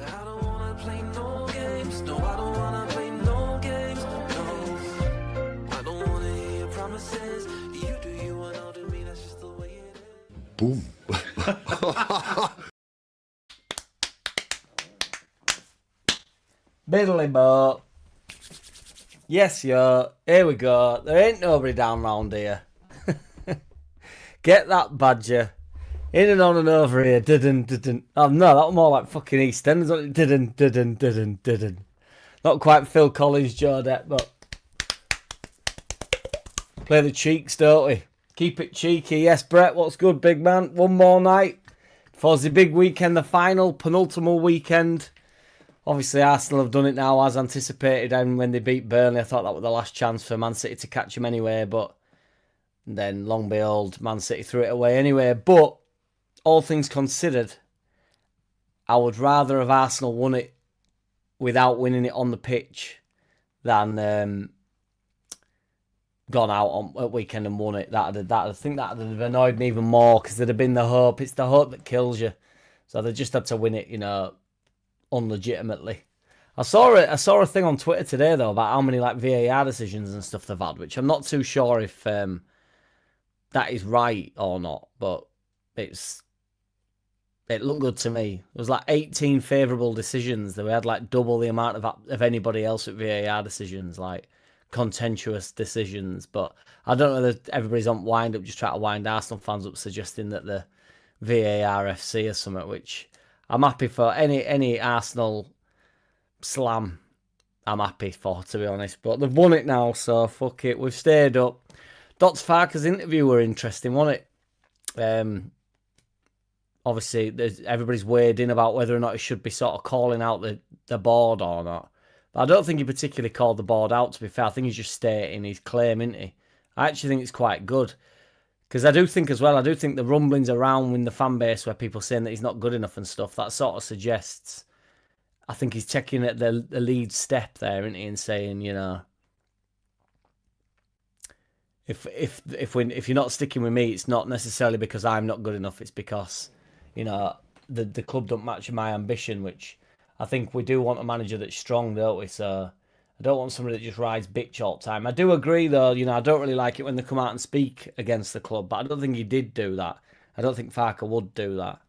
I don't wanna play no games. No, I don't wanna play no games. No, I don't wanna hear your promises. You do you and I'll do me. That's just the way it is. Boom. Middlesbrough. Yes, yo. Here we go. There ain't nobody down round here. Get that badger. In and on and over here. Didn't. Oh, no, that was more like fucking EastEnders. Didn't. Not quite Phil Collins, Joe Depp, but play the cheeks, don't we? Keep it cheeky. Yes, Brett, what's good, big man? One more night. For the big weekend, the final, penultimate weekend. Obviously, Arsenal have done it now as anticipated, and when they beat Burnley, I thought that was the last chance for Man City to catch them anyway, but then, long and behold, Man City threw it away anyway. But, all things considered, I would rather have Arsenal won it without winning it on the pitch than gone out on a weekend and won it. I think that would have annoyed me even more, because there'd have been the hope. It's the hope that kills you. So they just had to win it, you know, unlegitimately. I saw a thing on Twitter today though about how many like VAR decisions and stuff they've had, which I'm not too sure if that is right or not, but it looked good to me. It was like 18 favourable decisions. That we had like double the amount of anybody else with VAR decisions, like contentious decisions. But I don't know that everybody's on wind up just trying to wind Arsenal fans up, suggesting that the VAR FC or something, which I'm happy for. Any Arsenal slam, I'm happy for, to be honest. But they've won it now, so fuck it. We've stayed up. Dots Farke's interview were interesting, wasn't it? Obviously, everybody's weighed in about whether or not he should be sort of calling out the board or not. But I don't think he particularly called the board out, to be fair. I think he's just stating his claim, isn't he? I actually think it's quite good. Because I do think the rumblings around in the fan base where people saying that he's not good enough and stuff, that sort of suggests, I think he's taking at the lead step there, isn't he, and saying, you know, if you're not sticking with me, it's not necessarily because I'm not good enough, it's because, you know, the club don't match my ambition, which I think we do want a manager that's strong, don't we? So I don't want somebody that just rides bitch all the time. I do agree, though, you know, I don't really like it when they come out and speak against the club, but I don't think he did do that. I don't think Farke would do that.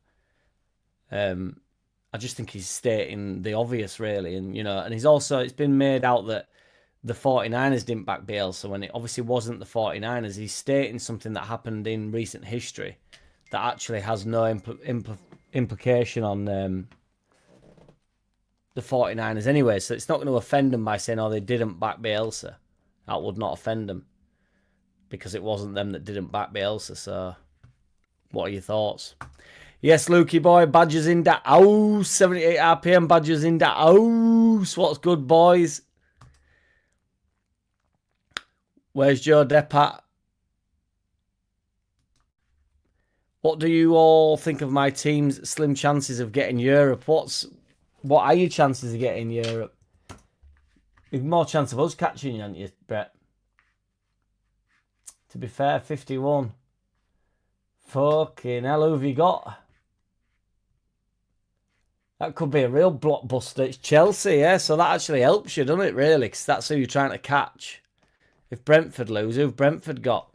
I just think he's stating the obvious, really. And, you know, and it's been made out that the 49ers didn't back Bielsa when it obviously wasn't the 49ers. He's stating something that happened in recent history that actually has no implication on the 49ers anyway. So it's not going to offend them by saying, oh, they didn't back Bielsa. That would not offend them because it wasn't them that didn't back Bielsa. So what are your thoughts? Yes, Lukey boy, Badgers in da. Oh, 78 RPM, Badgers in da. Oh, what's good, boys? Where's Joe Depp at? What do you all think of my team's slim chances of getting Europe? What are your chances of getting Europe? You've more chance of us catching you, haven't you, Brett? To be fair, 51. Fucking hell, who have you got? That could be a real blockbuster. It's Chelsea, yeah? So that actually helps you, doesn't it, really? Because that's who you're trying to catch. If Brentford lose, who've Brentford got?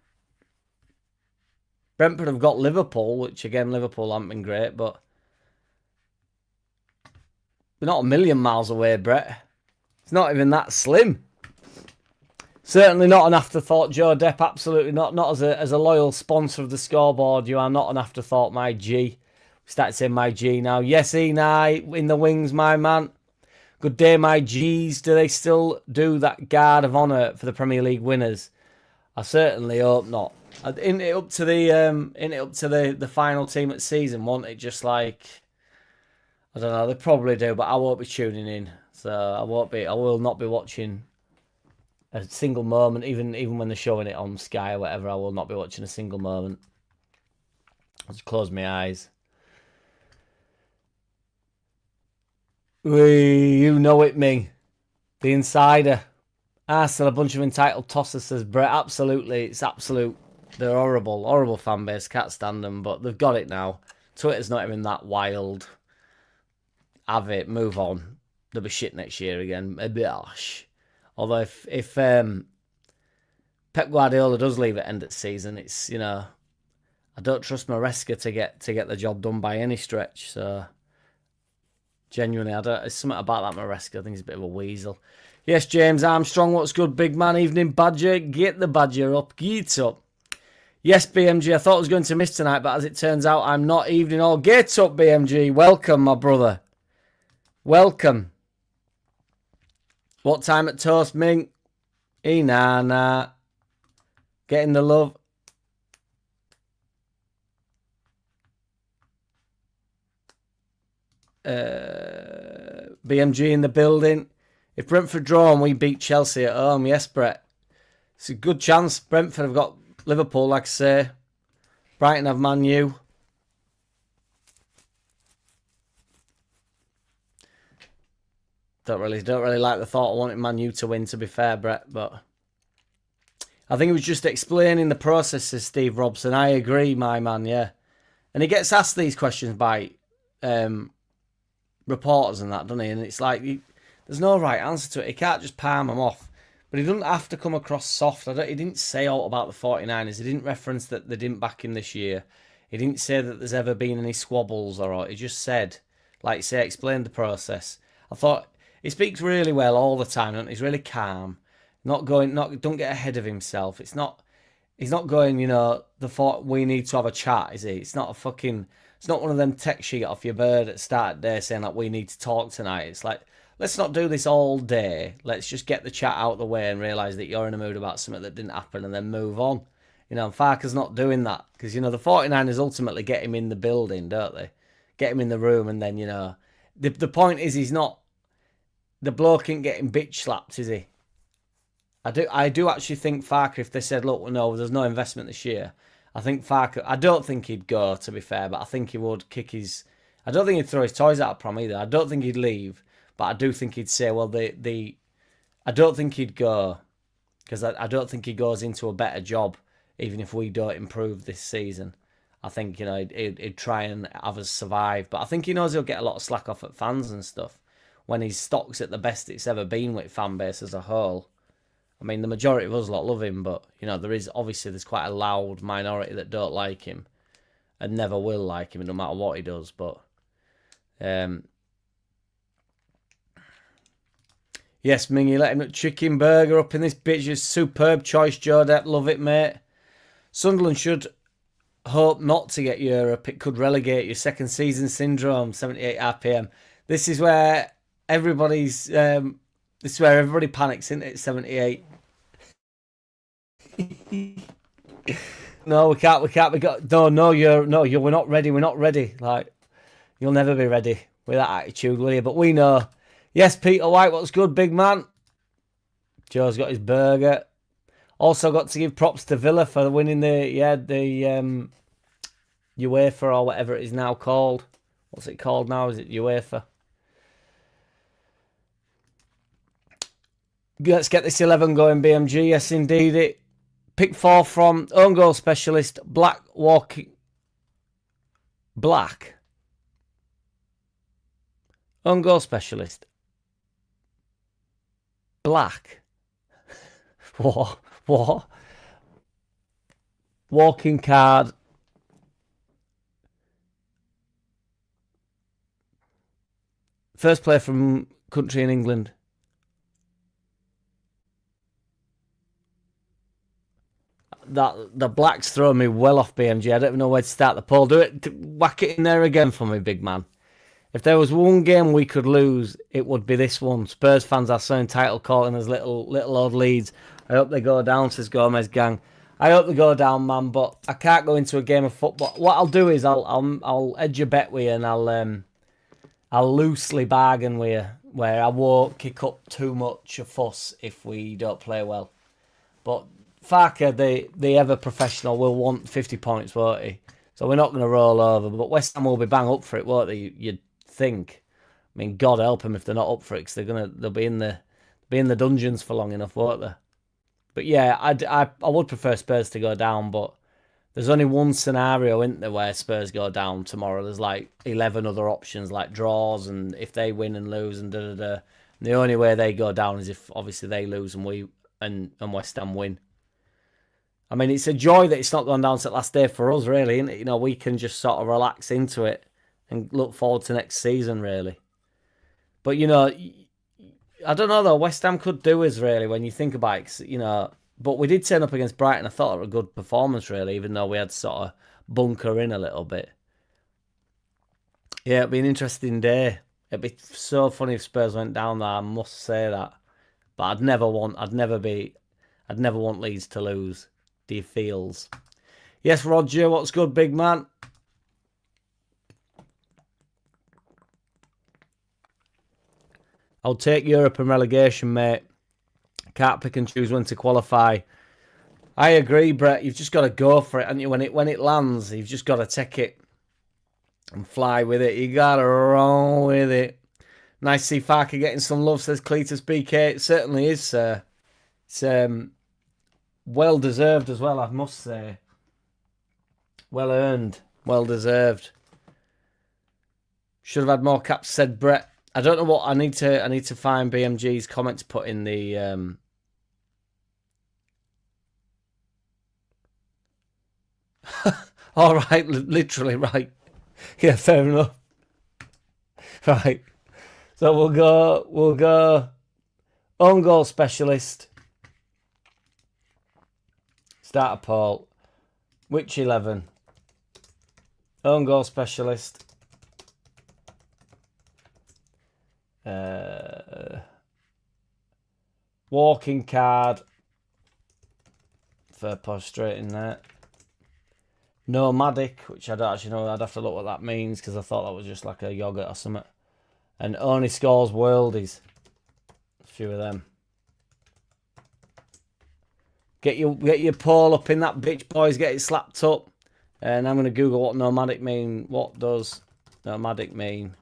Brentford have got Liverpool, which, again, Liverpool haven't been great, but we're not a million miles away, Brett. It's not even that slim. Certainly not an afterthought, Joe Depp. Absolutely not. Not as a loyal sponsor of the scoreboard. You are not an afterthought, my G. We started saying my G now. Yes, Enai in the wings, my man. Good day, my G's. Do they still do that guard of honour for the Premier League winners? I certainly hope not. Isn't it up to the final team at season? Won't it just like, I don't know, they probably do, but I won't be tuning in. So I will not be watching a single moment, even when they're showing it on Sky or whatever. I will not be watching a single moment. I'll just close my eyes. You know it, me. The insider. Arsenal, a bunch of entitled tossers, says Brett. Absolutely, it's absolute. They're horrible, horrible fan base. Can't stand them, but they've got it now. Twitter's not even that wild. have it, move on. They'll be shit next year again. Although if Pep Guardiola does leave at end of the season, it's, you know, I don't trust Maresca to get the job done by any stretch. So genuinely, it's something about that Maresca. I think he's a bit of a weasel. Yes, James Armstrong, what's good, big man? Evening, Badger. Get the Badger up. Get up. Yes, BMG, I thought I was going to miss tonight, but as it turns out, I'm not. Evening all. Get up, BMG. Welcome, my brother. Welcome. What time at Toast, Ming? Nah. Getting the love. BMG in the building. If Brentford draw and we beat Chelsea at home, yes, Brett. It's a good chance. Brentford have got Liverpool, like I say. Brighton have Man U. Don't really like the thought of wanting Man U to win, to be fair, Brett, but I think it was just explaining the process to Steve Robson. I agree, my man, yeah. And he gets asked these questions by reporters and that, doesn't he? And it's like, there's no right answer to it. He can't just palm them off. But he doesn't have to come across soft. He didn't say all about the 49ers. He didn't reference that they didn't back him this year. He didn't say that there's ever been any squabbles or all. He just said, like say, explained the process. I thought he speaks really well all the time, and he's really calm. Don't get ahead of himself. He's not going, you know, we need to have a chat, is he? It's not one of them text sheet off your bird at the start of the day saying like we need to talk tonight. It's like, let's not do this all day. Let's just get the chat out of the way and realise that you're in a mood about something that didn't happen and then move on. You know, and Farke's not doing that because, you know, the 49ers ultimately get him in the building, don't they? Get him in the room, and then, you know, the point is he's not, the bloke ain't getting bitch slapped, is he? I do actually think Farke, if they said, look, no, there's no investment this year, I think Farke, I don't think he'd go, to be fair, but I think he would kick his, I don't think he'd throw his toys out of prom either. I don't think he'd leave, but I do think he'd say, well, I don't think he'd go, because I don't think he goes into a better job, even if we don't improve this season. I think, you know, he'd try and have us survive, but I think he knows he'll get a lot of slack off at fans and stuff when his stock's at the best it's ever been with fan base as a whole. I mean, the majority of us lot love him, but, you know, there's quite a loud minority that don't like him and never will like him no matter what he does. But, yes, Mingy, let him at chicken burger up in this bitch. Is superb choice, Joe Depp. Love it, mate. Sunderland should hope not to get Europe. It could relegate you. Second season syndrome, 78 RPM. This is where everybody's... this is where everybody panics, isn't it? 78. No, we can't. We're not ready. We're not ready. Like, you'll never be ready with that attitude, will you? But we know. Yes, Peter White, what's good, big man? Joe's got his burger. Also got to give props to Villa for winning the UEFA or whatever it is now called. What's it called now? Is it UEFA? Let's get this 11 going, BMG. Yes, indeed. It pick 4 from own goal specialist Black. Own goal specialist Black. What? Walking card. First player from country in England. The Blacks throw me well off, BMG. I don't even know where to start the poll. Whack it in there again for me, big man. If there was one game we could lose, it would be this one. Spurs fans are so entitled calling us little old Leeds. I hope they go down, says Gomez Gang. I hope they go down, man, but I can't go into a game of football. What I'll do is I'll edge a bet with you, and I'll loosely bargain with you, where I won't kick up too much a fuss if we don't play well. But Farke, the ever professional, will want 50 points, won't he? So we're not going to roll over. But West Ham will be bang up for it, won't they? You'd think. I mean, God help them if they're not up for it, because they'll be in the dungeons for long enough, won't they? But yeah, I would prefer Spurs to go down, but There's only one scenario, isn't there, where Spurs go down tomorrow. There's like 11 other options, like draws, and if they win and lose and da-da-da. And the only way they go down is if, obviously, they lose and West Ham win. I mean, it's a joy that it's not gone down to the last day for us, really, isn't it? You know, we can just sort of relax into it and look forward to next season, really. But, you know, I don't know, though. West Ham could do us, really, when you think about it, you know. But we did turn up against Brighton. I thought it was a good performance, really, even though we had to sort of bunker in a little bit. Yeah, it'd be an interesting day. It'd be so funny if Spurs went down there, I must say that. But I'd never want Leeds to lose. Do you feels? Yes, Roger, what's good, big man? I'll take Europe and relegation, mate. Can't pick and choose when to qualify. I agree, Brett. You've just got to go for it, and when it lands, you've just got to take it and fly with it. You got to roll with it. Nice to see Farke getting some love, says Cletus BK. It certainly is, sir. It's well deserved as well, I must say. Well earned, well deserved. Should have had more caps, said Brett. I don't know what I need to find BMG's comment to put in the all right, literally right. Yeah, fair enough. Right. So we'll go own goal specialist. Starter poll. Which 11? Own goal specialist. Walking card. Fair prostrating there. Nomadic, which I don't actually know. I'd have to look what that means because I thought that was just like a yogurt or something. And only scores worldies. A few of them. Get your poll up in that bitch, boys. Get it slapped up. And I'm going to Google what nomadic mean. What does nomadic mean?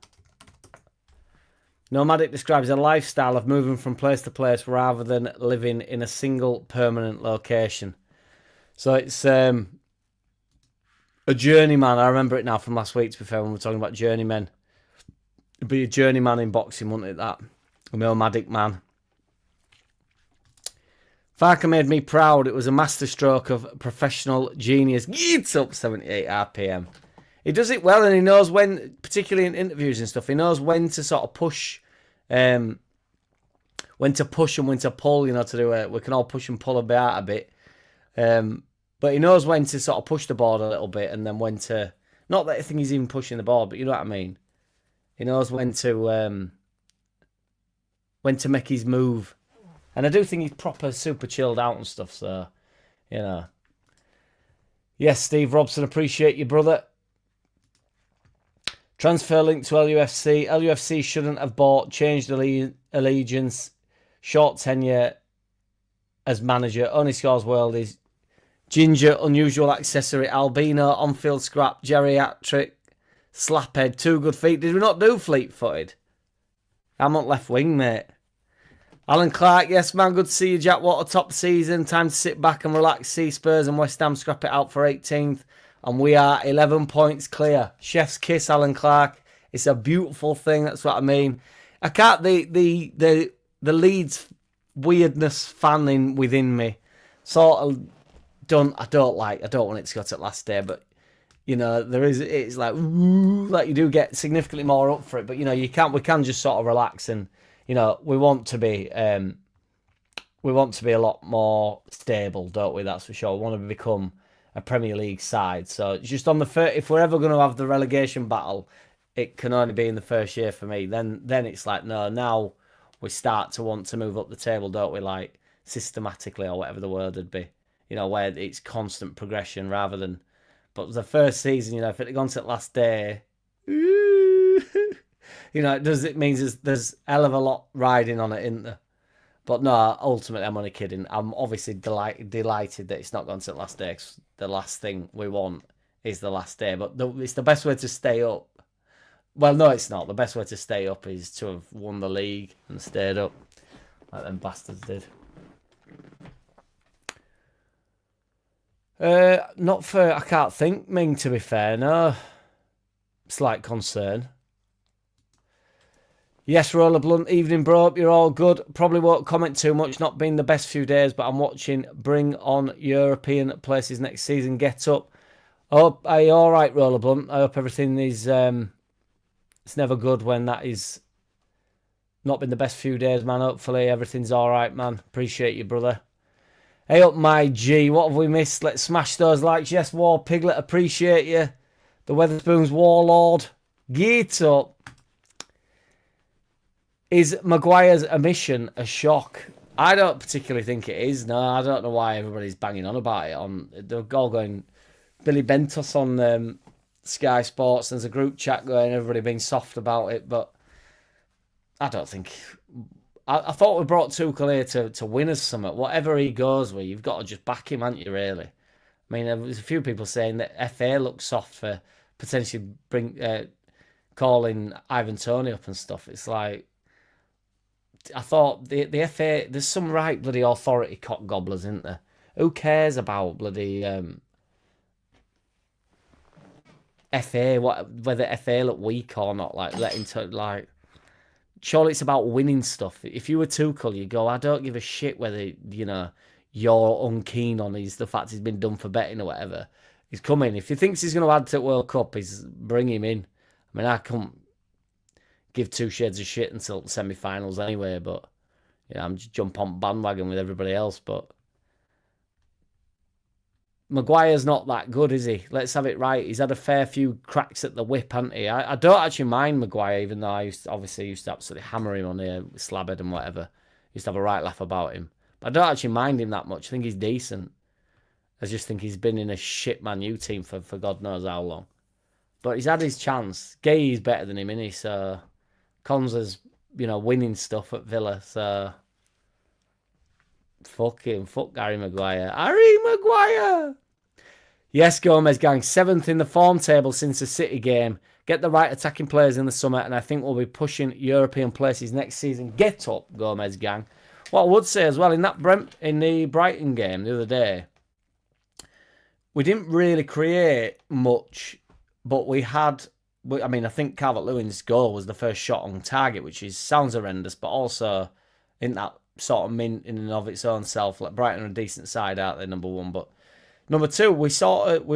Nomadic describes a lifestyle of moving from place to place rather than living in a single permanent location. So it's a journeyman. I remember it now from last week, to be fair, when we were talking about journeymen. It'd be a journeyman in boxing, wouldn't it, that? A nomadic man. Farke made me proud. It was a masterstroke of professional genius. It's up 78 RPM. He does it well, and he knows when, particularly in interviews and stuff, he knows when to sort of push, when to push and when to pull, you know, to do it. We can all push and pull a bit. But he knows when to sort of push the board a little bit and then when to, not that I think he's even pushing the board, but you know what I mean. He knows when to make his move. And I do think he's proper super chilled out and stuff, so, you know. Yes, Steve Robson, appreciate you, brother. Transfer link to LUFC. LUFC shouldn't have bought, changed allegiance, short tenure as manager, only scores worldies. Ginger, unusual accessory, albino, on-field scrap, geriatric, slaphead, 2 good feet. Did we not do fleet-footed? I'm on left wing, mate. Alan Clark, yes, man, good to see you, Jack. What a top season. Time to sit back and relax. See Spurs and West Ham scrap it out for 18th. And we are 11 points clear. Chef's kiss, Alan Clark. It's a beautiful thing. That's what I mean. I can't, the Leeds weirdness fanning within me sort of I don't want it to go to the last day, but you know, it's like, ooh, like you do get significantly more up for it, but you know, we can just sort of relax and, you know, we want to be a lot more stable, don't we? That's for sure. We want to become a Premier League side. So just on if we're ever going to have the relegation battle, it can only be in the first year for me. Then it's like, no, now we start to want to move up the table, don't we? Like systematically or whatever the word would be. You know, where it's constant progression rather than... But the first season, you know, if it had gone to the last day... you know, it means there's a hell of a lot riding on it, isn't there? But no, ultimately, I'm only kidding. I'm obviously delighted that it's not gone to the last day. 'Cause the last thing we want is the last day. But it's the best way to stay up. Well, no, it's not. The best way to stay up is to have won the league and stayed up. Like them bastards did. Not for, I can't think, Ming, to be fair, no. Slight concern. Yes, Roller Blunt, evening, bro. You're all good. Probably won't comment too much, not been the best few days, but I'm watching Bring On European places next season. Get up. Oh, are you all right, Roller Blunt? I hope everything is... it's never good when that is not been the best few days, man. Hopefully everything's all right, man. Appreciate you, brother. Hey up, my G. What have we missed? Let's smash those likes. Yes, War Piglet, appreciate you. The Weatherspoons Warlord. Get up. Is Maguire's omission a shock? I don't particularly think it is. No, I don't know why everybody's banging on about it. They're all going Billy Bentos on Sky Sports. There's a group chat going, everybody being soft about it. But I don't think... I thought we brought Tuchel here to win us something. Whatever he goes with, you've got to just back him, haven't you, really? I mean, there was a few people saying that FA looks soft for potentially calling Ivan Toney up and stuff. It's like... I thought the FA, there's some right bloody authority cock gobblers, isn't there? Who cares about bloody FA, whether FA look weak or not? Surely it's about winning stuff. If you were Tuchel, you go, I don't give a shit whether, you're unkeen on the fact he's been done for betting or whatever. He's coming. If he thinks he's going to add to the World Cup, bring him in. I mean, I can't give two shades of shit until the semi-finals anyway, but I'm just jump on bandwagon with everybody else. But Maguire's not that good, is he? Let's have it right. He's had a fair few cracks at the whip, hasn't he? I don't actually mind Maguire, even though I used to absolutely hammer him on here, slabhead and whatever. Used to have a right laugh about him. But I don't actually mind him that much. I think he's decent. I just think he's been in a shit Man U team for God knows how long. But he's had his chance. Gay's better than him, isn't he? So Conza's, winning stuff at Villa. So fuck him. Fuck Harry Maguire. Harry Maguire! Yes, Gomez gang. 7th in the form table since the City game. Get the right attacking players in the summer, and I think we'll be pushing European places next season. Get up, Gomez gang. What I would say as well, in the Brighton game the other day, we didn't really create much, but we had... I mean, I think Calvert-Lewin's goal was the first shot on target, which sounds horrendous, but also in that sort of mint in and of its own self. Like Brighton are a decent side, aren't they, number one? But number two, we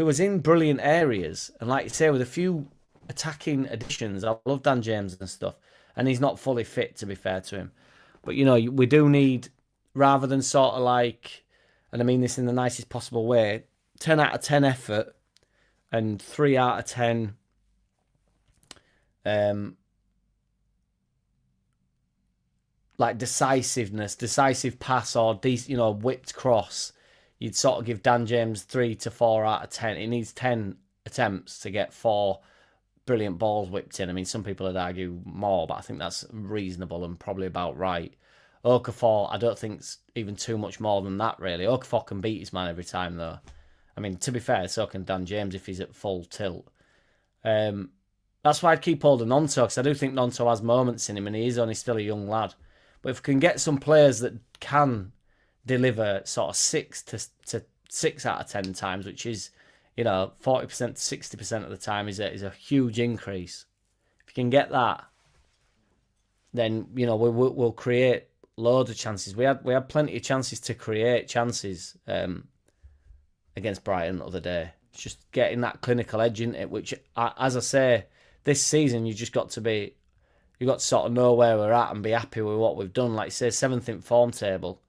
was in brilliant areas, and like you say, with a few attacking additions. I love Dan James and stuff, and he's not fully fit, to be fair to him. But we do need, rather than sort of like, and I mean this in the nicest possible way, 10 out of 10 effort and 3 out of 10. Like decisive pass or whipped cross, you'd sort of give Dan James 3 to 4 out of 10. He needs 10 attempts to get 4 brilliant balls whipped in. I mean, some people would argue more, but I think that's reasonable and probably about right. Okafor, I don't think's even too much more than that, really. Okafor can beat his man every time, though. I mean, to be fair, so can Dan James if he's at full tilt. That's why I'd keep holding Nonto, because I do think Nonto has moments in him, and he is only still a young lad. But if we can get some players that can deliver sort of 6 to 6 out of 10 times, which is, 40% to 60% of the time is a huge increase. If you can get that, then, we'll create loads of chances. We had plenty of chances to create chances against Brighton the other day. It's just getting that clinical edge, isn't it? Which, as I say, this season, you've got to sort of know where we're at and be happy with what we've done. Like you say, 7th in form table.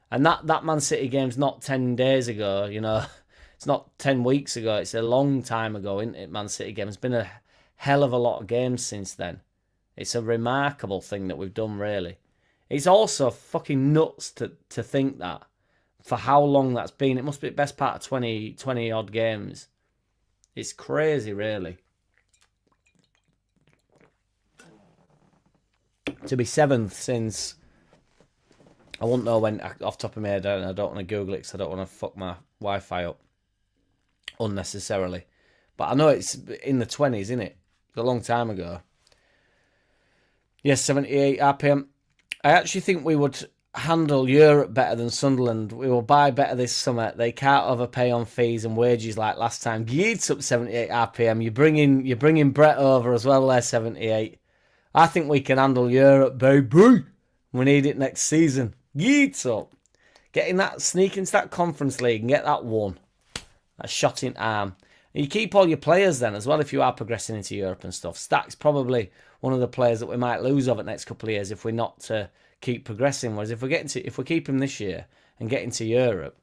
And that Man City game's not 10 days ago, It's not 10 weeks ago. It's a long time ago, isn't it, Man City game? It's been a hell of a lot of games since then. It's a remarkable thing that we've done, really. It's also fucking nuts to think that for how long that's been. It must be the best part of 20 odd games. It's crazy, really. To be 7th since, I won't know when, off the top of my head, I don't want to Google it because I don't want to fuck my Wi-Fi up unnecessarily. But I know it's in the 20s, isn't it? It's a long time ago. Yes, 78 RPM. I actually think we would handle Europe better than Sunderland. We will buy better this summer. They can't overpay on fees and wages like last time. Yeats up 78 RPM. You're bringing Brett over as well there, 78. I think we can handle Europe, baby. We need it next season. Yeats up. Sneak into that Conference League and get that one. That shot in arm. And you keep all your players then as well if you are progressing into Europe and stuff. Stack's probably one of the players that we might lose over the next couple of years if we're not to keep progressing. Whereas if we keep him this year and get into Europe,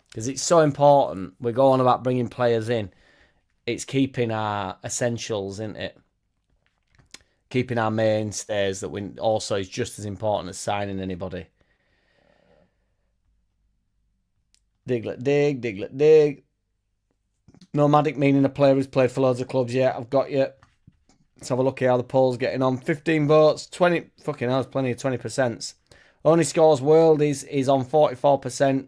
because it's so important, we go on about bringing players in. It's keeping our essentials, isn't it? Keeping our mainstays that we also is just as important as signing anybody. Diglet dig, Diglet dig. Nomadic meaning a player who's played for loads of clubs. Yeah, I've got you. Let's have a look at how the poll's getting on. 15 votes, 20. Fucking hell, there's plenty of 20%. Only Scores World is on 44%.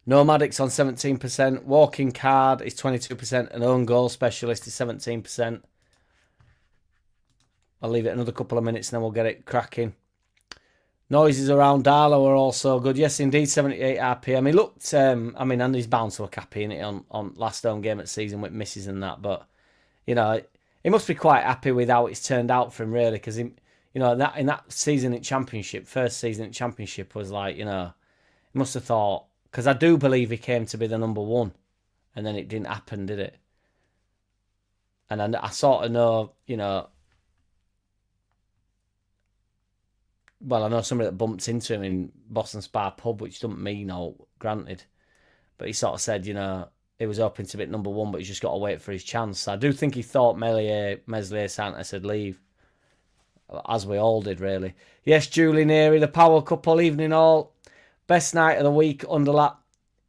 Nomadic's on 17%. Walking Card is 22%. And Own Goal Specialist is 17%. I'll leave it another couple of minutes and then we'll get it cracking. Noises around Darlow are also good. Yes, indeed, 78 RPM. He looked, and he's bound to a cappy in it on last home game of the season with misses and that. But, he must be quite happy with how it's turned out for him, really, because in that season in Championship, first season in Championship was like, he must have thought, because I do believe he came to be the number one, and then it didn't happen, did it? And I sort of know, well, I know somebody that bumped into him in Boston Spa pub, which doesn't mean all, granted. But he sort of said, he was hoping to be number one, but he's just got to wait for his chance. I do think he thought Meslier Santos would leave, as we all did, really. Yes, Julie Neary, the power couple, evening all. Best night of the week, Underlap.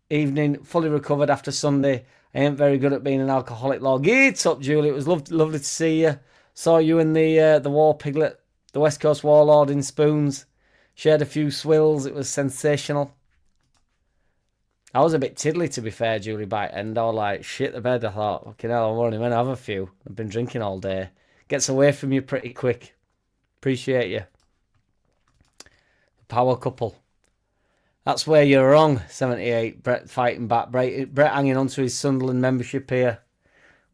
Evening, fully recovered after Sunday. I ain't very good at being an alcoholic log. It's up, Julie. It was lovely to see you. Saw you in the War Piglet. The West Coast Warlord in spoons. Shared a few swills. It was sensational. I was a bit tiddly, to be fair, Julie, by end. I was like, shit the bed. I thought, fucking hell, I'm only meant to have a few. I've been drinking all day. Gets away from you pretty quick. Appreciate you. Power couple. That's where you're wrong, 78. Brett fighting back. Brett hanging on to his Sunderland membership here.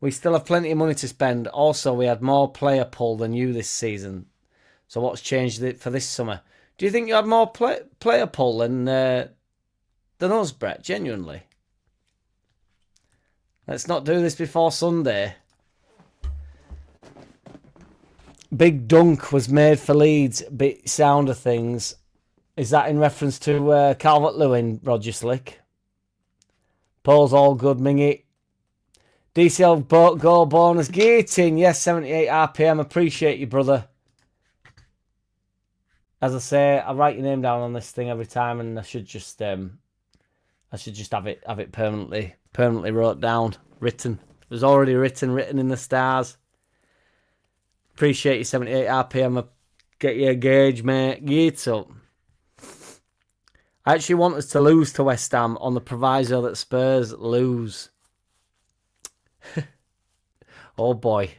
We still have plenty of money to spend. Also, we had more player pull than you this season. So what's changed for this summer? Do you think you had more player pull than us, Brett? Genuinely. Let's not do this before Sunday. Big dunk was made for Leeds. Bit sound of things. Is that in reference to Calvert-Lewin, Roger Slick? Paul's all good, Mingy. DCL goal bonus. Gating. Yes, 78 RPM. Appreciate you, brother. As I say, I write your name down on this thing every time, and I should just have it permanently wrote down, written. It was already written in the stars. Appreciate you, 78 RPM. Get you a gauge, mate. Get up. I actually want us to lose to West Ham on the proviso that Spurs lose. Oh boy.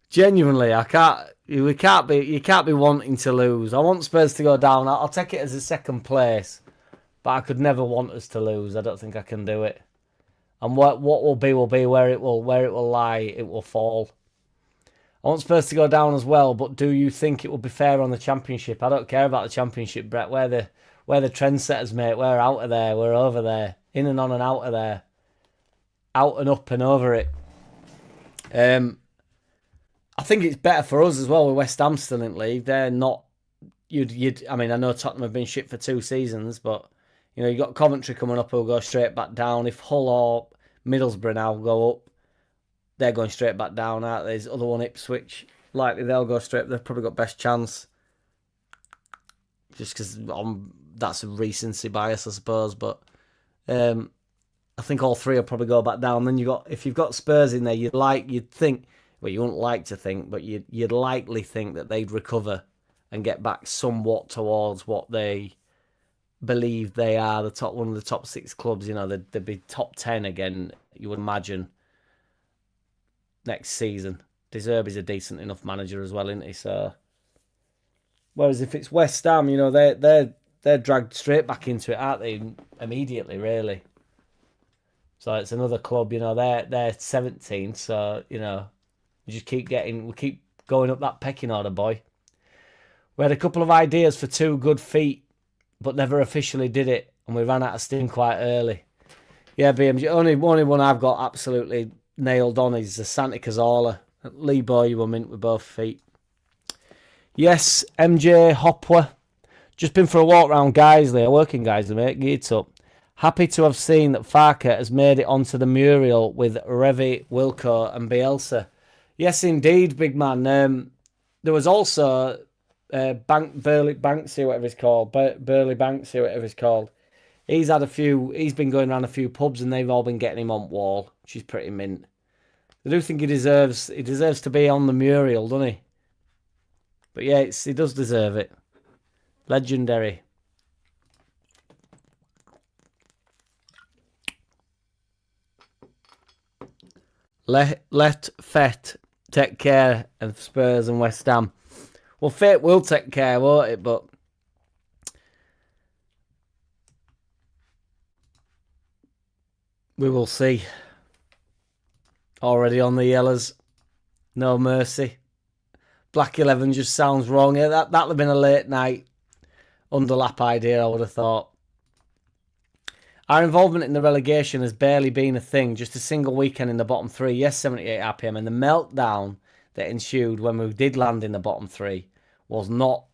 Genuinely, you can't be wanting to lose. I want Spurs to go down. I'll take it as a second place, but I could never want us to lose. I don't think I can do it. And what will be where it will lie. It will fall. I want Spurs to go down as well, but do you think it will be fair on the Championship? I don't care about the Championship, Brett. We're the trendsetters, mate. We're out of there. We're over there. In and on and out of there. Out and up and over it. I think it's better for us as well with West Ham still in league. They're not. I know Tottenham have been shit for 2 seasons, but you got Coventry coming up who'll go straight back down. If Hull or Middlesbrough now go up, they're going straight back down. Aren't they? There's other one, Ipswich. Likely they'll go straight. They've probably got best chance. Just because that's a recency bias, I suppose. But I think all 3 will probably go back down. Then if you've got Spurs in there, you'd think. Well, you wouldn't like to think, but you'd likely think that they'd recover and get back somewhat towards what they believe they are, one of the top 6 clubs. They'd be top 10 again, you would imagine, next season. De Zerbi's a decent enough manager as well, isn't he? So, whereas if it's West Ham, you know, they're dragged straight back into it, aren't they? Immediately, really. So it's another club, you know. They're 17, so you know, we keep going up that pecking order, boy. We had a couple of ideas for 2 good feet, but never officially did it, and we ran out of steam quite early. Yeah, BMG. Only one I've got absolutely nailed on is the Santi Cazorla. Lee Boy, you were mint with both feet. Yes, MJ Hopper. Just been for a walk round Guiseley. I work in Guiseley, mate. Geared up. Happy to have seen that Farke has made it onto the mural with Revi, Wilco and Bielsa. Yes, indeed, big man. There was also Burley Banksy, whatever it's called. Burley Banksy, whatever it's called. He's been going around a few pubs and they've all been getting him on wall, which is pretty mint. I do think he deserves to be on the mural, doesn't he? But yeah, he does deserve it. Legendary. Let Fett take care of Spurs and West Ham. Well, Fate will take care, won't it? But we will see. Already on the yellows. No mercy. Black 11 just sounds wrong. Yeah, that'd have been a late night underlap idea, I would have thought. Our involvement in the relegation has barely been a thing. Just a single weekend in the bottom 3. Yes, 78 RPM. And the meltdown that ensued when we did land in the bottom 3 was not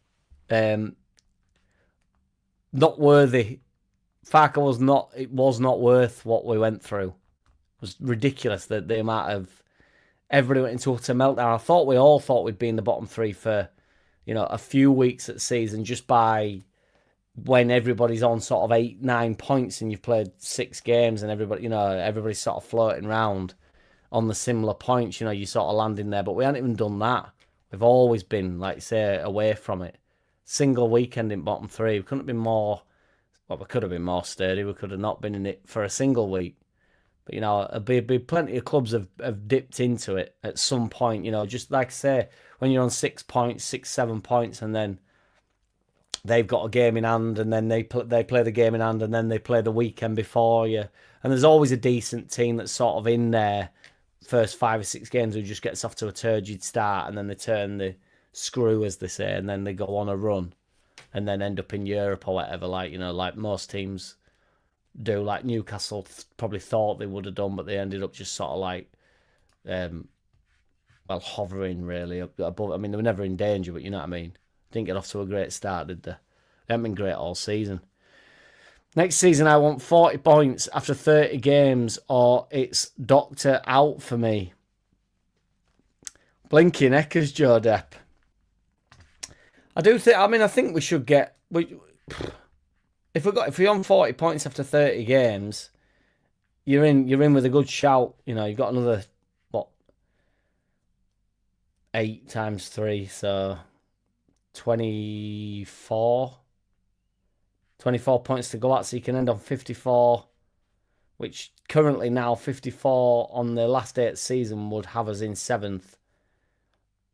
worthy. Farke was not worth what we went through. It was ridiculous that the amount of everybody went into utter meltdown. I thought we all thought we'd be in the bottom 3 for, you know, a few weeks at season, just by when everybody's on sort of 8-9 points and you've played 6 games and everybody's sort of floating around on the similar points, you know, you sort of land in there. But we hadn't even done that. We've always been, like say, away from it. Single weekend in bottom 3. We couldn't have been more, well, we could have been more sturdy. We could have not been in it for a single week. But, you know, there'll be plenty of clubs have dipped into it at some point, you know, just like I say, when you're on 6 points, 7 points, and then they've got a game in hand, and then they play the game in hand, and then they play the weekend before you. And there's always a decent team that's sort of in there first 5 or 6 games who just gets off to a turgid start, and then they turn the screw, as they say, and then they go on a run, and then end up in Europe or whatever, like, you know, like most teams do. Like Newcastle probably thought they would have done, but they ended up just sort of like, well, hovering really above. I mean, they were never in danger, but you know what I mean. Didn't get off to a great start, did they? They haven't been great all season. Next season, I want 40 points after 30 games, or it's Doctor out for me. Blinking Eckers, Joe Depp. I think we should get. If we're on 40 points after 30 games, you're in with a good shout. You know, you've got another 8 times 3, so 24 points to go at, so you can end on 54, which currently now 54 on the last day of the season would have us in 7th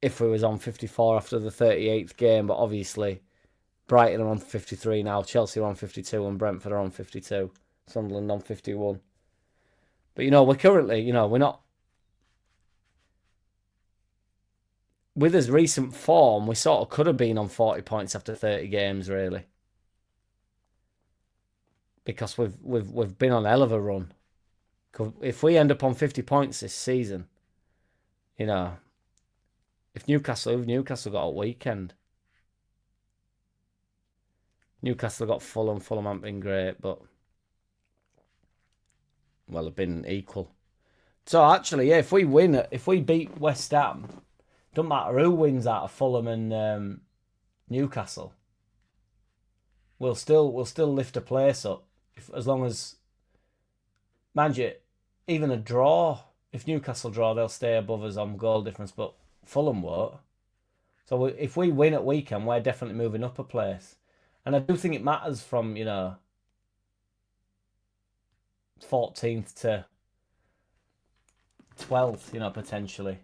if we was on 54 after the 38th game. But obviously Brighton are on 53 now, Chelsea are on 52, and Brentford are on 52, Sunderland on 51. But, you know, we're currently, you know, we're not, with his recent form, we sort of could have been on 40 points after 30 games, really. Because we've been on a hell of a run. If we end up on 50 points this season, you know, if Newcastle got a weekend. Newcastle got Fulham haven't been great, but, well, they've been equal. So actually, yeah, if we beat West Ham, doesn't matter who wins out of Fulham and Newcastle, we'll still lift a place up, as long as, mind you, even a draw. If Newcastle draw, they'll stay above us on goal difference, but Fulham won't. So if we win at weekend, we're definitely moving up a place. And I do think it matters from, you know, 14th to 12th, you know, potentially.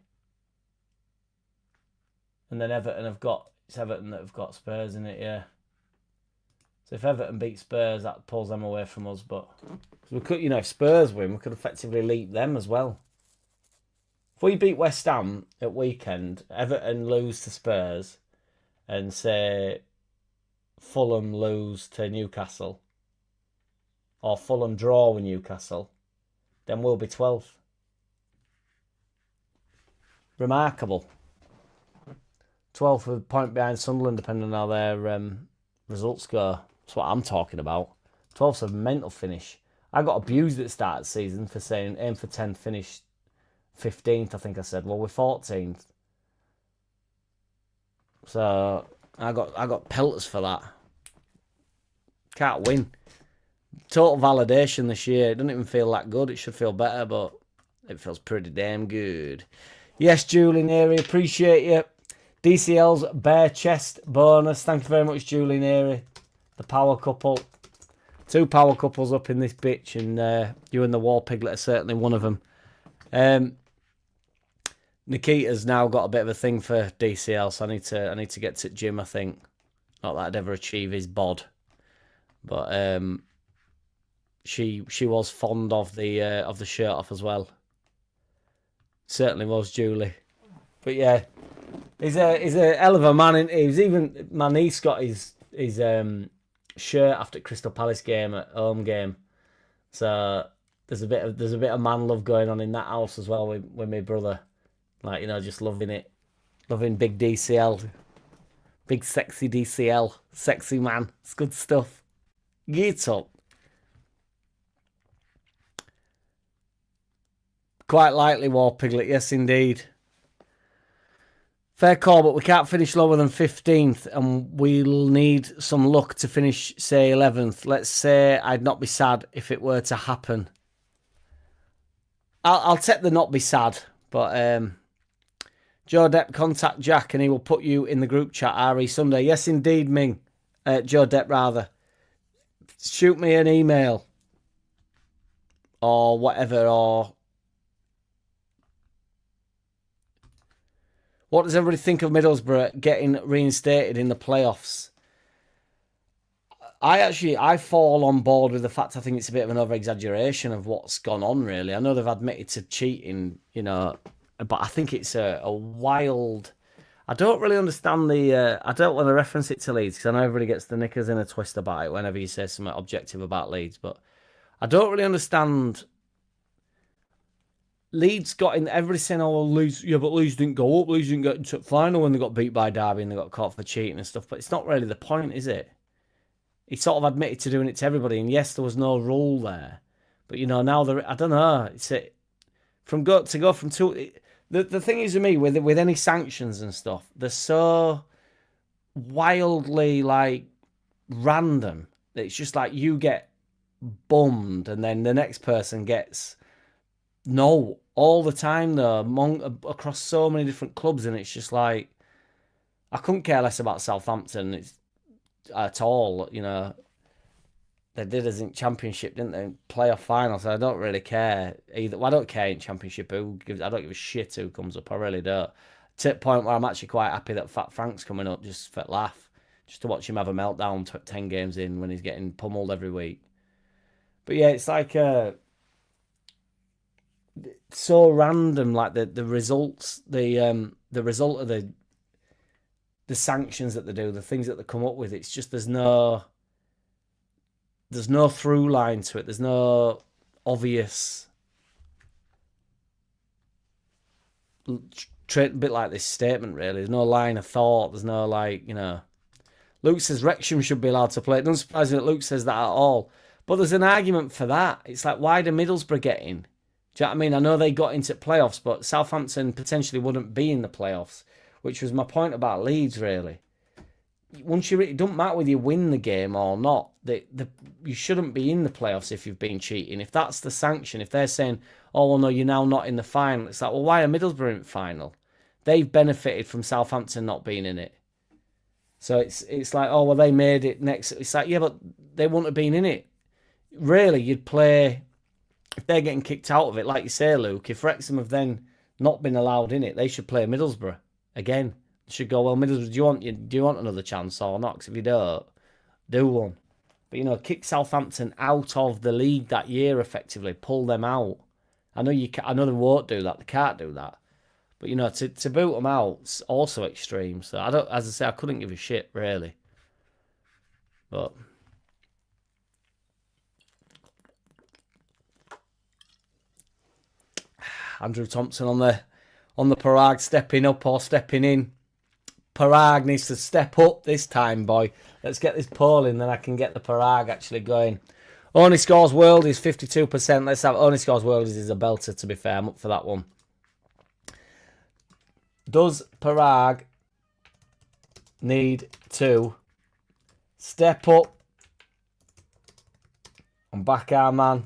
And then it's Everton that have got Spurs in it, yeah. So if Everton beat Spurs, that pulls them away from us. But we could, if Spurs win, we could effectively leap them as well. If we beat West Ham at weekend, Everton lose to Spurs, and say Fulham lose to Newcastle, or Fulham draw with Newcastle, then we'll be 12th. Remarkable. 12th with a point behind Sunderland, depending on how their results go. That's what I'm talking about. 12th's a mental finish. I got abused at the start of the season for saying aim for 10th, finish 15th, I think I said. Well, we're 14th. So I got pelters for that. Can't win. Total validation this year. It doesn't even feel that good. It should feel better, but it feels pretty damn good. Yes, Julie Neary, appreciate you. DCL's bare chest bonus. Thank you very much, Julie Neary. The power couple. 2 power couples up in this bitch, and you and the War Piglet are certainly one of them. Nikita's now got a bit of a thing for DCL, so I need to get to Jim, I think. Not that I'd ever achieve his bod. But she was fond of the shirt off as well. Certainly was, Julie. But yeah, he's a hell of a man. Even my niece got his shirt after Crystal Palace game at home game. So there's a bit of man love going on in that house as well with my brother. Like, just loving it. Loving big DCL. Big sexy DCL. Sexy man. It's good stuff. Get up. Quite likely, War Piglet. Yes, indeed. Fair call, but we can't finish lower than 15th, and we'll need some luck to finish, say, 11th. Let's say I'd not be sad if it were to happen. I'll take the not be sad, but Joe Depp, contact Jack and he will put you in the group chat, RE Sunday. Yes, indeed, Ming. Joe Depp, rather. Shoot me an email or whatever, or... What does everybody think of Middlesbrough getting reinstated in the playoffs? I fall on board with the fact I think it's a bit of an over-exaggeration of what's gone on, really. I know they've admitted to cheating, but I think it's a wild... I don't really understand I don't want to reference it to Leeds, because I know everybody gets the knickers in a twist about it whenever you say something objective about Leeds, but I don't really understand... Leeds got in. Everybody's saying, "Oh, well, Leeds, yeah, but Leeds didn't go up. Leeds didn't get into the final when they got beat by Derby and they got caught for cheating and stuff." But it's not really the point, is it? He sort of admitted to doing it to everybody, and yes, there was no rule there, but now I don't know. It's to go from two. The thing is with me with any sanctions and stuff, they're so wildly random. It's just like you get bummed, and then the next person gets. No, all the time though, across so many different clubs, and it's just like I couldn't care less about Southampton at all. They did us in Championship, didn't they? Playoff final, so I don't really care either. Well, I don't care in Championship. I don't give a shit who comes up. I really don't. To the point where I'm actually quite happy that Fat Frank's coming up, just for laugh, just to watch him have a meltdown 10 games in when he's getting pummeled every week. But yeah, it's like so random, like the results, the result of the sanctions that they do, the things that they come up with. It's just there's no through line to it. There's no obvious bit like this statement. Really, there's no line of thought. There's no Luke says Wrexham should be allowed to play. It doesn't surprise me that Luke says that at all. But there's an argument for that. It's like, why do Middlesbrough get in? Do you know what I mean? I know they got into playoffs, but Southampton potentially wouldn't be in the playoffs, which was my point about Leeds, really. It doesn't matter whether you win the game or not. You shouldn't be in the playoffs if you've been cheating. If that's the sanction, if they're saying, oh, well, no, you're now not in the final. It's like, well, why are Middlesbrough in the final? They've benefited from Southampton not being in it. So it's like, oh, well, they made it next. It's like, yeah, but they wouldn't have been in it. Really, you'd play... If they're getting kicked out of it, like you say, Luke, if Wrexham have then not been allowed in it, they should play Middlesbrough again. should go, well, Middlesbrough, do you want another chance or not? Because if you don't, do one. But, you know, kick Southampton out of the league that year effectively, pull them out. I know I know they won't do that. They can't do that. But, you know, to boot them out's also extreme. So, as I say, I couldn't give a shit, really. But Andrew Thompson on the Parag stepping up or stepping in. Parag needs to step up this time, boy. Let's get this poll in, then I can get the Parag actually going. Only scores worldies 52%. Let's have only scores worldies is a belter, to be fair. I'm up for that one. Does Parag need to step up and back our man?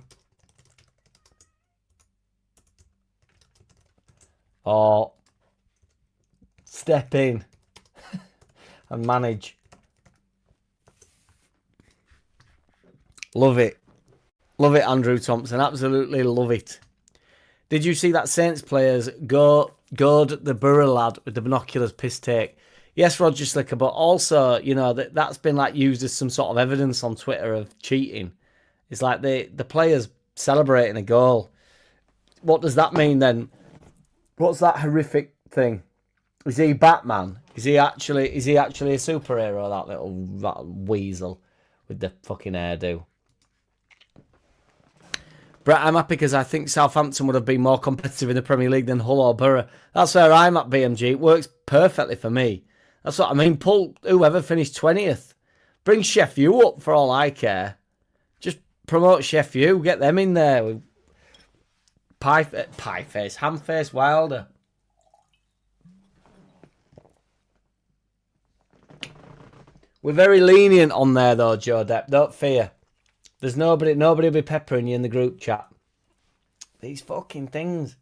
Or step in and manage? Love it. Love it, Andrew Thompson. Absolutely love it. Did you see that Saints players goad the Borough lad with the binoculars piss take? Yes, Roger Slicker, but also, you know, that's been like used as some sort of evidence on Twitter of cheating. It's like the players celebrating a goal. What does that mean then? What's that horrific thing? Is he Batman? Is he actually a superhero, that weasel with the fucking hairdo? Brett, I'm happy because I think Southampton would have been more competitive in the Premier League than Hull or Borough. That's where I'm at, BMG. It works perfectly for me. That's what I mean. Pull whoever finished 20th. Bring Chef U up for all I care. Just promote Chef U. Get them in there with Hamface Wilder. We're very lenient on there though, Joe Depp. Don't fear. There's nobody will be peppering you in the group chat. These fucking things.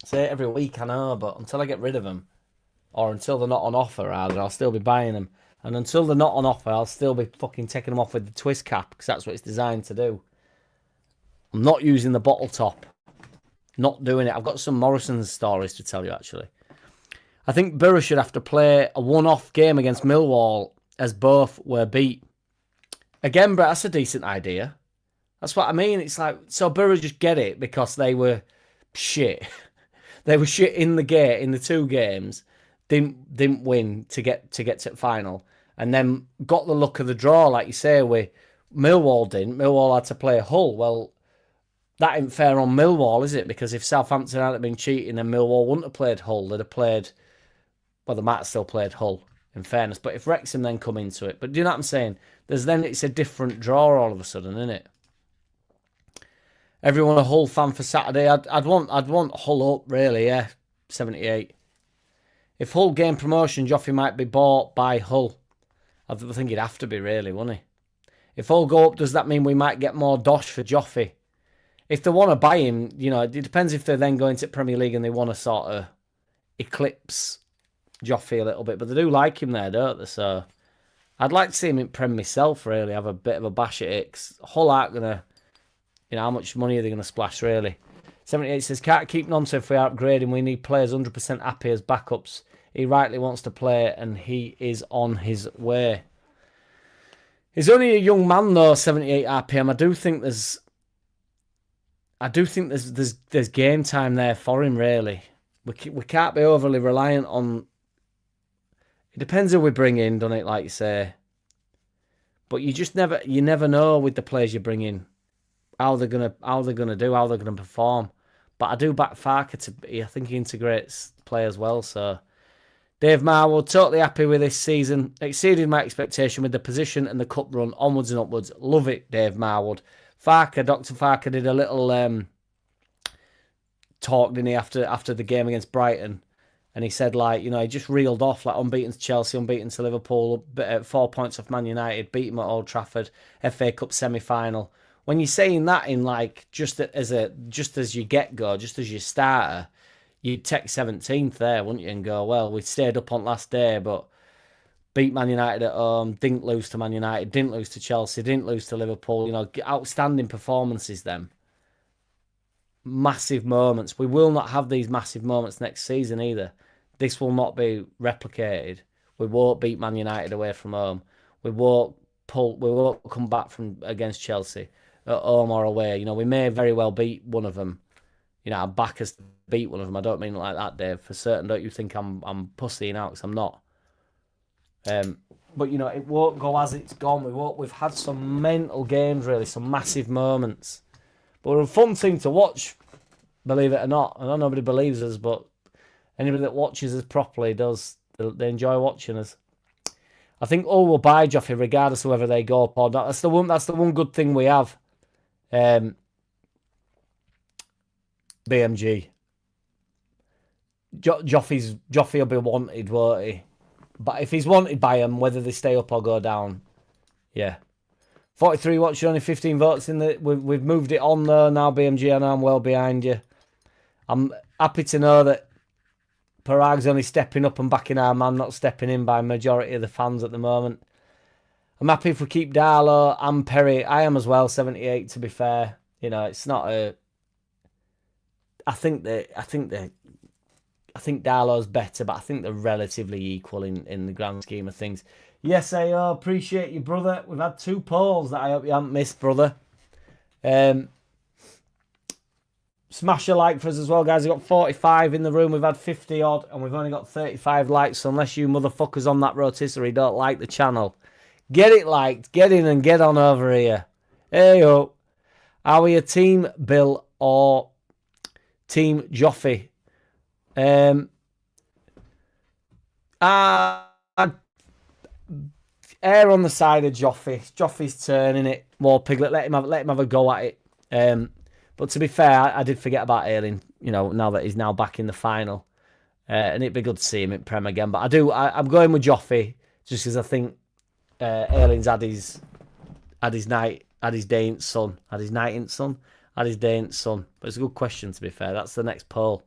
Say it every week, I know, but until I get rid of them, or until they're not on offer, rather, I'll still be buying them. And until they're not on offer, I'll still be fucking taking them off with the twist cap, because that's what it's designed to do. I'm not using the bottle top. Not doing it. I've got some Morrison's stories to tell you, actually. I think Borough should have to play a one-off game against Millwall, as both were beat. Again, Brett, that's a decent idea. That's what I mean. It's like, so Borough just get it because they were shit. They were shit in the two games. Didn't win to get to the final. And then got the luck of the draw, like you say, with Millwall didn't. Millwall had to play Hull. Well, that ain't fair on Millwall, is it? Because if Southampton hadn't been cheating, then Millwall wouldn't have played Hull. They'd have played, well, they might have still played Hull, in fairness. But if Wrexham then come into it, but do you know what I'm saying? It's a different draw all of a sudden, isn't it? Everyone a Hull fan for Saturday. I'd want Hull up, really, yeah. 78. If Hull gain promotion, Joffy might be bought by Hull. I think he'd have to be, really, wouldn't he? If Hull go up, does that mean we might get more dosh for Joffy? If they want to buy him, you know, it depends if they're then going to Premier League and they want to sort of eclipse Joffy a little bit. But they do like him there, don't they? So I'd like to see him in Prem myself, really, have a bit of a bash at it. 'Cause Hull aren't going to, you know, how much money are they going to splash, really? 78 says, can't keep nonsense if we are upgrading. We need players 100% happy as backups. He rightly wants to play and he is on his way. He's only a young man, though, 78 RPM. I do think there's game time there for him, really. We can't be overly reliant on. It depends who we bring in, doesn't it? Like you say, but you never know with the players you bring in how they're gonna perform. But I do back Farke to be. I think he integrates players well. So Dave Marwood, totally happy with this season. Exceeded my expectation with the position and the cup run, onwards and upwards. Love it, Dave Marwood. Farke, Dr. Farke did a little talk, didn't he, after the game against Brighton. And he said, like, you know, he just reeled off, like, unbeaten to Chelsea, unbeaten to Liverpool, 4 points off Man United, beat him at Old Trafford, FA Cup semi-final. When you're saying that in, like, just as you get-go, just as your starter, you'd take 17th there, wouldn't you, and go, well, we stayed up on last day, but beat Man United at home, didn't lose to Man United, didn't lose to Chelsea, didn't lose to Liverpool. You know, outstanding performances then. Massive moments. We will not have these massive moments next season either. this will not be replicated. We won't beat Man United away from home. We won't come back from against Chelsea at home or away. You know, we may very well beat one of them. You know, our back us to beat one of them. I don't mean it like that, Dave. For certain, don't you think I'm pussying out? Because I'm not. But you know, it won't go as it's gone. We've had some mental games, really, some massive moments. But we're a fun thing to watch, believe it or not. I know nobody believes us, but anybody that watches us properly does. They enjoy watching us. I think all will buy Joffy, regardless of whether they go up or not. That's the one good thing we have. BMG. Joffy will be wanted, won't he? But if he's wanted by them, whether they stay up or go down, yeah. 43 watching, only 15 votes in the. We've moved it on though now, BMG. I know I'm well behind you. I'm happy to know that Parag's only stepping up and backing our man, not stepping in by majority of the fans at the moment. I'm happy if we keep Darlow and Perry. I am as well, 78 to be fair. You know, it's not a. I think Darlow's better, but I think they're relatively equal in the grand scheme of things. Yes, I appreciate you, brother. We've had 2 polls that I hope you haven't missed, brother. Smash a like for us as well, guys. We've got 45 in the room. We've had 50 odd, and we've only got 35 likes. So unless you motherfuckers on that rotisserie don't like the channel, get it liked, get in and get on over here. Hey, yo. Are we a team Bill or team Joffy? Air on the side of Joffy. Joffy's turning it more Piglet. Let him have a go at it. But to be fair, I did forget about Ayling. You know, now that he's now back in the final, and it'd be good to see him in Prem again. But I'm going with Joffy just because I think Ayling's had his day in sun. But it's a good question, to be fair. That's the next poll.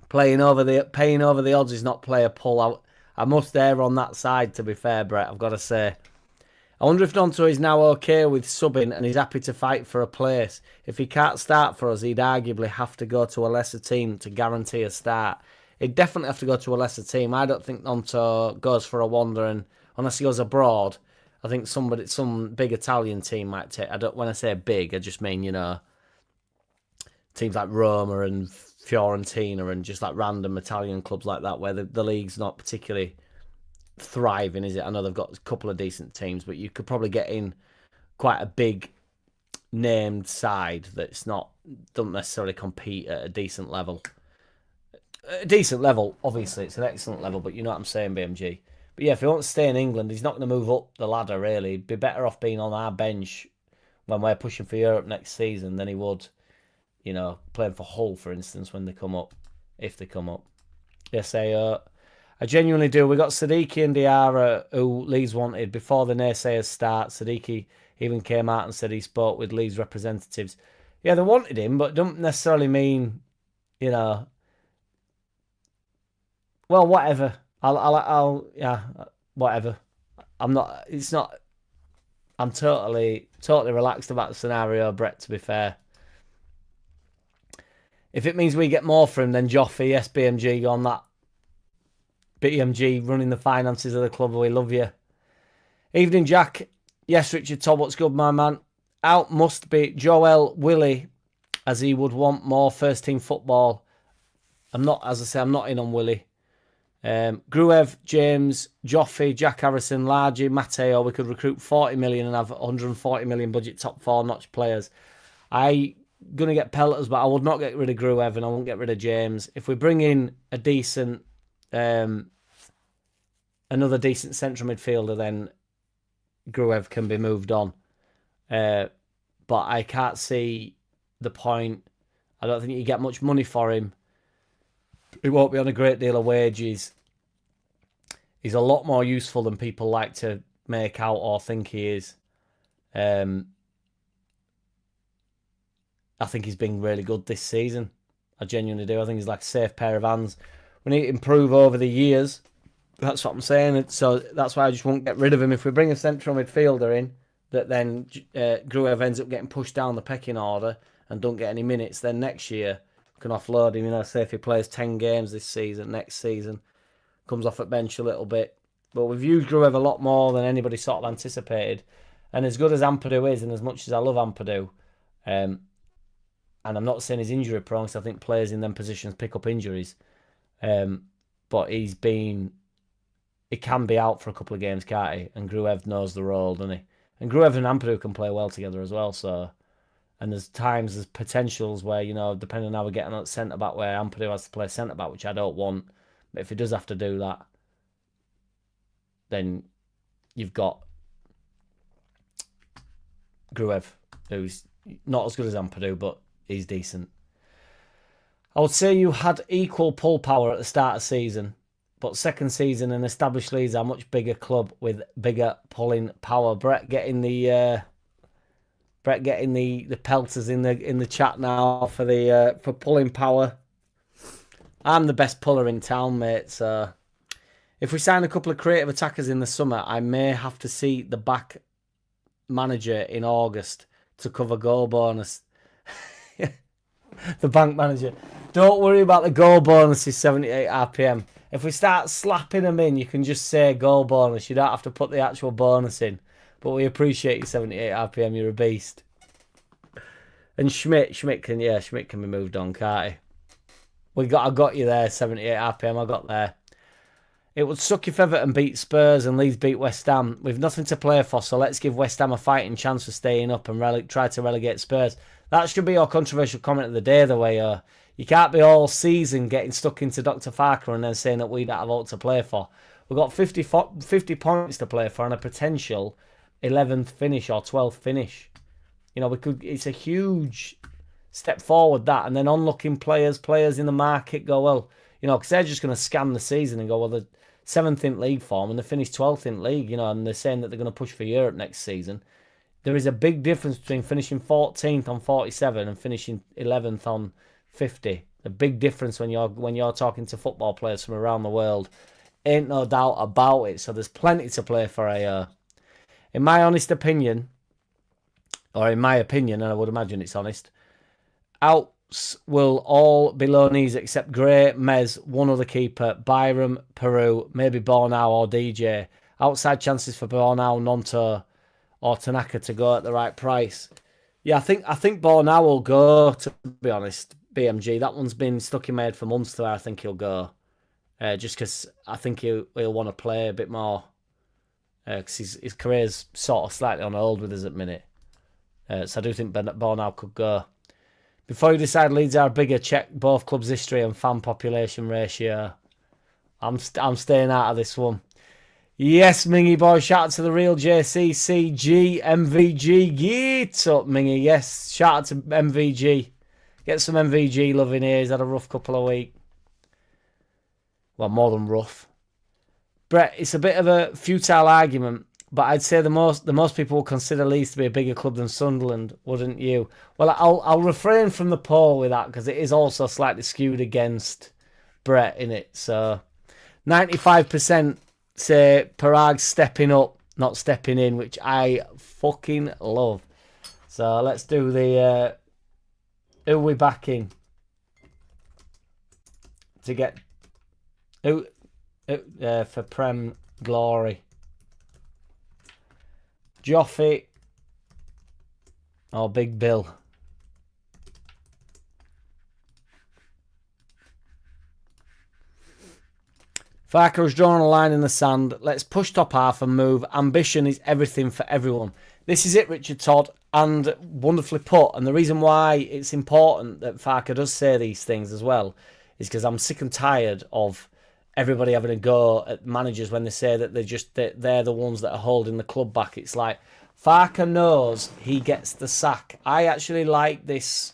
Paying over the odds is not player pull out. I must err on that side, to be fair, Brett. I've got to say. I wonder if Nonto is now okay with subbing and he's happy to fight for a place. If he can't start for us, he'd arguably have to go to a lesser team to guarantee a start. He'd definitely have to go to a lesser team. I don't think Nonto goes for a wander, and unless he goes abroad, I think some big Italian team might take. When I say big, I just mean, you know, teams like Roma and Fiorentina and just like random Italian clubs like that, where the league's not particularly thriving, is it? I know they've got a couple of decent teams, but you could probably get in quite a big named side that's doesn't necessarily compete at a decent level. A decent level, obviously, it's an excellent level, but you know what I'm saying, BMG. But yeah, if he wants to stay in England, he's not going to move up the ladder, really. He'd be better off being on our bench when we're pushing for Europe next season than he would, you know, playing for Hull, for instance, when they come up, if they come up. Yes, I genuinely do. We got Siddiqui and Diarra, who Leeds wanted before the naysayers start. Siddiqui even came out and said he spoke with Leeds representatives. Yeah, they wanted him, but don't necessarily mean, you know. Well, whatever. I'll yeah, whatever. I'm totally relaxed about the scenario, Brett, to be fair. If it means we get more for him, then Joffy, yes, BMG, on that. BMG running the finances of the club. We love you. Evening, Jack. Yes, Richard Todd, what's good, my man? Out must be Joel Willie, as he would want more first-team football. I'm not in on Willie. Gruev, James, Joffy, Jack Harrison, Largy, Matteo. We could recruit 40 million and have 140 million budget top 4-notch players. I going to get pelters, but I would not get rid of Gruev and I won't get rid of James. If we bring in a decent, another decent central midfielder, then Gruev can be moved on. But I can't see the point. I don't think you get much money for him. He won't be on a great deal of wages. He's a lot more useful than people like to make out or think he is. I think he's been really good this season. I genuinely do. I think he's like a safe pair of hands. We need to improve over the years. That's what I'm saying. So that's why I just won't get rid of him. If we bring a central midfielder in, that then Gruev ends up getting pushed down the pecking order, and don't get any minutes, then next year we can offload him. Say if he plays 10 games this season, next season, comes off at bench a little bit. But we've used Gruev a lot more than anybody sort of anticipated. And as good as Ampadu is, and as much as I love Ampadu, and I'm not saying he's injury prone, because I think players in them positions pick up injuries. But he can be out for a couple of games, can't he? And Gruev knows the role, doesn't he? And Gruev and Ampadu can play well together as well. So, and there's potentials where, depending on how we're getting at centre back, where Ampadu has to play centre back, which I don't want. But if he does have to do that, then you've got Gruev, who's not as good as Ampadu, but he's decent. I would say you had equal pull power at the start of the season, but second season and established Leeds are a much bigger club with bigger pulling power. Brett getting the pelters in the chat now for pulling power. I'm the best puller in town, mate. So if we sign a couple of creative attackers in the summer, I may have to see the back manager in August to cover goal bonus. The bank manager. Don't worry about the goal bonus is 78 RPM. If we start slapping them in, you can just say goal bonus. You don't have to put the actual bonus in. But we appreciate you 78 RPM. You're a beast. And Schmidt can be moved on, can't he? I got you there, 78 RPM. I got there. It would suck if Everton beat Spurs and Leeds beat West Ham. We've nothing to play for, so let's give West Ham a fighting chance for staying up and try to relegate Spurs. That should be our controversial comment of the day, the way you can't be all season getting stuck into Dr. Farke and then saying that we don't have all to play for. We've got 50 points to play for and a potential 11th finish or 12th finish. It's a huge step forward, that. And then onlooking players in the market go, well, because they're just going to scan the season and go, well, they're 7th in league form and they finished 12th in league, and they're saying that they're going to push for Europe next season. There is a big difference between finishing 14th on 47 and finishing 11th on 50. A big difference when you're talking to football players from around the world. Ain't no doubt about it. So there's plenty to play for in my honest opinion, or in my opinion, and I would imagine it's honest, outs will all be loanees except Gray, Mez, one other keeper, Byram, Peru, maybe Bornau or DJ. Outside chances for Bornau, Nonto or Tanaka to go at the right price. Yeah, I think Bornau will go, to be honest, BMG. That one's been stuck in my head for months, so I think he'll go. Just because I think he'll want to play a bit more. Because his career's sort of slightly on hold with us at the minute. So I do think Bornau could go. Before you decide Leeds are bigger, check both clubs' history and fan population ratio. I'm staying out of this one. Yes, Mingy boy. Shout out to the real JCCG MVG. Get up, Mingy. Yes, shout out to MVG. Get some MVG love in here. He's had a rough couple of weeks. Well, more than rough. Brett, it's a bit of a futile argument, but I'd say the most people will consider Leeds to be a bigger club than Sunderland, wouldn't you? Well, I'll refrain from the poll with that because it is also slightly skewed against Brett in it. So 95% say Parag's stepping up, not stepping in, which I fucking love. So let's do the who we backing to get who for Prem glory. Joffy or Big Bill? Farke has drawn a line in the sand. Let's push top half and move. Ambition is everything for everyone. This is it, Richard Todd, and wonderfully put. And the reason why it's important that Farke does say these things as well is because I'm sick and tired of everybody having a go at managers when they say that they're the ones that are holding the club back. It's like Farke knows he gets the sack. I actually like this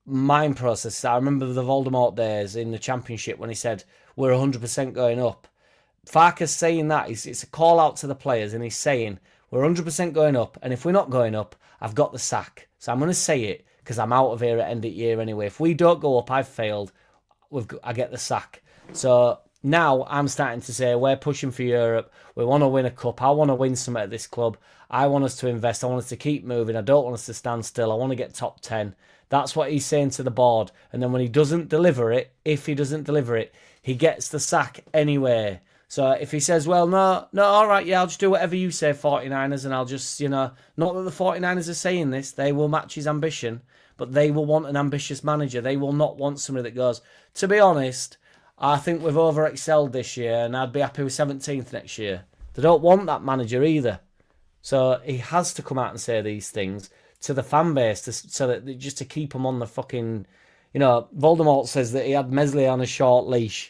mind process. I remember the Voldemort days in the Championship when he said we're 100% going up. Farke's saying that. It's a call out to the players and he's saying we're 100% going up, and if we're not going up, I've got the sack. So I'm going to say it because I'm out of here at end of year anyway. If we don't go up, I've failed. I get the sack. So now I'm starting to say we're pushing for Europe. We want to win a cup. I want to win some at this club. I want us to invest. I want us to keep moving. I don't want us to stand still. I want to get top 10. That's what he's saying to the board. And then when he doesn't deliver it, if he doesn't deliver it, he gets the sack anyway. So if he says, well, no, all right, yeah, I'll just do whatever you say, 49ers, and I'll just, not that the 49ers are saying this, they will match his ambition, but they will want an ambitious manager. They will not want somebody that goes, to be honest, I think we've over-excelled this year, and I'd be happy with 17th next year. They don't want that manager either. So he has to come out and say these things to the fan base, so that just to keep them on the fucking, Voldemort says that he had Mesley on a short leash.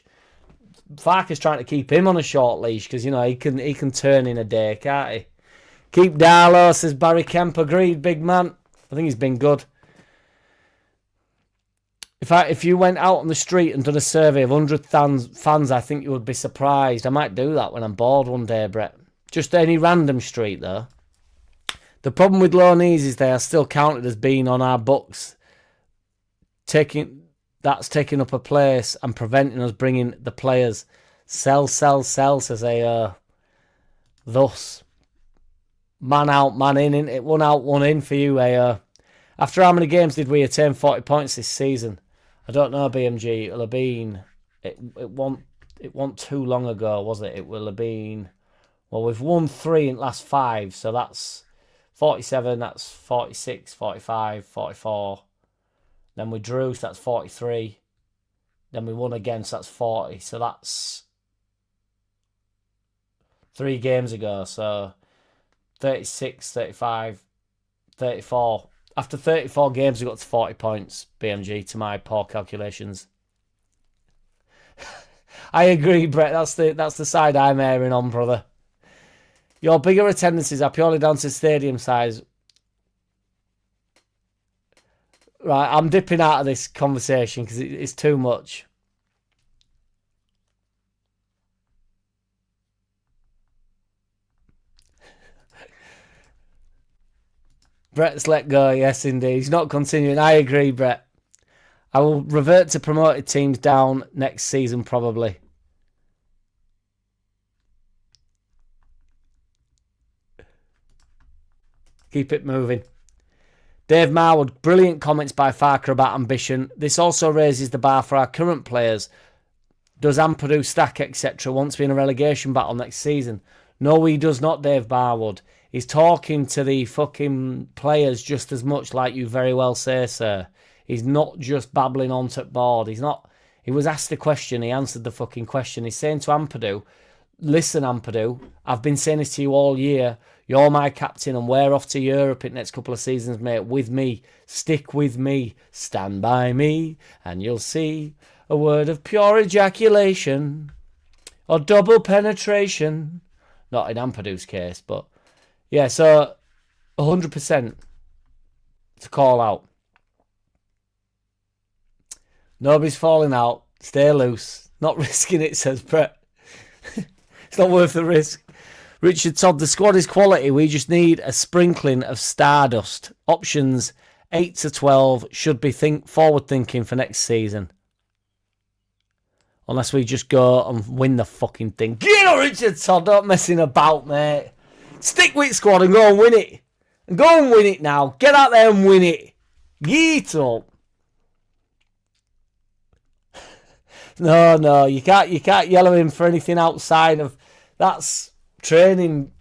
Farke's trying to keep him on a short leash because, he can turn in a day, can't he? Keep Darlow, says Barry Kemp. Agreed, big man. I think he's been good. If you went out on the street and done a survey of 100 fans, I think you would be surprised. I might do that when I'm bored one day, Brett. Just any random street, though. The problem with loanees is they are still counted as being on our books. That's taking up a place and preventing us bringing the players. Sell, says AO. Thus, man out, man in, innit? One out, one in for you, AO. After how many games did we attain 40 points this season? I don't know, BMG. It'll have been... It wasn't too long ago, was it? It will have been... Well, we've won 3 in the last 5, so that's 47, that's 46, 45, 44... Then we drew, so that's 43. Then we won again, so that's 40. So that's 3 games ago. So 36, 35, 34. After 34 games, we got to 40 points, BMG, to my poor calculations. I agree, Brett. That's the side I'm airing on, brother. Your bigger attendances are purely down to stadium size. Right, I'm dipping out of this conversation because it's too much. Brett's let go, yes indeed. He's not continuing. I agree, Brett. I will revert to promoted teams down next season, probably. Keep it moving. Dave Marwood, brilliant comments by Farke about ambition. This also raises the bar for our current players. Does Ampadu, Stack, etc. want to be in a relegation battle next season? No, he does not, Dave Marwood. He's talking to the fucking players just as much, like you very well say, sir. He's not just babbling onto the board. He was asked a question, he answered the fucking question. He's saying to Ampadu, listen, Ampadu, I've been saying this to you all year. You're my captain and we're off to Europe in the next couple of seasons, mate. With me. Stick with me. Stand by me. And you'll see a word of pure ejaculation. Or double penetration. Not in Ampadu's case, but... Yeah, so... 100% to call out. Nobody's falling out. Stay loose. Not risking it, says Brett. It's not worth the risk. Richard Todd, the squad is quality. We just need a sprinkling of stardust. Options 8 to 12 should be forward thinking for next season. Unless we just go and win the fucking thing. Get on, Richard Todd. Don't messing about, mate. Stick with squad and go and win it. And go and win it now. Get out there and win it. Get up. No, you can't yell at him for anything outside of that's training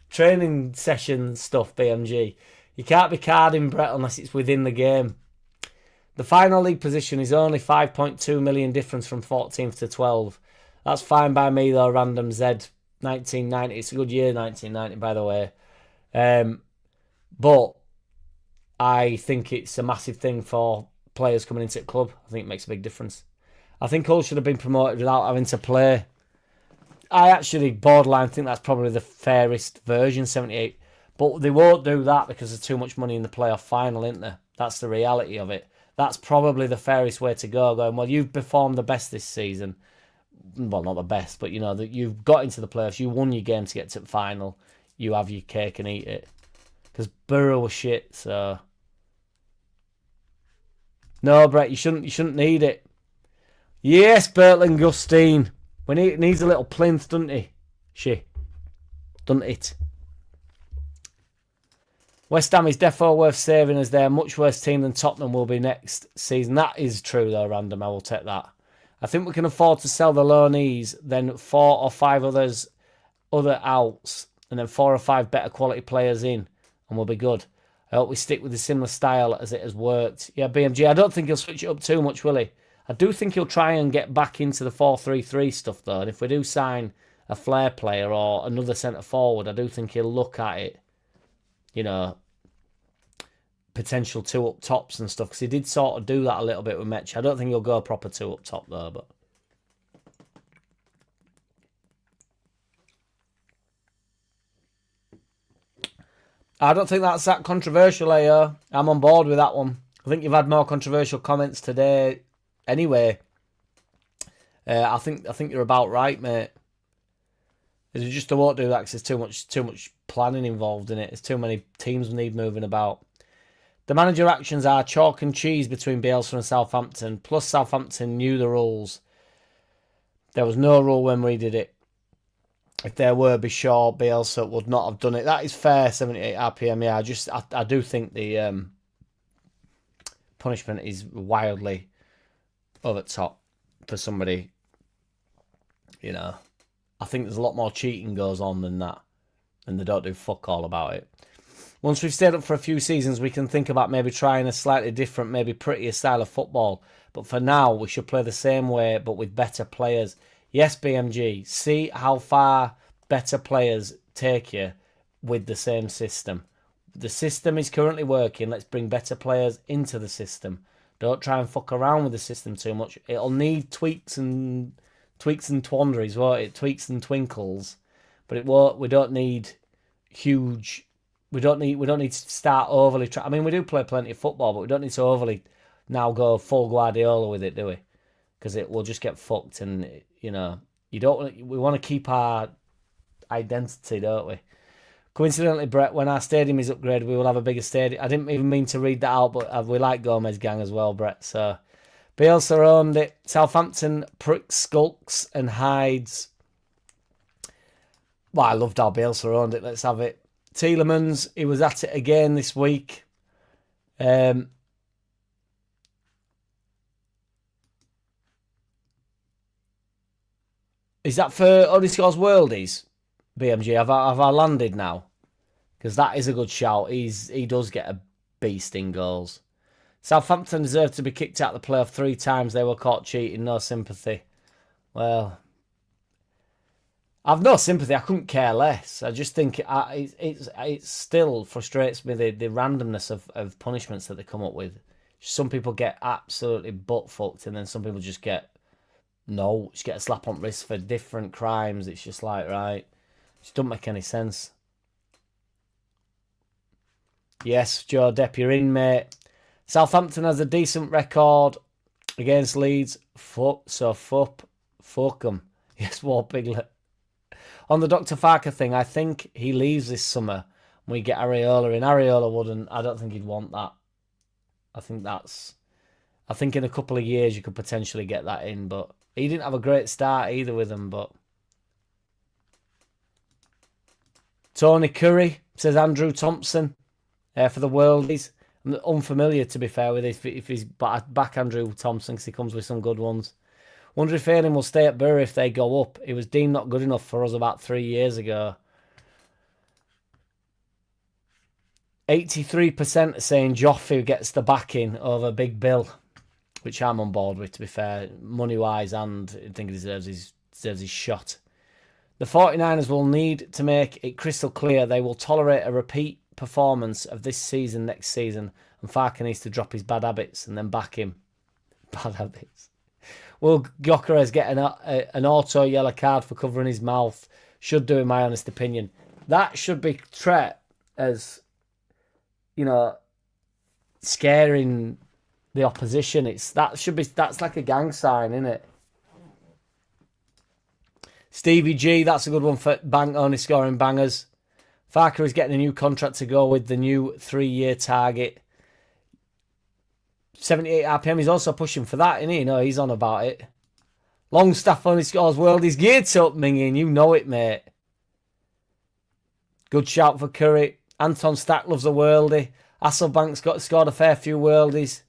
session stuff, BMG. You can't be carding Brett unless it's within the game. The final league position is only 5.2 million difference from 14th to 12th. That's fine by me though, Random Z. 1990. It's a good year, 1990, by the way. But I think it's a massive thing for players coming into the club. I think it makes a big difference. I think Hull should have been promoted without having to play. I actually borderline think that's probably the fairest version, 78. But they won't do that because there's too much money in the playoff final, isn't there? That's the reality of it. That's probably the fairest way to go. Going, well, you've performed the best this season. Well, not the best, but you know that you've got into the playoffs. You won your game to get to the final. You have your cake and eat it. Because Borough was shit, so... No, Brett, you shouldn't need it. Yes, Bertland Gustine. It needs a little plinth, doesn't he? Doesn't it? West Ham is defo worth saving as they're a much worse team than Tottenham will be next season. That is true though, Random. I will take that. I think we can afford to sell the loanees, then 4 or 5 other outs, and then 4 or 5 better quality players in, and we'll be good. I hope we stick with a similar style as it has worked. Yeah, BMG, I don't think he'll switch it up too much, will he? I do think he'll try and get back into the 4-3-3 stuff, though. And if we do sign a flair player or another centre forward, I do think he'll look at it, you know, potential 2 up tops and stuff. Because he did sort of do that a little bit with Metch. I don't think he'll go proper 2 up top, though, but... I don't think that's that controversial, AO. I'm on board with that one. I think you've had more controversial comments today anyway. I think you're about right, mate. It's just I won't do that because there's too much planning involved in it. There's too many teams we need moving about. The manager actions are chalk and cheese between Bielsa and Southampton. Plus Southampton knew the rules. There was no rule when we did it. If there were, be sure Bielsa would not have done it. That is fair, 78 RPM. Yeah, I do think the punishment is wildly over the top for somebody. You know, I think there's a lot more cheating goes on than that, and they don't do fuck all about it. Once we've stayed up for a few seasons, we can think about maybe trying a slightly different, maybe prettier style of football. But for now, we should play the same way, but with better players. Yes, BMG, see how far better players take you with the same system. The system is currently working. Let's bring better players into the system. Don't try and fuck around with the system too much. It'll need tweaks and twanderies, won't it? Tweaks and twinkles. But it won't. We don't need huge. We don't need to start overly. I mean, we do play plenty of football, but we don't need to overly now go full Guardiola with it, do we? Because it will just get fucked, and you know, we want to keep our identity, don't we? Coincidentally, Brett, when our stadium is upgraded, we will have a bigger stadium. I didn't even mean to read that out, but we like Gomez gang as well, Brett. So Bielsa owned it. Southampton pricks, skulks and hides. Well, I loved how Bielsa owned it. Let's have it. Tielemans, he was at it again this week. Is that for only scores worldies? BMG, have I landed now? Because that is a good shout. He does get a beast in goals. Southampton deserve to be kicked out of the playoff 3 times. They were caught cheating. No sympathy. Well, I've no sympathy. I couldn't care less. I just think it still frustrates me, the randomness of punishments that they come up with. Some people get absolutely butt fucked, and then some people just get a slap on the wrist for different crimes. It's just like, right, it just doesn't make any sense. Yes, Joe Depp, you're in, mate. Southampton has a decent record against Leeds. Fuck them. Yes, War Piglet. On the Dr. Farke thing, I think he leaves this summer and we get Areola in. Areola wouldn't. I don't think he'd want that. I think in a couple of years you could potentially get that in, but he didn't have a great start either with them. But Tony Curry, says Andrew Thompson, for the worldies. I'm unfamiliar, to be fair, with if he's back Andrew Thompson, because he comes with some good ones. Wonder if Ayling will stay at Borough if they go up. It was deemed not good enough for us about 3 years ago. 83% are saying Joffy gets the backing over Big Bill, which I'm on board with, to be fair, money-wise, and I think he deserves his shot. The 49ers will need to make it crystal clear they will tolerate a repeat performance of this season next season, and Farke needs to drop his bad habits and then back him. Bad habits. Will Gyökeres get an auto yellow card for covering his mouth? Should do, in my honest opinion. That should be treated as, you know, scaring the opposition. That's like a gang sign, isn't it? Stevie G, that's a good one for only scoring bangers. Farke is getting a new contract to go with the new 3-year target. 78 RPM, he's also pushing for that, isn't he? No, he's on about it. Longstaff only scores worldies. Geared up, Mingin. You know it, mate. Good shout for Curry. Anton Stack loves a worldie. Hasselbank's scored a fair few worldies.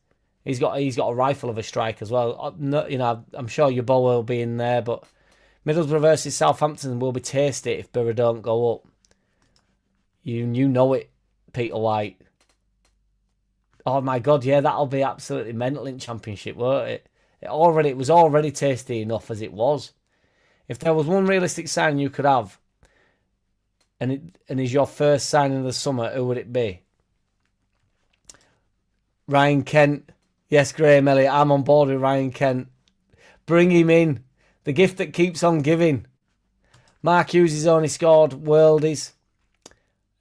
He's got a rifle of a strike as well. You know, I'm sure your bow will be in there, but Middlesbrough versus Southampton will be tasty if Borough don't go up. You know it, Peter White. Oh my God, yeah, that'll be absolutely mental in Championship, won't it? It was already tasty enough as it was. If there was one realistic sign you could have, and is your first sign of the summer, who would it be? Ryan Kent. Yes, Graham Elliott, I'm on board with Ryan Kent. Bring him in. The gift that keeps on giving. Mark Hughes has only scored worldies.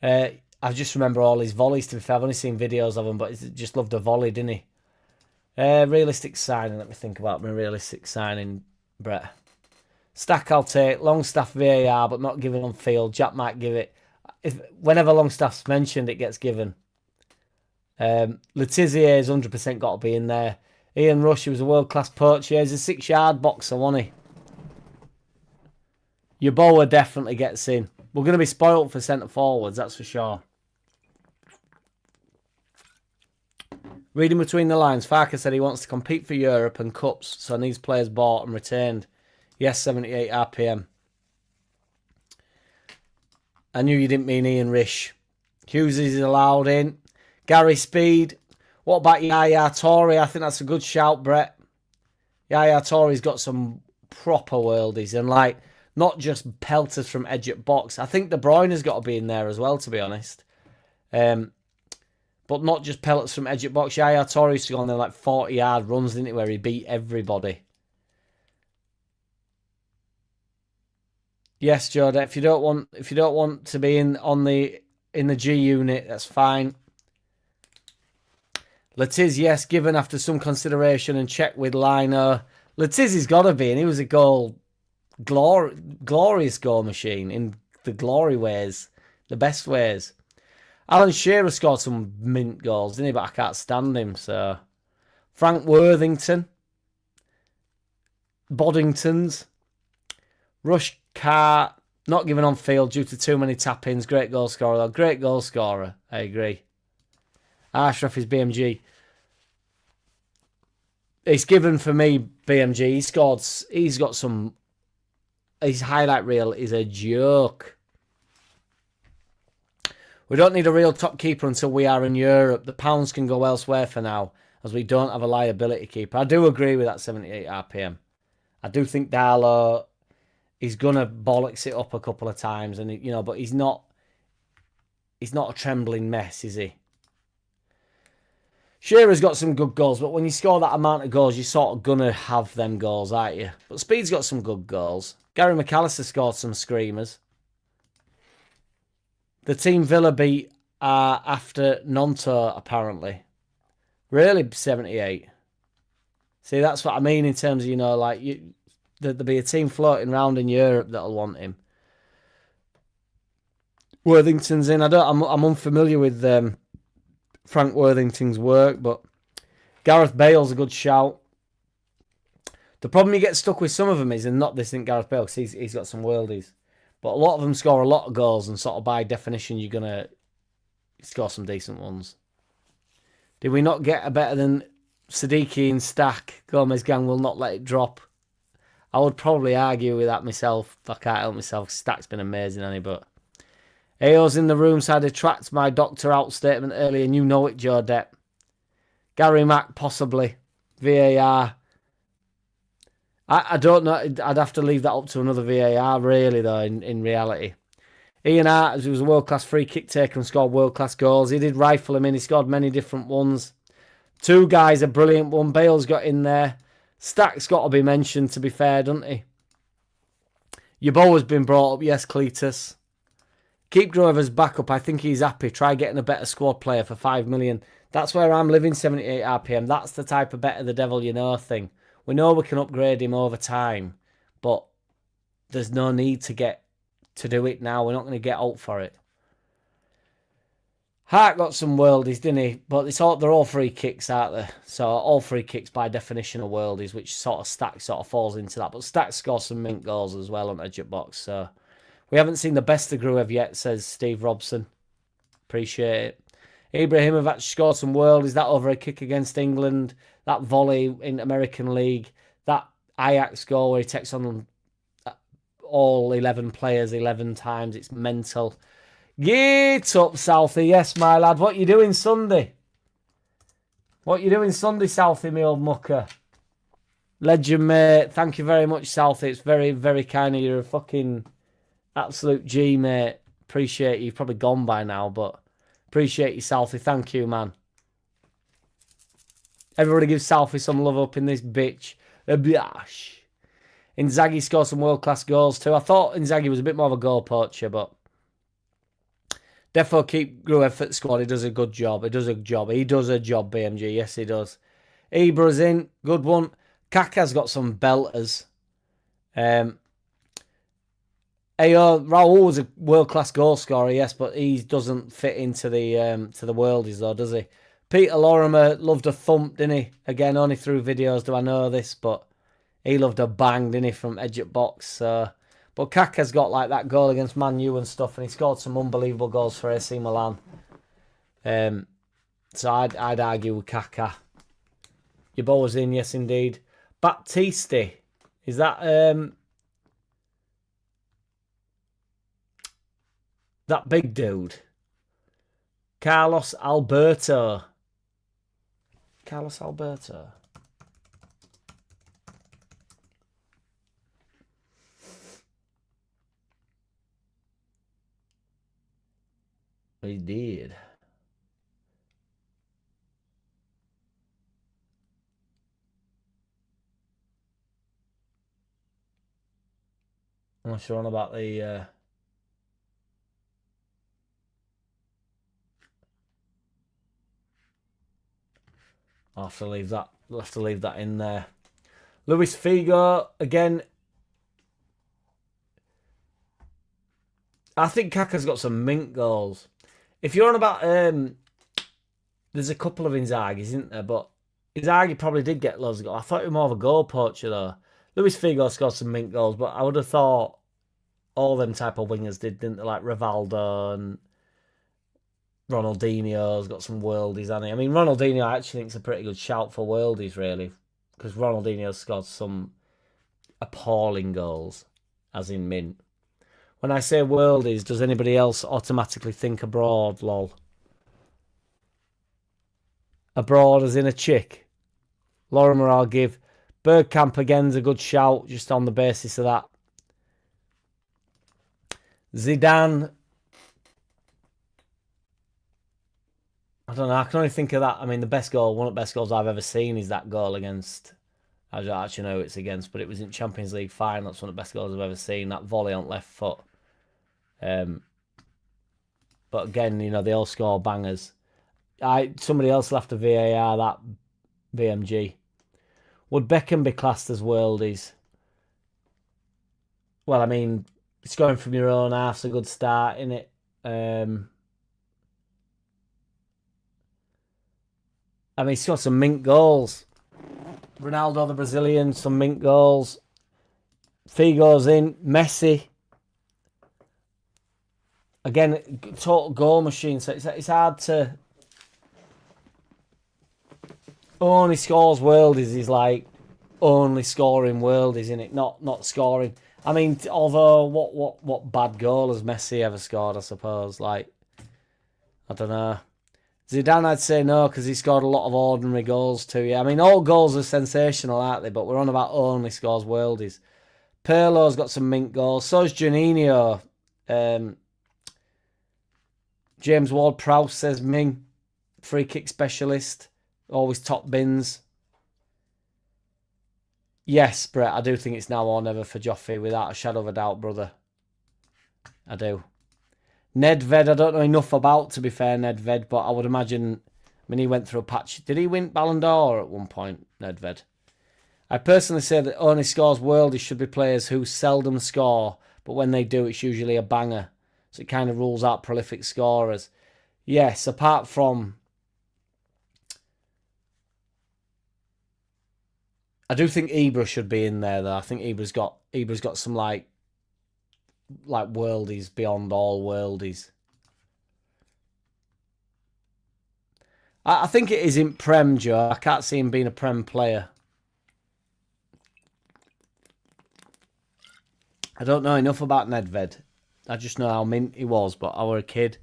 I just remember all his volleys, to be fair. I've only seen videos of him, but he just loved a volley, didn't he? Realistic signing. Let me think about my realistic signing, Brett. Stack I'll take. Longstaff VAR, but not given on field. Jack might give it. Whenever Longstaff's mentioned, it gets given. Letizia has 100% got to be in there. Ian Rush, he was a world-class poacher. He's a 6-yard boxer, wasn't he? Yeboah definitely gets in. We're going to be spoilt for centre-forwards, that's for sure. Reading between the lines, Farke said he wants to compete for Europe and Cups, so needs players bought and retained. Yes, 78 RPM. I knew you didn't mean Ian Rish. Hughes is allowed in. Gary Speed. What about Yaya Toure? I think that's a good shout, Brett. Yaya Toure's got some proper worldies and like not just pelters from edge at box. I think De Bruyne has got to be in there as well, to be honest. But not just pellets from edge at box. Yaya Toure used to go on there like 40-yard runs, didn't he, where he beat everybody. Yes, Jordan. If you don't want to be in the G unit, that's fine. Latiz, yes, given after some consideration and check with Lino. Latiz has got to be, and he was a glorious goal machine in the glory ways, the best ways. Alan Shearer scored some mint goals, didn't he? But I can't stand him, so. Frank Worthington. Boddingtons. Rush Carr, not given on field due to too many tap-ins. Great goal scorer, though. Great goal scorer, I agree. Ashraf is BMG. It's given for me, BMG. He's got some. His highlight reel is a joke. We don't need a real top keeper until we are in Europe. The pounds can go elsewhere for now, as we don't have a liability keeper. I do agree with that 78 RPM. I do think Darlow is gonna bollocks it up a couple of times, and but he's not a trembling mess, is he? Shearer's got some good goals, but when you score that amount of goals, you're sort of gonna have them goals, aren't you? But Speed's got some good goals. Gary McAllister scored some screamers. The team Villa beat after Nanto, apparently. Really, 78. See, that's what I mean in terms of, there'll be a team floating around in Europe that'll want him. Worthington's in. I'm unfamiliar with Frank Worthington's work, but Gareth Bale's a good shout. The problem you get stuck with some of them is, and not this in Gareth Bale, because he's got some worldies, but a lot of them score a lot of goals, and sort of by definition, you're going to score some decent ones. Did we not get a better than Siddiqui and Stack? Gomez gang will not let it drop. I would probably argue with that myself. If I can't help myself. Stack's been amazing, hasn't he? But AO's in the room, so I detract my doctor out statement earlier, and you know it, Joe Depp. Gary Mack, possibly. VAR. I don't know. I'd have to leave that up to another VAR, really, though, in reality. Ian Hart, who was a world-class free kick taker and scored world-class goals. He did rifle him in. He scored many different ones. Two guys, a brilliant one. Bale's got in there. Stack's got to be mentioned, to be fair, doesn't he? Yeboah's been brought up. Yes, Cletus. Keep Grover's backup. I think he's happy. Try getting a better squad player for 5 million. That's where I'm living, 78 RPM. That's the type of better the devil you know thing. We know we can upgrade him over time, but there's no need to do it now. We're not going to get out for it. Hart got some worldies, didn't he? But they're all free kicks, aren't they? So all free kicks by definition are worldies, which sort of Stack sort of falls into that. But Stack scores some mint goals as well on edge at box. So we haven't seen the best of Gruev yet, says Steve Robson. Appreciate it. Ibrahimovic scored some worldies. That overhead kick against England. That volley in American League. That Ajax goal where he takes on all 11 players 11 times. It's mental. Get up, Southie. Yes, my lad. What you doing Sunday? What you doing Sunday, Southie, me old mucker? Legend, mate. Thank you very much, Southie. It's very, very kind of you. You're a fucking absolute G, mate. Appreciate you. You've probably gone by now, but appreciate you, Southie. Thank you, man. Everybody give Southie some love up in this bitch. Inzaghi scored some world-class goals too. I thought Inzaghi was a bit more of a goal poacher, but defo keep Gruev at the squad. He does a good job. He does a job, BMG. Yes, he does. Ibra's in. Good one. Kaka's got some belters. Raul was a world-class goal scorer, yes, but he doesn't fit into the worldies, though, does he? Peter Lorimer loved a thump, didn't he? Again, only through videos do I know this, but he loved a bang, didn't he, from edge at box. But Kaka's got like that goal against Man U and stuff, and he scored some unbelievable goals for AC Milan. So I'd argue with Kaka. Your ball was in, yes, indeed. Baptiste, is that that big dude? Carlos Alberto. Carlos Alberto. He did. I'm not sure about the I'll have to leave that. We'll have to leave that in there. Luis Figo again. I think Kaka's got some mint goals. If you're on about there's a couple of Inzaghi's, isn't there? But Inzaghi probably did get loads of goals. I thought he was more of a goal poacher though. Luis Figo scored some mint goals, but I would have thought all them type of wingers did, didn't they? Like Rivaldo and Ronaldinho's got some worldies, hasn't he? I mean, Ronaldinho I actually think is a pretty good shout for worldies, really, because Ronaldinho scored some appalling goals, as in mint. When I say worldies, does anybody else automatically think abroad, lol? Abroad as in a chick? Lorimer, I'll give. Bergkamp again's a good shout, just on the basis of that. Zidane. I don't know, I can only think of that. I mean, the best goal, one of the best goals I've ever seen is that goal against... I don't actually know who it's against, but it was in Champions League final. That's one of the best goals I've ever seen. That volley on left foot. But again, you know, they all score bangers. Somebody else left a VAR, that BMG. Would Beckham be classed as worldies? Well, I mean, scoring from your own half's a good start, innit? I mean, he's got some mint goals. Ronaldo, the Brazilian, some mint goals. Figo's in. Messi. Again, total goal machine. So it's hard to... Only scores worldies is like only scoring worldies, isn't it? Not scoring. I mean, although what bad goal has Messi ever scored? I suppose. Like, I don't know. Zidane, I'd say no, because he scored a lot of ordinary goals too. Yeah, I mean, all goals are sensational, aren't they? But we're on about only scores worldies. Pirlo's got some mint goals. So's Juninho. James Ward-Prowse says Ming, free kick specialist. Always top bins. Yes, Brett, I do think it's now or never for Joffy, without a shadow of a doubt, brother. I do. Nedved, I don't know enough about, to be fair, Nedved, but I would imagine... I mean, he went through a patch. Did he win Ballon d'Or at one point, Nedved? I personally say that only scores worldies should be players who seldom score, but when they do, it's usually a banger. So it kind of rules out prolific scorers. Yes, apart from... I do think Ibra should be in there, though. I think Ibra's got some like worldies beyond all worldies. I think it is in Prem, Joe. I can't see him being a Prem player. I don't know enough about Nedved. I just know how mint he was, but I were a kid.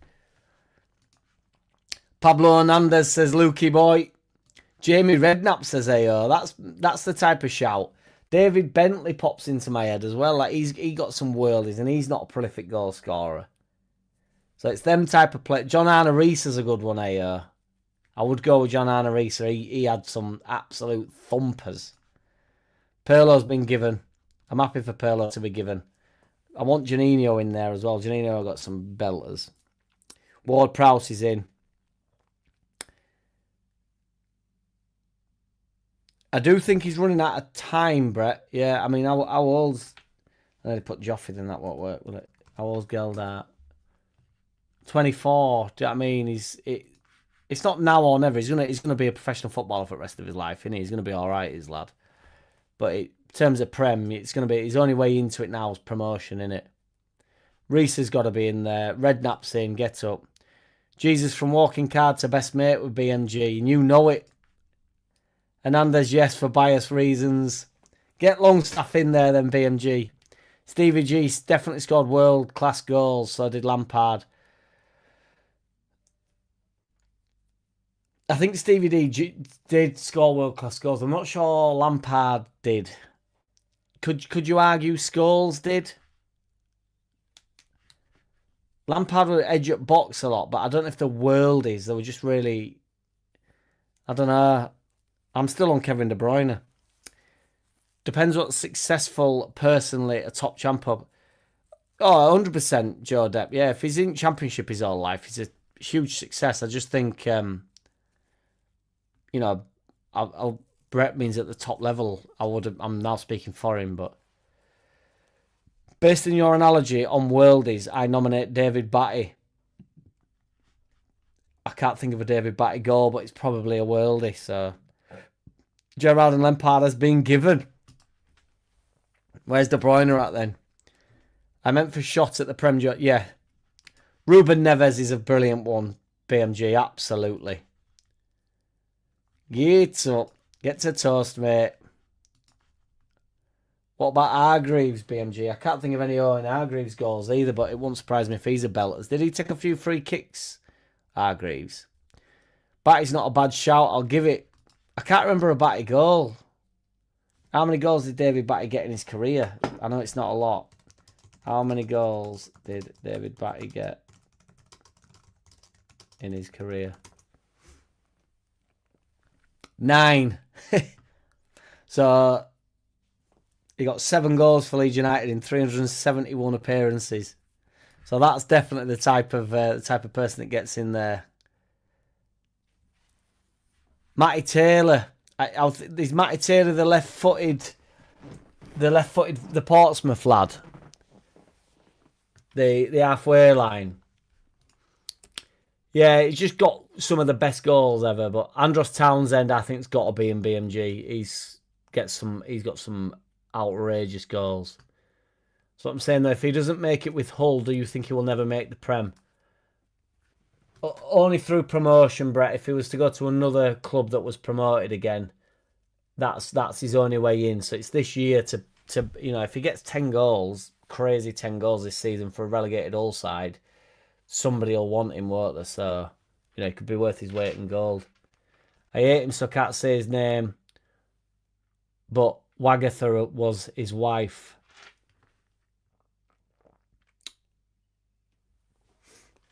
Pablo Hernandez says, Lukey boy. Jamie Redknapp says, AO. That's the type of shout. David Bentley pops into my head as well. Like he got some worldies, and he's not a prolific goal scorer. So it's them type of play. John Arne Rees is a good one, AO. I would go with John Arne Rees. He had some absolute thumpers. Pirlo's been given. I'm happy for Pirlo to be given. I want Janino in there as well. Janino got some belters. Ward-Prowse is in. I do think he's running out of time, Brett. Yeah, I mean, how old's... I need to put Joffy in, that won't work, will it? How old's Geldart? 24. Do you know what I mean? It's not now or never. He's gonna be a professional footballer for the rest of his life, isn't he? He's gonna be all right, his lad. But in terms of Prem, it's gonna be his only way into it now is promotion, innit? Reese has got to be in there. Redknapp's in. Get up. Jesus from walking card to best mate with BMG, and you know it. Hernandez, yes, for bias reasons. Get Longstaff in there, then BMG. Stevie G definitely scored world-class goals, so did Lampard. I think Stevie D did score world-class goals. I'm not sure Lampard did. Could you argue Scholes did? Lampard would edge up box a lot, but I don't know if the worldies, they were just really... I don't know. I'm still on Kevin De Bruyne. Depends what's successful personally a top champ up. Oh, 100% Joe Depp. Yeah, if he's in Championship his whole life, he's a huge success. I just think, you know, Brett means at the top level. I'm now speaking for him, but based on your analogy on worldies, I nominate David Batty. I can't think of a David Batty goal, but it's probably a worldie, so... Gerrard and Lampard has been given. Where's De Bruyne at then? I meant for shots at the Prem. Yeah. Ruben Neves is a brilliant one. BMG, absolutely. Get up. Get to toast, mate. What about Hargreaves, BMG? I can't think of any Owen Hargreaves goals either, but it won't surprise me if he's a belter. Did he take a few free kicks? Hargreaves. Batty's not a bad shout. I'll give it. I can't remember a Batty goal. How many goals did David Batty get in his career? I know it's not a lot. How many goals did David Batty get in his career? 9. So he got 7 goals for Leeds United in 371 appearances. So that's definitely the type of person that gets in there. Matty Taylor. Is Matty Taylor the left-footed, the Portsmouth lad? The halfway line. Yeah, he's just got some of the best goals ever. But Andros Townsend, I think, has got to be in BMG. He's got some outrageous goals. So I'm saying, though, if he doesn't make it with Hull, do you think he will never make the Prem? Only through promotion, Brett. If he was to go to another club that was promoted again, that's his only way in. So it's this year to you know, if he gets 10 goals, crazy 10 goals this season for a relegated Hull side, somebody will want him, won't they? So, you know, it could be worth his weight in gold. I hate him, so I can't say his name. But Wagatha was his wife.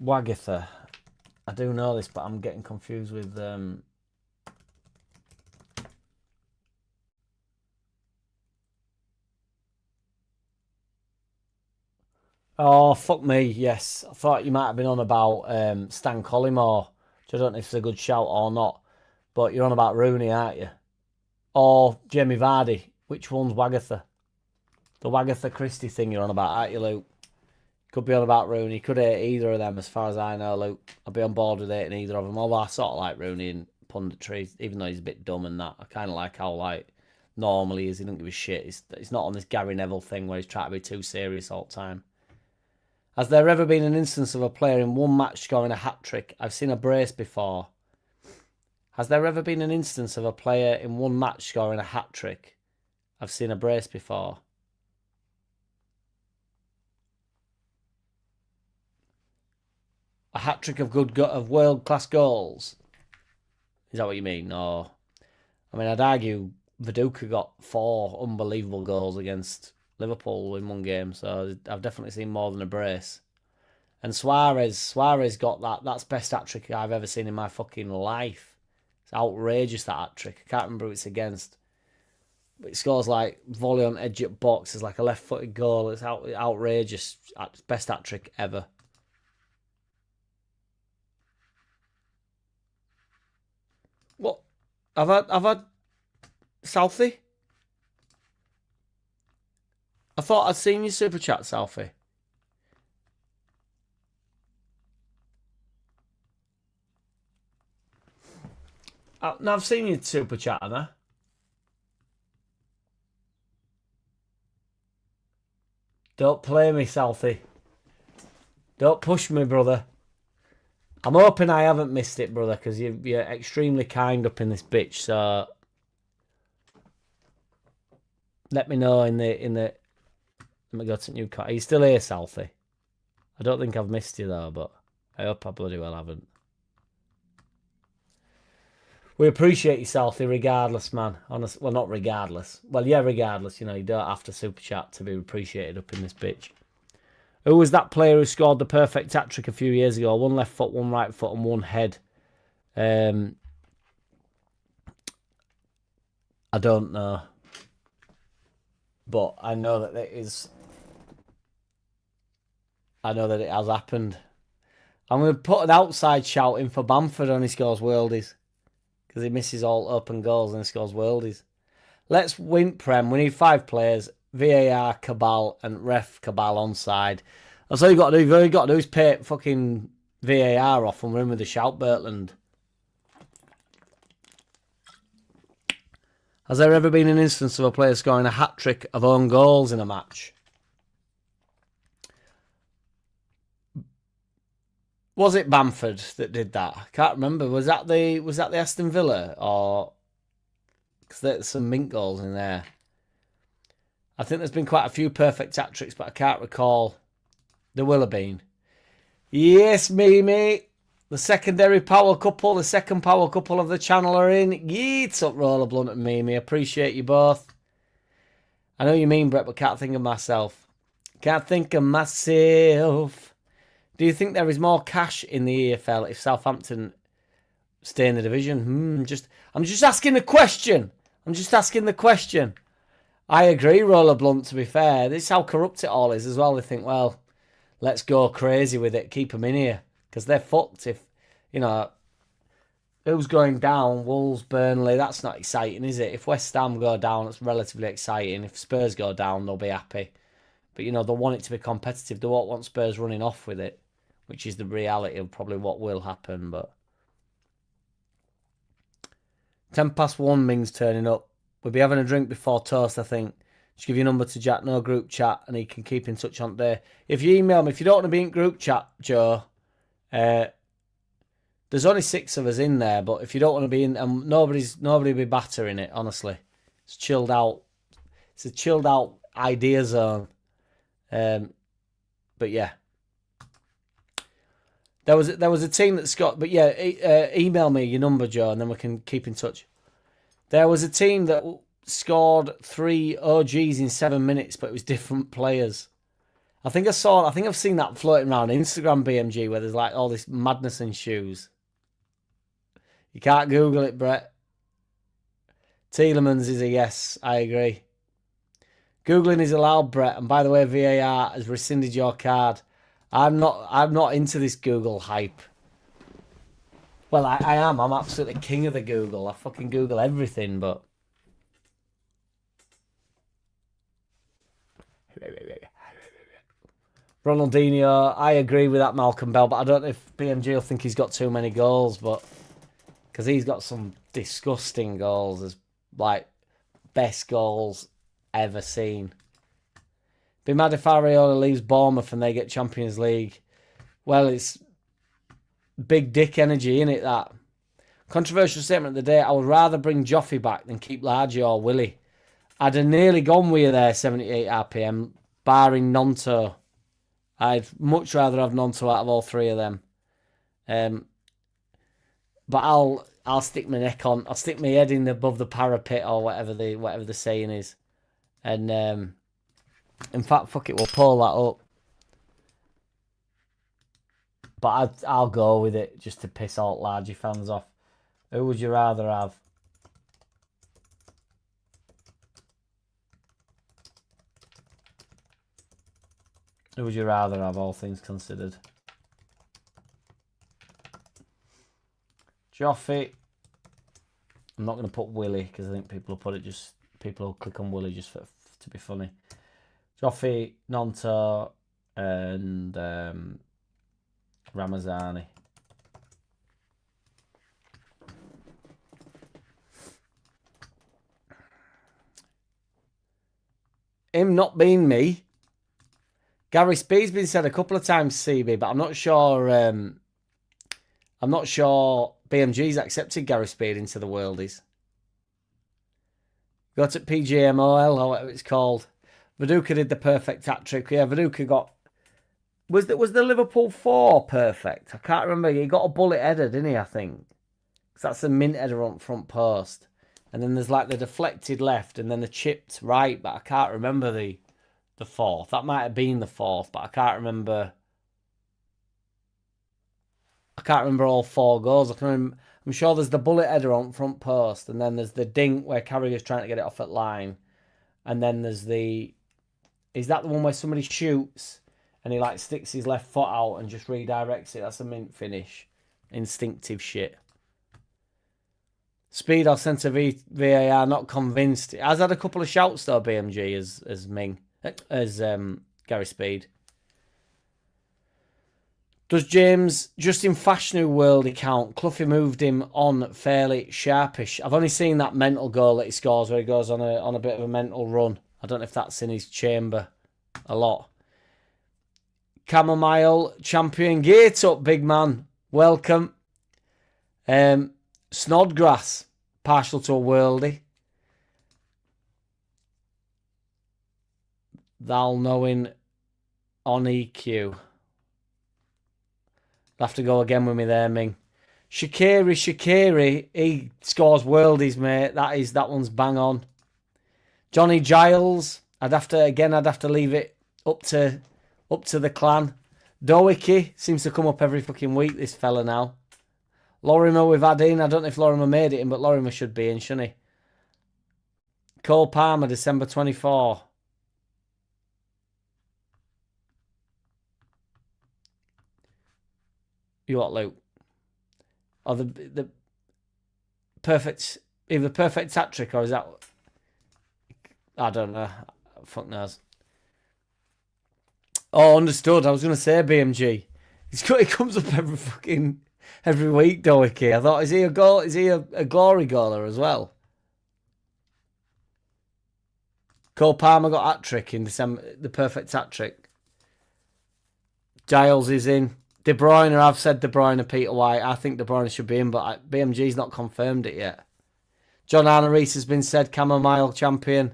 Wagatha. I do know this, but I'm getting confused with... Oh, fuck me, yes. I thought you might have been on about Stan Collymore, which I don't know if it's a good shout or not. But you're on about Rooney, aren't you? Or Jamie Vardy. Which one's Wagatha? The Wagatha Christie thing you're on about, aren't you, Luke? Could be on about Rooney. Could hate either of them, as far as I know, Luke. I'd be on board with hating either of them. Although I sort of like Rooney in punditry, even though he's a bit dumb and that. I kind of like how, like, normally he is. He doesn't give a shit. He's not on this Gary Neville thing where he's trying to be too serious all the time. Has there ever been an instance of a player in one match scoring a hat-trick? I've seen a brace before. Has there ever been an instance of a player in one match scoring a hat-trick? I've seen a brace before. A hat-trick of world-class goals? Is that what you mean? Or, I mean, I'd argue Viduka got 4 unbelievable goals against Liverpool in one game, so I've definitely seen more than a brace. And Suarez got that. That's best hat-trick I've ever seen in my fucking life. It's outrageous, that hat-trick. I can't remember who it's against. But it scores like volley on edge at box. It's like a left-footed goal. It's outrageous. It's best hat-trick ever. What? I've had Southie? I thought I'd seen your super chat, Southie. Now I've seen your super chat, Anna. Don't play me, Southie. Don't push me, brother. I'm hoping I haven't missed it, brother, because you're extremely kind up in this bitch. So let me know in the. Let me go to Newcastle. Are you still here, Southie? I don't think I've missed you though, but I hope I bloody well haven't. We appreciate you, Southie, regardless, man. Honestly, well, not regardless. Well, yeah, regardless. You know, you don't have to super chat to be appreciated up in this bitch. Who was that player who scored the perfect hat-trick a few years ago? 1 left foot, 1 right foot, and 1 head. I don't know. But I know that it is. I know that it has happened. I'm going to put an outside shout in for Bamford when he scores worldies. Because he misses all open goals and he scores worldies. Let's win Prem. We need 5 players. VAR, Cabal, and Ref Cabal onside. That's all you got to do. You've only got to do is pay fucking VAR off and we're in with the shout, Bertland. Has there ever been an instance of a player scoring a hat-trick of own goals in a match? Was it Bamford that did that? I can't remember. Was that the Aston Villa, or because there's some mint goals in there? I think there's been quite a few perfect hat-tricks, but I can't recall. There will have been. Yes, Mimi. The secondary power couple, the second power couple of the channel are in. Yeets up, Roller Blunt and Mimi. Appreciate you both. I know you mean, Brett, but can't think of myself. Can't think of myself. Do you think there is more cash in the EFL if Southampton stay in the division? I'm just asking the question. I agree, Roller Blunt, to be fair. This is how corrupt it all is as well. They think, well, let's go crazy with it. Keep them in here. Because they're fucked if, you know, who's going down? Wolves, Burnley. That's not exciting, is it? If West Ham go down, it's relatively exciting. If Spurs go down, they'll be happy. But, you know, they'll want it to be competitive. They won't want Spurs running off with it, which is the reality of probably what will happen. But 1:10 Ming's turning up. We'll be having a drink before toast, I think. Just give your number to Jack, no group chat, and he can keep in touch on there. If you email me, if you don't want to be in group chat, Joe, there's only 6 of us in there, but if you don't want to be in, nobody will be battering it, honestly. It's chilled out. It's a chilled out idea zone. But yeah. There was a team that scored, but yeah, email me your number, Joe, and then we can keep in touch. There was a team that scored 3 OGs in 7 minutes, but it was different players. I think I've seen that floating around Instagram, BMG, where there's like all this madness in shoes. You can't Google it, Brett. Tielemans is a yes, I agree. Googling is allowed, Brett, and by the way, VAR has rescinded your card. I'm not into this Google hype. Well, I am. I'm absolutely king of the Google. I fucking Google everything, but Ronaldinho, I agree with that, Malcolm Bell, but I don't know if BMG will think he's got too many goals, but because he's got some disgusting goals, as like best goals ever seen. Be mad if Areola leaves Bournemouth and they get Champions League. Well, it's big dick energy, innit, that? Controversial statement of the day. I would rather bring Joffy back than keep Largy or Willie. I'd have nearly gone with you there, 78 RPM, barring Nonto. I'd much rather have Nonto out of all three of them. But I'll stick my neck on. I'll stick my head in above the parapet or whatever the saying is. And in fact, fuck it, we'll pull that up. But I'll go with it just to piss all Largy fans off. Who would you rather have? Who would you rather have, all things considered? Joffy. I'm not going to put Willie because I think people will click on Willie just to be funny. Joffy, Nonto, and Ramazani. Him not being me. Gary Speed's been said a couple of times, CB, but I'm not sure. I'm not sure BMG's accepted Gary Speed into the worldies. Got at PGMOL or whatever it's called. Viduka did the perfect hat trick. Yeah, Viduka got. Was the Liverpool 4 perfect? I can't remember. He got a bullet header, didn't he? I think. Because that's the mint header on front post. And then there's like the deflected left and then the chipped right, but I can't remember the fourth. That might have been the fourth, but I can't remember. I can't remember all 4 goals. I'm sure there's the bullet header on front post, and then there's the dink where Carragher's trying to get it off at line, and then there's the. Is that the one where somebody shoots and he like sticks his left foot out and just redirects it? That's a mint finish. Instinctive shit. Speed or centre VAR, not convinced. It has had a couple of shouts though, BMG, as Gary Speed. Does James Justin Fashanu worldie count? Cloughie moved him on fairly sharpish. I've only seen that mental goal that he scores where he goes on a bit of a mental run. I don't know if that's in his chamber a lot. Chamomile champion, gate up, big man. Welcome. Snodgrass, partial to a worldie. Thou knowing on EQ. I'll have to go again with me there, Ming. Shaqiri, he scores worldies, mate. That one's bang on. Johnny Giles, I'd have to leave it up to the clan. Dowicky seems to come up every fucking week, this fella now. Lorimer we've had in. I don't know if Lorimer made it in, but Lorimer should be in, shouldn't he? Cole Palmer, December 24. You what, Luke? Or the perfect, either the perfect hat trick, or is that? I don't know. Fuck knows. Oh, understood. I was going to say BMG. He comes up every week, Dowicky. I thought, is he a goal? Is he a glory goaler as well? Cole Palmer got hat trick in December. The perfect hat trick. Giles is in. De Bruyne, I've said De Bruyne, Peter White. I think De Bruyne should be in, but BMG's not confirmed it yet. John Arne Rees has been said Chamomile champion.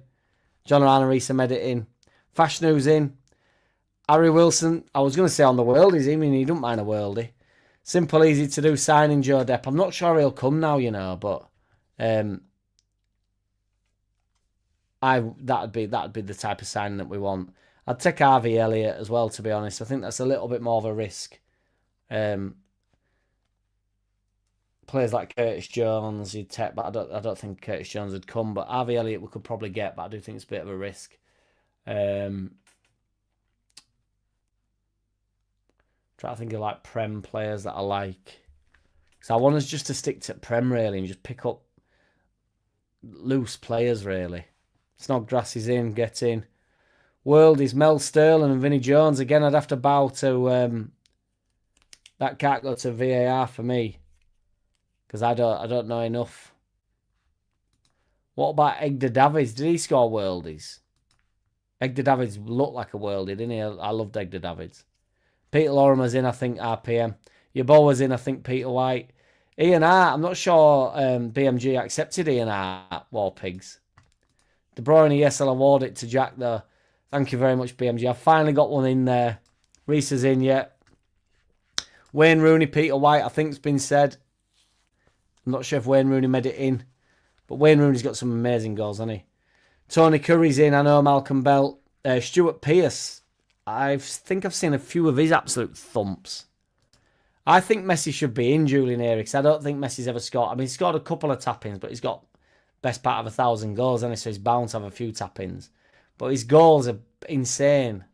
John Arne Rees made it in. Fashnu's in. Harry Wilson, I was going to say on the worldies. I mean, he don't mind a worldie. Simple, easy to do signing Joe Depp. I'm not sure he'll come now, but that'd be the type of signing that we want. I'd take Harvey Elliott as well, to be honest. I think that's a little bit more of a risk. Players like Curtis Jones, you'd take, but I don't think Curtis Jones would come. But Harvey Elliott we could probably get, but I do think it's a bit of a risk. Try to think of like Prem players that I like. So I want us just to stick to Prem really and just pick up loose players really. Snodgrass is in, get in. World is Mel Sterling and Vinnie Jones. Again, I'd have to bow to that can't go to VAR for me. Because I don't know enough. What about Egder Davids? Did he score worldies? Egder Davids looked like a worldie, didn't he? I loved Egder Davids. Peter Lorimer's in, I think, RPM. Yeboah's in, I think, Peter White. Ian Hart, I'm not sure BMG accepted Ian Hart, War Pigs. De Bruyne, yes, I'll award it to Jack, though. Thank you very much, BMG. I've finally got one in there. Reese is in yet. Wayne Rooney, Peter White, I think it's been said. I'm not sure if Wayne Rooney made it in. But Wayne Rooney's got some amazing goals, hasn't he? Tony Curry's in, I know. Malcolm Bell. Stuart Pearce. I think I've seen a few of his absolute thumps. I think Messi should be in, Julian Eriks. I don't think Messi's ever scored. I mean, he's scored a couple of tap-ins, but he's got best part of 1,000 goals, hasn't he? So he's bound to have a few tap-ins. But his goals are insane.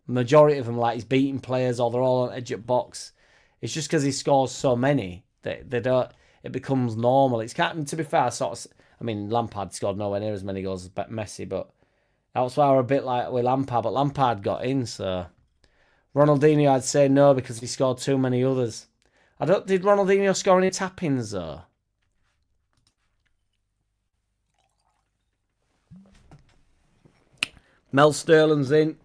Majority of them, like, he's beating players or they're all on edge of box. It's just because he scores so many that they don't. It becomes normal. It's kind of, to be fair, I mean, Lampard scored nowhere near as many goals as Messi, but that's why we're a bit like with Lampard. But Lampard got in, so Ronaldinho, I'd say no because he scored too many others. Did Ronaldinho score any tap-ins though? Mel Sterling's in.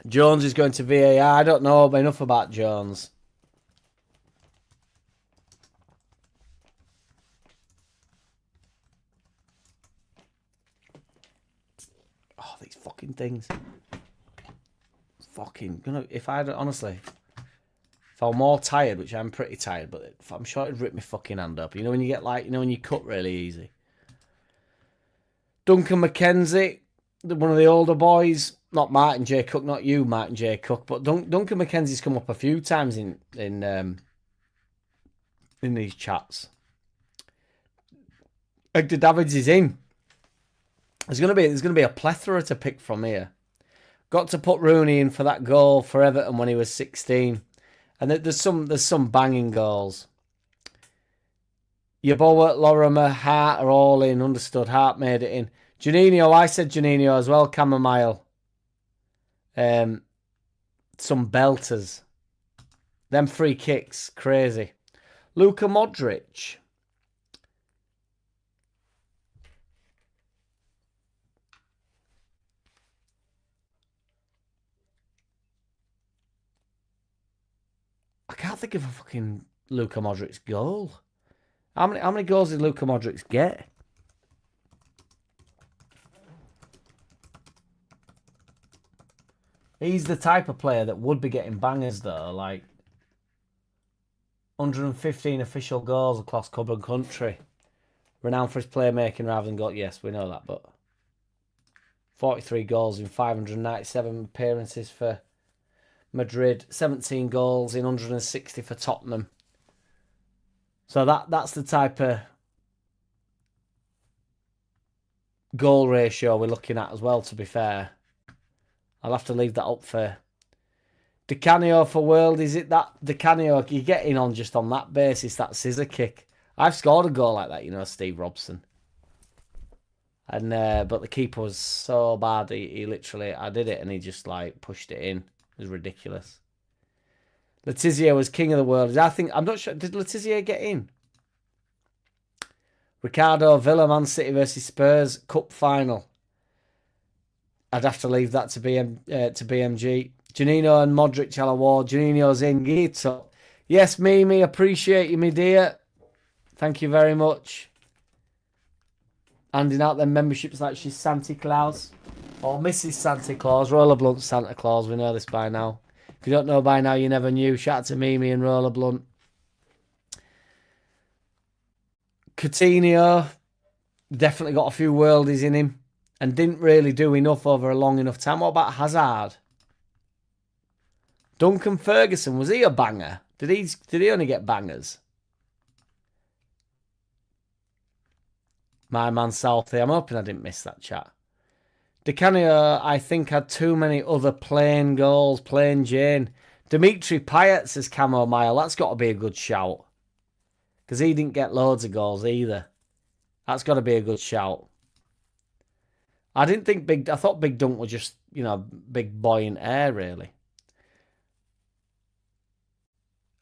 Jones is going to VAR. I don't know enough about Jones. Oh, these fucking things. Fucking, if I honestly, if I'm more tired, which I'm pretty tired, but I'm sure it'd rip my fucking hand up. You know when you get when you cut really easy. Duncan McKenzie, one of the older boys. Not Martin J. Cook, not you, Martin J. Cook, but Duncan McKenzie's come up a few times in these chats. Hector Davids is in. There's gonna be a plethora to pick from here. Got to put Rooney in for that goal for Everton when he was 16, and there's some banging goals. Yeboah, Lorimer, Hart are all in. Understood. Hart made it in. Juninho, I said Juninho as well. Chamomile. Some belters. Them free kicks, crazy. Luka Modric. I can't think of a fucking Luka Modric goal. How many goals did Luka Modric get? He's the type of player that would be getting bangers, though. Like 115 official goals across club and country. Renowned for his playmaking rather than goal. Yes, we know that, but 43 goals in 597 appearances for Madrid. 17 goals in 160 for Tottenham. So that's the type of goal ratio we're looking at as well, to be fair. I'll have to leave that up for Di Canio for World. Is it that Di Canio you're getting on just on that basis, that scissor kick? I've scored a goal like that, you know, Steve Robson. And but the keeper was so bad, he literally, I did it and he just like pushed it in. It was ridiculous. Letizia was king of the world. I'm not sure, did Letizia get in? Ricardo Villa, Man City versus Spurs, cup final. I'd have to leave that to BMG. Janino and Modric I'll award. Janino's in. Gito. Yes, Mimi, appreciate you, my dear. Thank you very much. Handing out them memberships like she's Santa Claus. Or Mrs. Santa Claus. Roller Blunt Santa Claus. We know this by now. If you don't know by now, you never knew. Shout out to Mimi and Roller Blunt. Coutinho. Definitely got a few worldies in him. And didn't really do enough over a long enough time. What about Hazard? Duncan Ferguson, was he a banger? Did he only get bangers? My man Southie, I'm hoping I didn't miss that chat. Di Canio, I think, had too many other plain goals. Plain Jane. Dimitri Payet says Camo Mile. That's got to be a good shout. Because he didn't get loads of goals either. That's got to be a good shout. I thought Big Dunk was just, you know, big boy in air, really.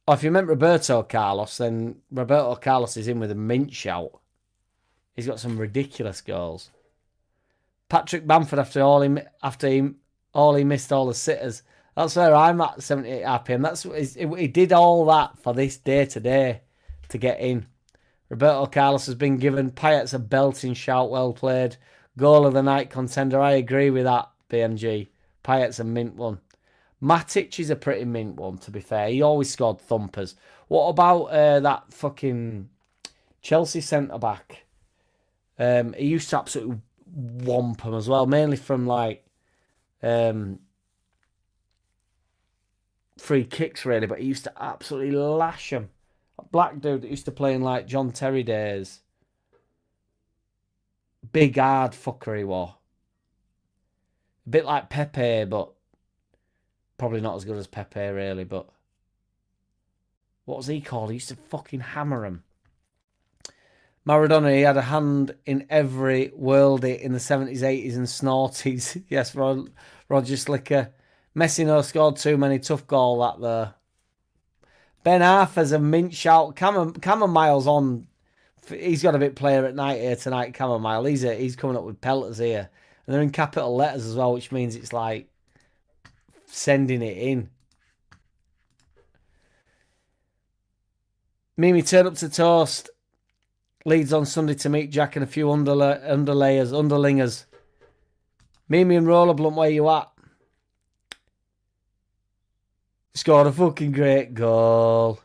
Oh, if you meant Roberto Carlos, then Roberto Carlos is in with a mint shout. He's got some ridiculous goals. Patrick Bamford, after he missed all the sitters. That's where I'm at 78 RPM. He did all that for this day today. to get in. Roberto Carlos has been given. Payet's a belting shout. Well played. Goal of the night contender. I agree with that, BMG. Payet's a mint one. Matic is a pretty mint one, to be fair. He always scored thumpers. What about that fucking Chelsea centre-back? He used to absolutely whomp him as well, mainly from like free kicks, really, but he used to absolutely lash him. A black dude that used to play in like John Terry days. Big hard fucker he was. A bit like Pepe, but probably not as good as Pepe, really, but what was he called? He used to fucking hammer him. Maradona, he had a hand in every worldie in the 70s, 80s and snorties. Yes, Roger Slicker. Messi no scored too many. Tough goal, that there. Ben Arthur's a mint shout. Cameron Miles on. He's got a bit player at night here tonight, Cameron Miles. He's coming up with pelters here. And they're in capital letters as well, which means it's like sending it in. Mimi turned up to toast. Leeds on Sunday to meet Jack and a few underlingers. Mimi and Rollerblunt, where you at? Scored a fucking great goal.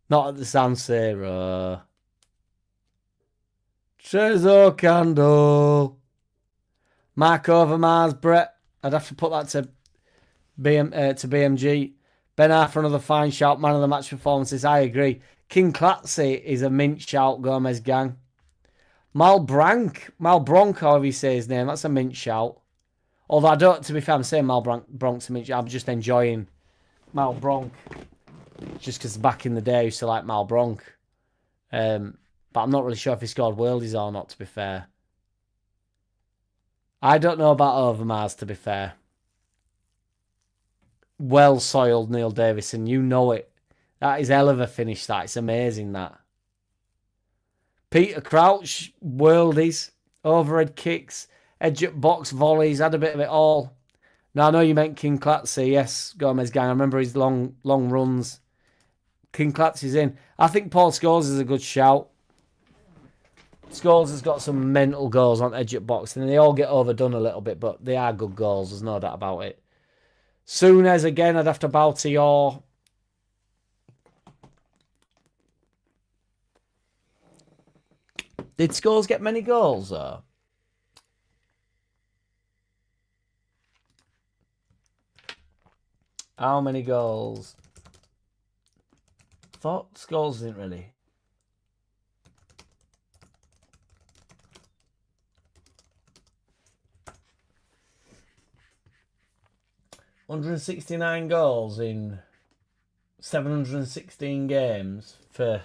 Not at the San Siro. Trezor Candle. Mark Overmars, Brett. I'd have to put that to BMG. Ben Arthur, another fine shout. Man of the match performances. I agree. King Clatsy is a mint shout. Gomez gang. Malbronk, however you say his name. That's a mint shout. Although I don't, to be fair, I'm saying Malbronk's a mint shout. I'm just enjoying Malbronk. Just because back in the day I used to like Malbronk. But I'm not really sure if he scored worldies or not, to be fair. I don't know about Overmars, to be fair. Well-soiled Neil Davison. You know it. That is hell of a finish, that. It's amazing, that. Peter Crouch, worldies, overhead kicks, edge at box volleys, had a bit of it all. Now, I know you meant King Clatsy. Yes, Gomez gang. I remember his long runs. King Clatsy's in. I think Paul Scholes is a good shout. Scholes has got some mental goals on edge at box, and they all get overdone a little bit, but they are good goals. There's no doubt about it. Souness, again, I'd have to bow to your... Did Scholes get many goals, though? How many goals? Thought Scholes didn't really. $169 goals in 716 games for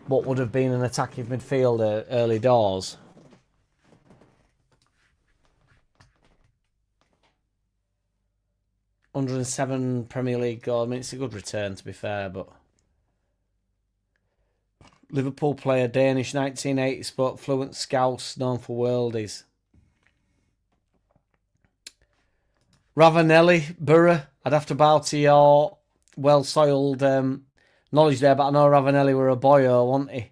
what would have been an attacking midfielder early doors. $107 Premier League goals. I mean, it's a good return, to be fair, but... Liverpool player, Danish, 1980, spoke fluent Scouse, known for worldies. Ravanelli, Borough, I'd have to bow to your well-soiled knowledge there, but I know Ravanelli were a boyo, wasn't he?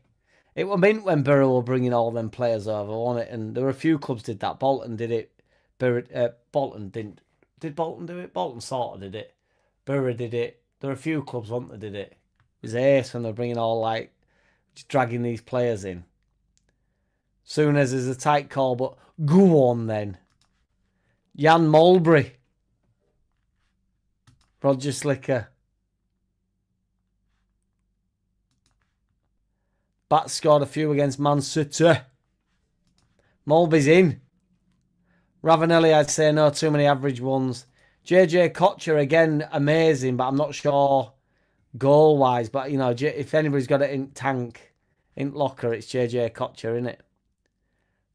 It was mint when Borough were bringing all them players over, wasn't it? And there were a few clubs did that. Bolton did it. Bolton didn't. Did Bolton do it? Bolton sort of did it. Borough did it. There were a few clubs, wasn't they, did it? It was ace when they were bringing all, like, just dragging these players in. Souness is a tight call, but go on then. Jan Mulberry. Roger Slicker. Bat scored a few against Man City. Mulberry's in. Ravanelli, I'd say no, too many average ones. JJ Kocher, again, amazing, but I'm not sure goal-wise. But, you know, if anybody's got it in tank, in locker, it's JJ Kocher, innit?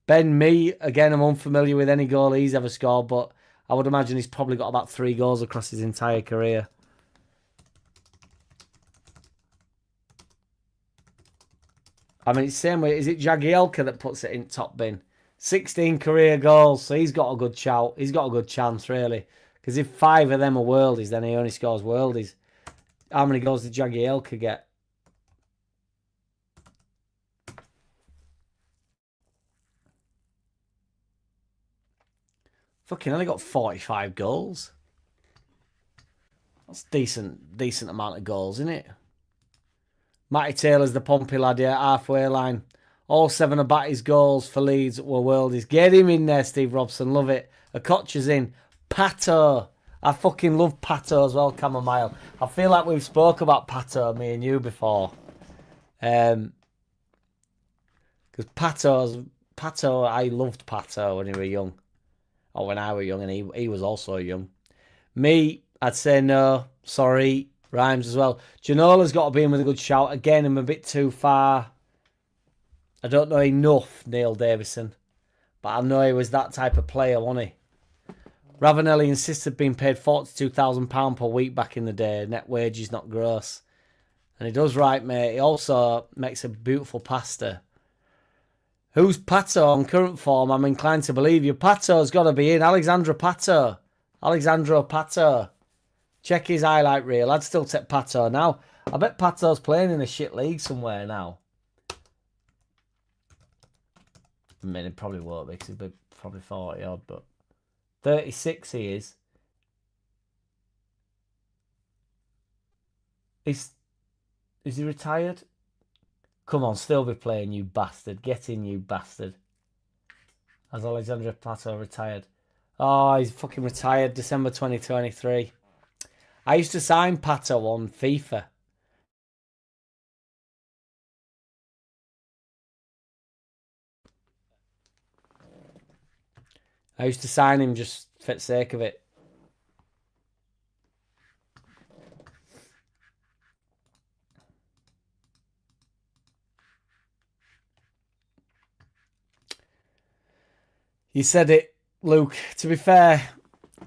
Ben Mee, again, I'm unfamiliar with any goal he's ever scored, but I would imagine he's probably got about 3 goals across his entire career. I mean, it's the same way. Is it Jagielka that puts it in top bin? 16 career goals, so he's got a good shout. He's got a good chance, really. Because if 5 of them are worldies, then he only scores worldies. How many goals did Jagielka get? Fucking only got 45 goals. That's decent amount of goals, isn't it? Matty Taylor's the Pompey lad here, halfway line. All 7 of Batty's goals for Leeds were worldies. Get him in there, Steve Robson. Love it. Okocha's in. Pato. I fucking love Pato as well, Chamomile. I feel like we've spoke about Pato, me and you, before. Because Pato, I loved Pato when he was young. Or when I was young, and he was also young. Me, I'd say no. Sorry. Rhymes as well. Janola's got to be in with a good shout. Again, I'm a bit too far. I don't know enough, Neil Davison. But I know he was that type of player, wasn't he? Ravanelli insisted being paid £42,000 per week back in the day. Net wages, not gross. And he does right, mate. He also makes a beautiful pasta. Who's Pato on current form? I'm inclined to believe you. Pato's got to be in. Alexandro Pato. Check his highlight reel. I'd still take Pato now. I bet Pato's playing in a shit league somewhere now. I mean, it probably won't be because he's probably 40 odd, but 36 he is. Is he retired? Come on, still be playing, you bastard. Get in, you bastard. Has Alexandra Pato retired? Oh, he's fucking retired December 2023. I used to sign Pato on FIFA. I used to sign him just for the sake of it. You said it, Luke. To be fair,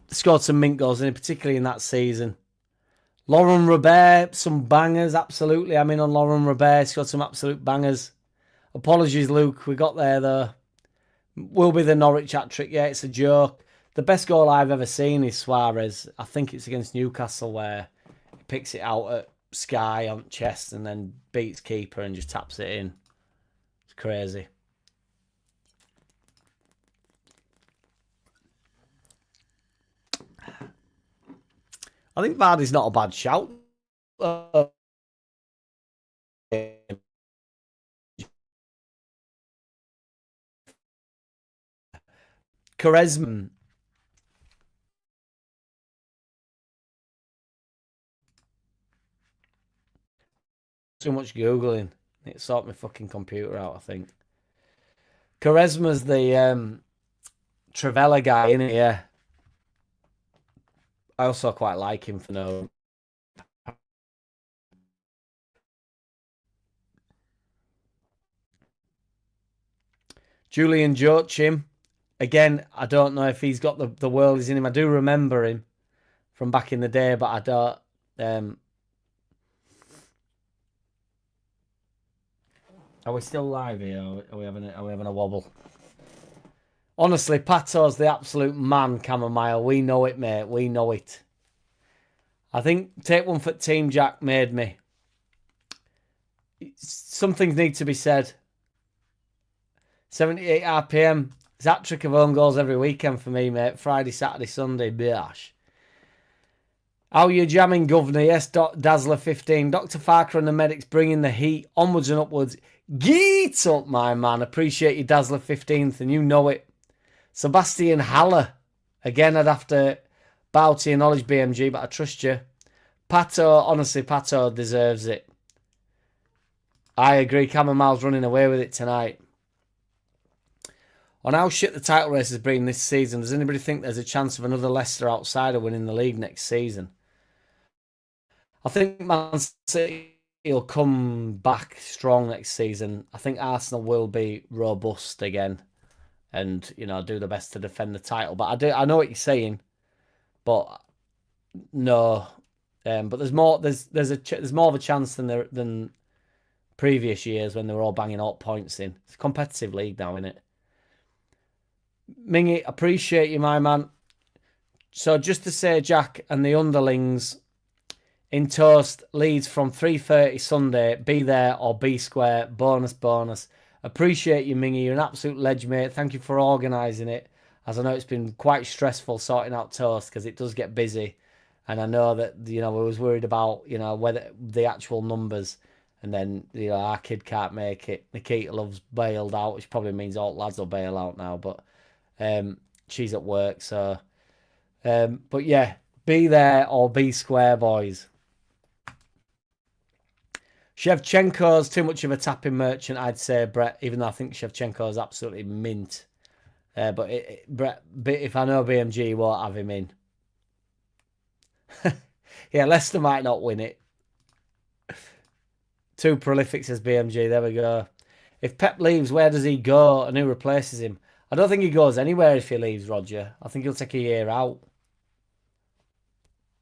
scored some mint goals, and particularly in that season. Laurent Robert, some bangers, absolutely. I'm in on Laurent Robert. He's got some absolute bangers. Apologies, Luke. We got there, though. Will be the Norwich hat-trick. Yeah, it's a joke. The best goal I've ever seen is Suarez. I think it's against Newcastle where he picks it out at Sky on chest and then beats keeper and just taps it in. It's crazy. I think Vardy's not a bad shout. Charisma. Too much Googling. It sorted my fucking computer out, I think. Charisma's the Trevella guy, in it, yeah. I also quite like him for no. Julian Joachim. Again, I don't know if he's got the worldies in him. I do remember him from back in the day, but I don't. Are we still live here? Are we having a wobble? Honestly, Pato's the absolute man, Chamomile. We know it, mate. We know it. I think take one for Team Jack made me. Some things need to be said. 78 RPM. It's a hat-trick of own goals every weekend for me, mate. Friday, Saturday, Sunday. Biash. How you jamming, Governor? Yes, Dazzler 15. Dr. Farke and the medics bringing the heat onwards and upwards. Get up, my man. Appreciate you, Dazzler 15th, and you know it. Sebastian Haller. Again, I'd have to bow to your knowledge, BMG, but I trust you. Pato, honestly, Pato deserves it. I agree. Chamomile's running away with it tonight. On how shit the title race has been this season, does anybody think there's a chance of another Leicester outsider winning the league next season? I think Man City will come back strong next season. I think Arsenal will be robust again and, you know, do the best to defend the title. But I know what you're saying, but no. But there's more of a chance than previous years when they were all banging 8 points in. It's a competitive league now, isn't it? Mingy, appreciate you, my man. So just to say, Jack and the underlings in toast, Leeds from 3:30 Sunday. Be there or be square. Bonus. Appreciate you, Mingy. You're an absolute ledge, mate. Thank you for organising it. as I know it's been quite stressful sorting out toast because it does get busy. And I know that, we was worried about, whether the actual numbers. And then, our kid can't make it. Nikita loves bailed out, which probably means all lads will bail out now. But she's at work, so... but yeah, be there or be square, boys. Shevchenko's too much of a tapping merchant, I'd say, Brett, even though I think Shevchenko's absolutely mint. But Brett, if I know BMG, he won't have him in. Yeah, Leicester might not win it. Too prolific, says BMG. There we go. If Pep leaves, where does he go and who replaces him? I don't think he goes anywhere if he leaves, Roger. I think he'll take a year out.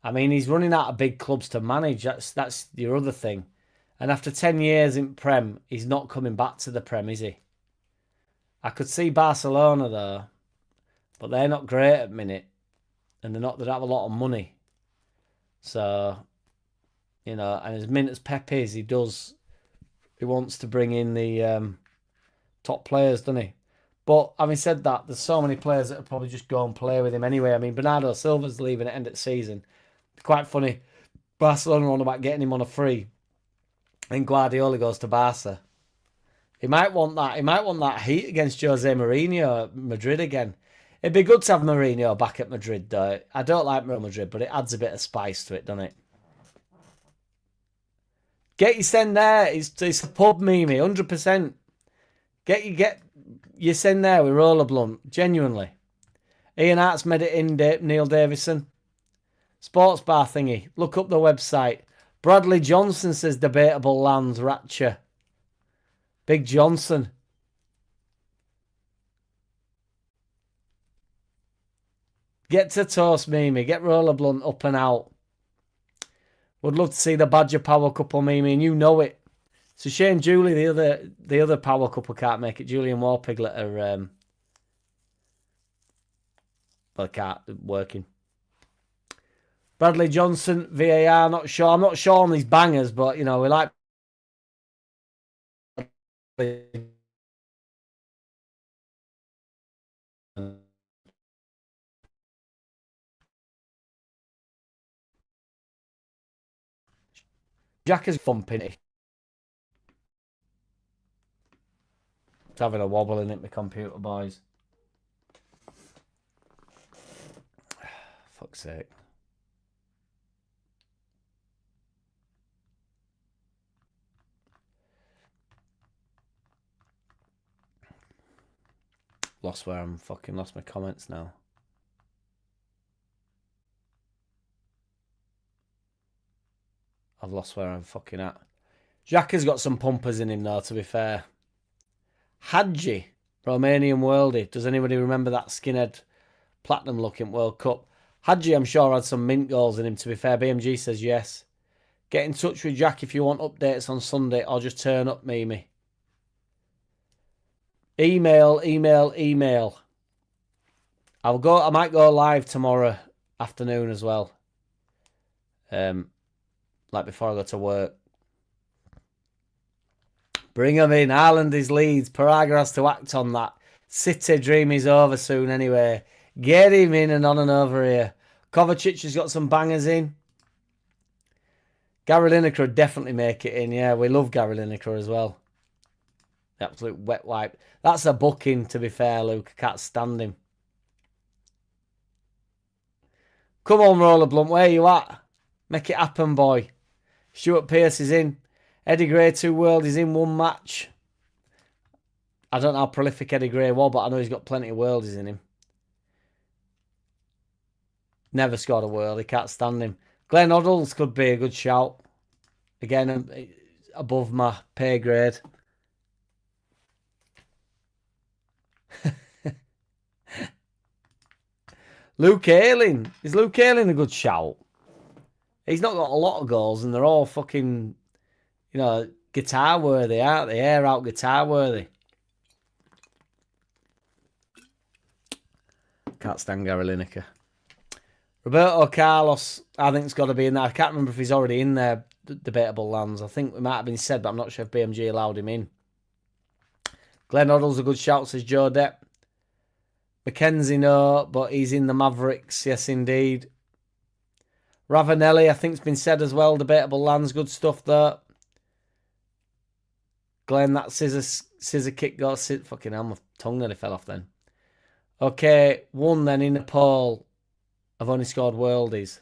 I mean, he's running out of big clubs to manage. That's your other thing. And after 10 years in Prem, he's not coming back to the Prem, is he? I could see Barcelona, though. But they're not great at the minute. And they don't have a lot of money. So, and as mint as Pep is, he wants to bring in the top players, doesn't he? But having said that, there's so many players that will probably just go and play with him anyway. I mean, Bernardo Silva's leaving at the end of the season. Quite funny. Barcelona are on about getting him on a free. And Guardiola goes to Barca. He might want that. He might want that heat against Jose Mourinho at Madrid again. It'd be good to have Mourinho back at Madrid, though. I don't like Real Madrid, but it adds a bit of spice to it, doesn't it? Get your send there. It's a pub, Mimi, 100%. Get your send there with Roller Blunt, genuinely. Ian Hart's made it in, Neil Davison. Sports bar thingy. Look up the website. Bradley Johnson says debatable lands, Ratcher. Big Johnson. Get to toast, Mimi. Get Roller Blunt up and out. Would love to see the Badger Power Couple, Mimi, and you know it. It's a shame Julie, the other Power Couple, can't make it. Julie and War Piglet are can't working. Bradley Johnson, VAR, not sure. I'm not sure on these bangers, but we like Jack is thumping it. It's having a wobble in it, my computer, boys. Fuck's sake. Lost my comments now. I've lost where I'm fucking at. Jack has got some pumpers in him though, to be fair. Hadji, Romanian worldie. Does anybody remember that skinhead platinum looking World Cup? Hadji, I'm sure, had some mint goals in him, to be fair. BMG says yes. Get in touch with Jack if you want updates on Sunday, or just turn up, Mimi. Email. I might go live tomorrow afternoon as well. Like before I go to work. Bring him in. Haaland is Leeds. Paraga has to act on that. City dream is over soon anyway. Get him in and on and over here. Kovacic has got some bangers in. Gary Lineker would definitely make it in. Yeah, we love Gary Lineker as well. The absolute wet wipe. That's a booking, to be fair, Luke. I can't stand him. Come on, Roller Blunt. Where you at? Make it happen, boy. Stuart Pearce is in. Eddie Gray, 2 worldies in 1 match. I don't know how prolific Eddie Gray was, but I know he's got plenty of worldies in him. Never scored a world. He can't stand him. Glenn Hoddles could be a good shout. Again, above my pay grade. Luke Ayling. Is Luke Ayling a good shout? He's not got a lot of goals, and they're all fucking, guitar worthy, aren't they? Air out guitar worthy. Can't stand Gary Lineker. Roberto Carlos, I think, it's got to be in there. I can't remember if he's already in there, debatable lands. I think it might have been said, but I'm not sure if BMG allowed him in. Glenn Hoddle's a good shout, says Joe Depp. Mackenzie, no, but he's in the Mavericks. Yes, indeed. Ravanelli, I think it's been said as well. Debatable lands, good stuff there. Glenn, that scissor kick goes. Fucking hell, my tongue nearly fell off then. Okay, one then in the poll. I've only scored worldies.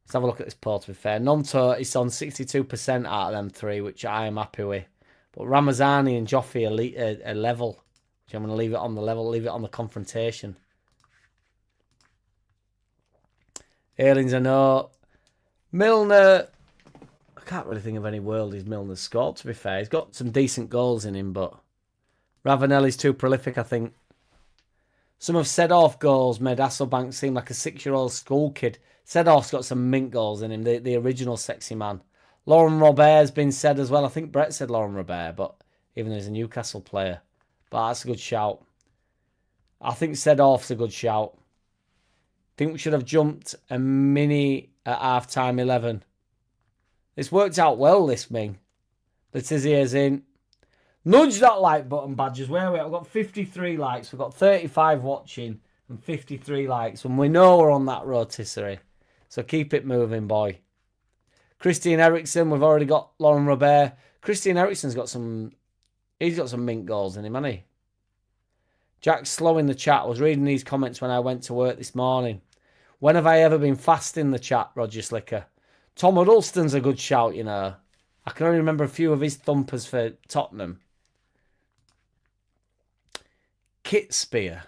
Let's have a look at this poll, to be fair. Nonto is on 62% out of them three, which I am happy with. But Ramazani and Joffy are level. Which I'm going to leave it on the level, leave it on the confrontation. Ailing's a no. Milner, I can't really think of any worldies Milner's scored, to be fair. He's got some decent goals in him, but Ravanelli's too prolific, I think. Some have Seedorf goals made Hasselbank seem like a 6-year-old school kid. Seedorf's got some mint goals in him, the original sexy man. Lauren Robert's been said as well. I think Brett said Lauren Robert, but even though he's a Newcastle player. But that's a good shout. I think Seedorf's a good shout. I think we should have jumped a mini at half-time 11. It's worked out well, this Ming. Letizier's in. Nudge that like button, badgers. Where are we? I've got 53 likes. We've got 35 watching and 53 likes. And we know we're on that rotisserie. So keep it moving, boy. Christian Eriksen, we've already got Lauren Robert. Christian Eriksen's got some... He's got some mint goals in him, hasn't he? Jack Slow in the chat. I was reading these comments when I went to work this morning. When have I ever been fast in the chat, Roger Slicker? Tom Huddleston's a good shout, you know. I can only remember a few of his thumpers for Tottenham. Kit Spear.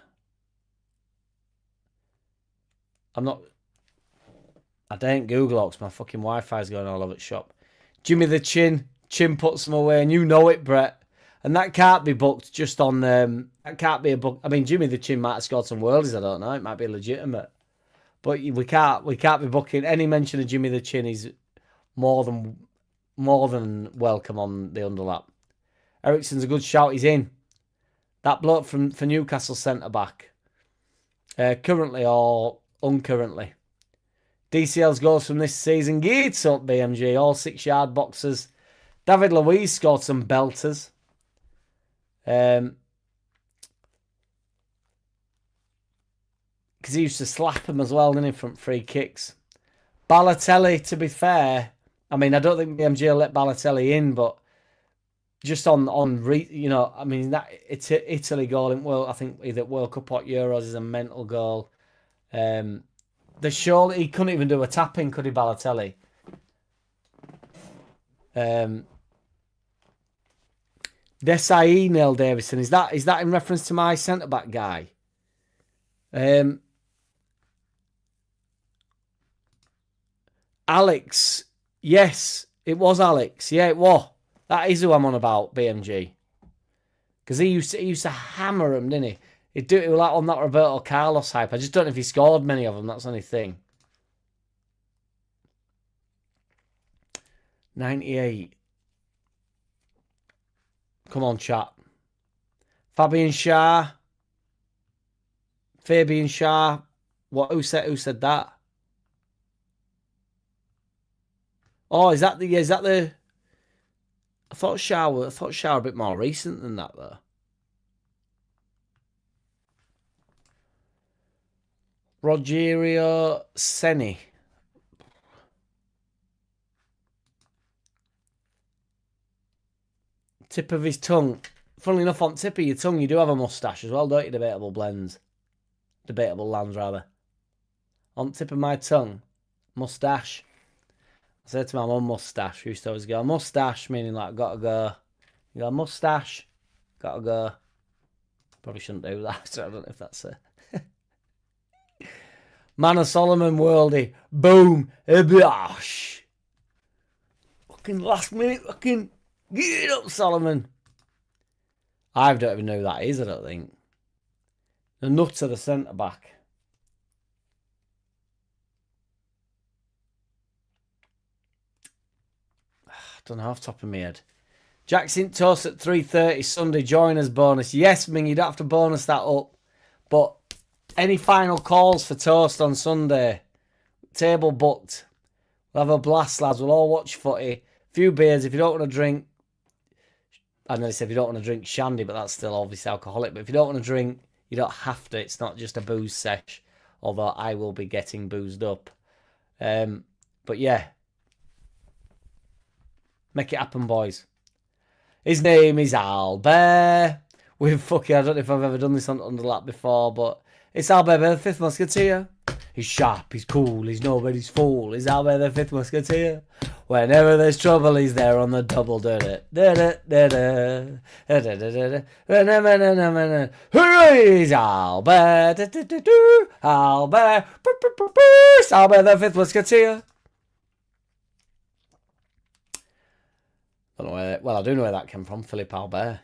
I don't Google Ox. My fucking Wi-Fi's going all over the shop. Jimmy the Chin. Chin puts them away, and you know it, Brett. And that can't be booked just on... that can't be a book. I mean, Jimmy the Chin might have scored some worldies, I don't know. It might be legitimate. But we can't be booking... Any mention of Jimmy the Chin is more than welcome on the underlap. Eriksen's a good shout. He's in. That bloke for Newcastle centre-back. Currently or uncurrently. DCL's goals from this season. Geets up, BMG. All 6-yard boxes. David Luiz scored some belters. Because he used to slap them as well, didn't he, from free kicks. Balotelli, to be fair, I mean, I don't think BMG will let Balotelli in, but just I mean, that it's Italy goal in I think either World Cup or Euros is a mental goal. The surely he couldn't even do a tap-in, could he, Balotelli? Desai, Neil Davison. Is that in reference to my centre-back guy? Alex. Yes, it was Alex. Yeah, it was. That is who I'm on about, BMG. Because he used to hammer him, didn't he? He'd do it like on that Roberto Carlos hype. I just don't know if he scored many of them. That's the only thing. 98. Come on, chat. Fabian Shah. What? Who said that? Oh, is that the? I thought Shah a bit more recent than that though. Rogerio Seni. Tip of his tongue. Funnily enough, on tip of your tongue, you do have a moustache as well, don't you? Debatable lands, rather. On tip of my tongue, moustache. I said to my mum, moustache. She used to always go, moustache, meaning like, gotta go. You go, moustache, gotta go. Probably shouldn't do that, so I don't know if that's it. Man of Solomon worldie. Boom. Ebash. Fucking last minute, fucking get it up, Solomon. I don't even know who that is, I don't think. The nuts of the centre-back. I don't know off the top of my head. Jackson Toast at 3:30 Sunday joiners bonus. Yes, Ming, you don't have to bonus that up. But any final calls for Toast on Sunday? Table booked. We'll have a blast, lads. We'll all watch footy. A few beers. If you don't want to drink, I know they said if you don't want to drink shandy, but that's still obviously alcoholic. But if you don't want to drink, You don't have to. It's not just a booze sesh, although I will be getting boozed up. But yeah. Make it happen, boys. His name is Albert. With fucking, I don't know if I've ever done this on Underlap before, but it's Albert the Fifth Musketeer. He's sharp, he's cool, he's nobody's fool. He's Albert the Fifth Musketeer. Whenever there's trouble, he's there on the double. Hooray! He's Albert. Albert. Albert the Fifth Musketeer. I don't know where, well, I do know where that came from. Philip Albert.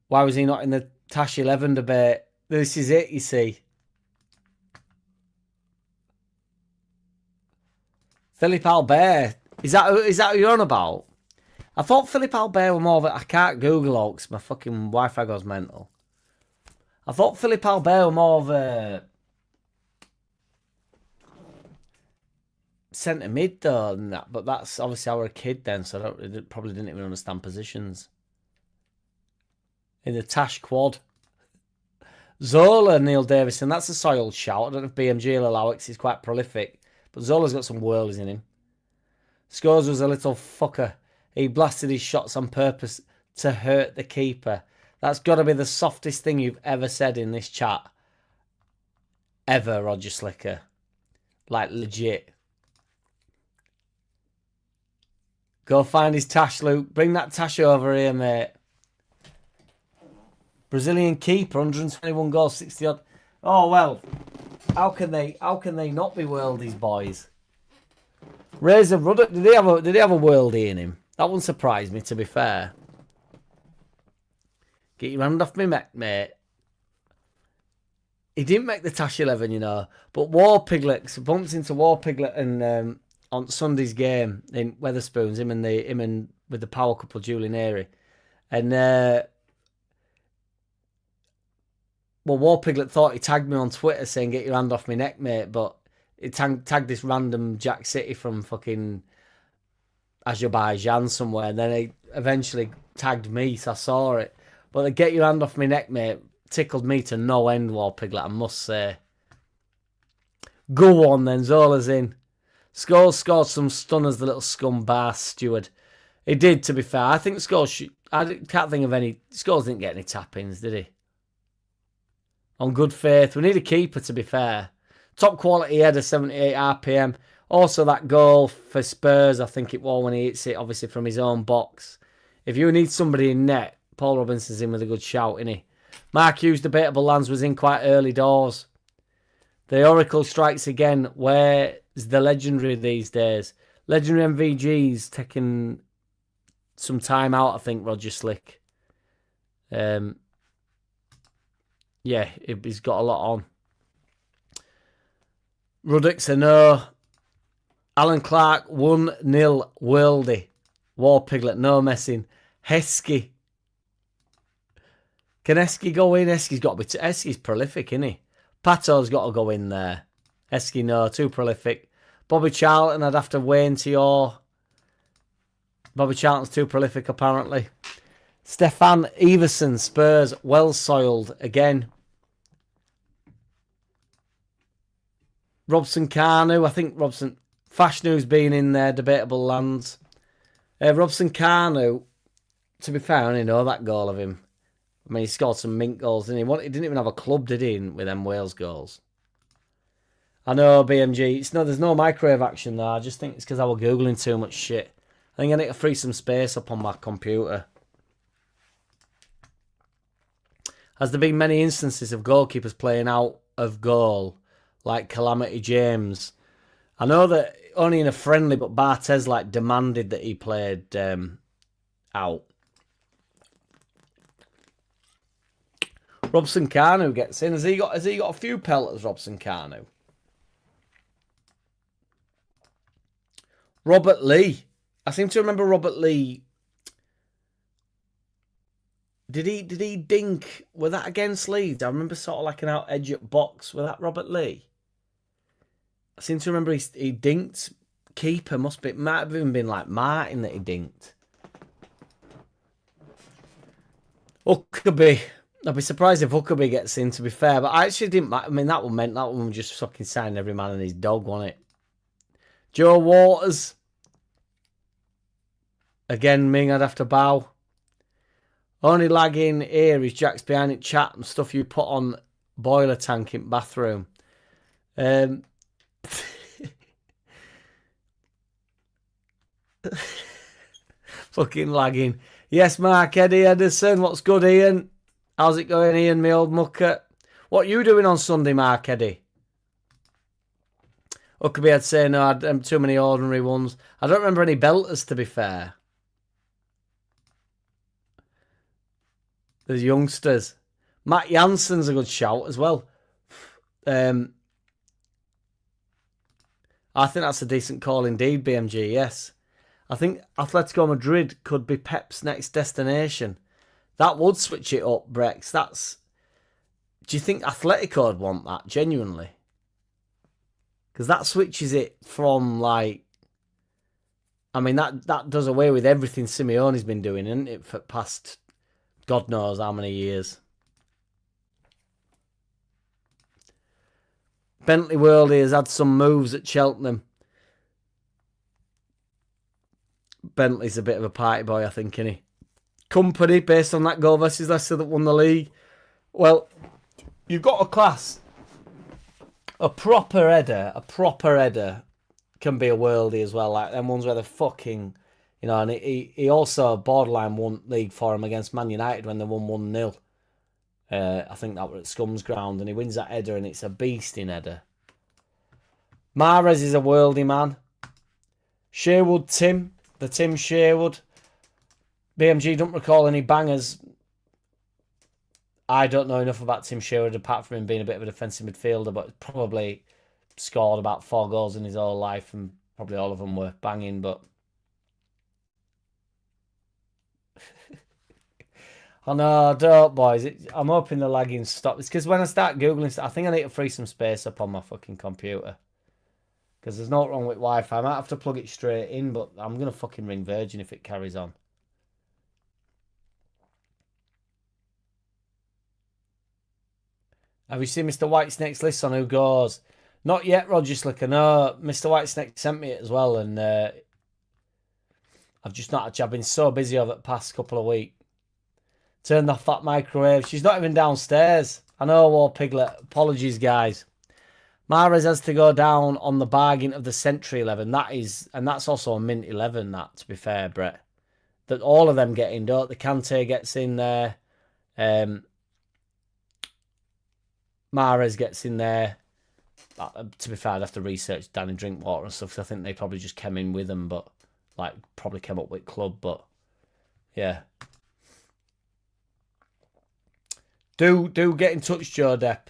Why was he not in the Tash 11 debate? This is it, you see. Philip Albert. Is that who you're on about? I thought Philip Albert were more of a... I can't Google all because my fucking Wi-Fi goes mental. I thought Philip Albert were more of a... centre mid though, and that, but that's obviously I was a kid then, so I probably didn't even understand positions. In the Tash quad, Zola, Neil Davison, that's a soiled shout. I don't know if BMG will allow it because he's quite prolific, but Zola's got some worldies in him. Scores was a little fucker. He blasted his shots on purpose to hurt the keeper. That's got to be the softest thing you've ever said in this chat. Ever, Roger Slicker. Like, legit. Go find his Tash, Luke. Bring that Tash over here, mate. Brazilian keeper, 121 goals, 60 odd. Oh well, how can they not be worldies, boys? Razor Ruddock, did he have a worldie in him? That wouldn't surprise me, to be fair. Get your hand off me, mate. He didn't make the Tash 11, you know, but War Piglet bumped into War Piglet and on Sunday's game in Weatherspoons, him and with the power couple Julian Airy. And well, War Piglet thought he tagged me on Twitter saying get your hand off my neck, mate, but he tagged this random JackCity from fucking Azerbaijan somewhere, and then he eventually tagged me, so I saw it. But the get your hand off my neck, mate, tickled me to no end, War Piglet, I must say. Go on then, Zola's in. Scholes scored some stunners, the little scum bar steward. He did, to be fair. I think Scholes... I can't think of any... Scholes didn't get any tap-ins, did he? On good faith. We need a keeper, to be fair. Top quality header, 78 RPM. Also, that goal for Spurs, I think it was when he hits it, obviously, from his own box. If you need somebody in net, Paul Robinson's in with a good shout, isn't he? Mark Hughes' debatable lands was in quite early doors. The Oracle strikes again. Where's the legendary these days? Legendary MVG's taking some time out, I think, Roger Slick. Yeah, he's got a lot on. Ruddock's a no. Alan Clark, 1-0 worldie. War Piglet, no messing. Heskey. Can Heskey go in? Heskey's got to be... Heskey's prolific, isn't he? Pato's got to go in there. Heskey, no, too prolific. Bobby Charlton, I'd have to weigh into your... Bobby Charlton's too prolific, apparently. Stefan Everson, Spurs, well-soiled again. Robson Carnu, I think Robson... Fashnew's been in there, debatable lands. Robson Carnu, to be fair, I only know that goal of him. I mean, he scored some mint goals, didn't he? He didn't even have a club, did he, with them Wales goals? I know, BMG. There's no microwave action there. I just think it's because I was Googling too much shit. I think I need to free some space up on my computer. Has there been many instances of goalkeepers playing out of goal, like Calamity James? I know that only in a friendly, but Barthez demanded that he played out. Robson Carnu gets in. Has he got a few pelters, Robson Carnu? Robert Lee. I seem to remember Robert Lee. Did he dink? Was that against Leeds? I remember sort of like an out edge at box. Was that Robert Lee? I seem to remember he dinked. Keeper might have even been like Martin that he dinked. Huckabee. I'd be surprised if Huckabee gets in, to be fair. But I actually didn't. I mean, that one meant that one was just fucking signing every man and his dog, wasn't it? Joe Waters. Again, Ming, I'd have to bow. Only lagging here is Jack's behind it chat and stuff you put on boiler tank in bathroom. Fucking lagging. Yes, Mark, Eddie Edison. What's good, Ian? How's it going, Ian, me old mucker? What you doing on Sunday, Mark, Eddie? Huckabee, I'd say no, I had too many ordinary ones. I don't remember any belters, to be fair. There's youngsters. Matt Jansen's a good shout as well. I think that's a decent call indeed, BMG, yes. I think Atletico Madrid could be Pep's next destination. That would switch it up, Brex. Do you think Atletico would want that, genuinely? Because that switches it from, like... I mean, that does away with everything Simeone's been doing, isn't it, for past God knows how many years. Bentley Worldy has had some moves at Cheltenham. Bentley's a bit of a party boy, I think, isn't he? Company, based on that goal versus Leicester that won the league. Well, you've got a class. A proper header can be a worldie as well. Like them ones where they're fucking, you know, and he also borderline won league for him against Man United when they won 1-0. I think that was at Scum's ground, and he wins that header, and it's a beasting header. Mahrez is a worldie man. Sherwood Tim, the Tim Sherwood. BMG don't recall any bangers. I don't know enough about Tim Sherwood apart from him being a bit of a defensive midfielder, but probably scored about 4 goals in his whole life, and probably all of them were banging, but... Oh no, don't, boys. I'm hoping the lagging stops. It's because when I start Googling stuff, I think I need to free some space up on my fucking computer. Because there's nothing wrong with Wi-Fi. I might have to plug it straight in, but I'm going to fucking ring Virgin if it carries on. Have you seen Mr. Whitesnake's list on who goes? Not yet, Roger Slicker. No, Mr. Whitesnake sent me it as well, and I've just not actually... I've been so busy over the past couple of weeks. Turned off that microwave. She's not even downstairs. I know, War Piglet. Apologies, guys. Mahrez has to go down on the bargain of the Century 11. And that's also a mint 11, that, to be fair, Brett. That all of them get in, don't they? Kante gets in there. Mahrez gets in there. To be fair, I'd have to research Danny Drinkwater and stuff, because I think they probably just came in with them, but, like, probably came up with club, but, yeah. Do get in touch, Joe Depp.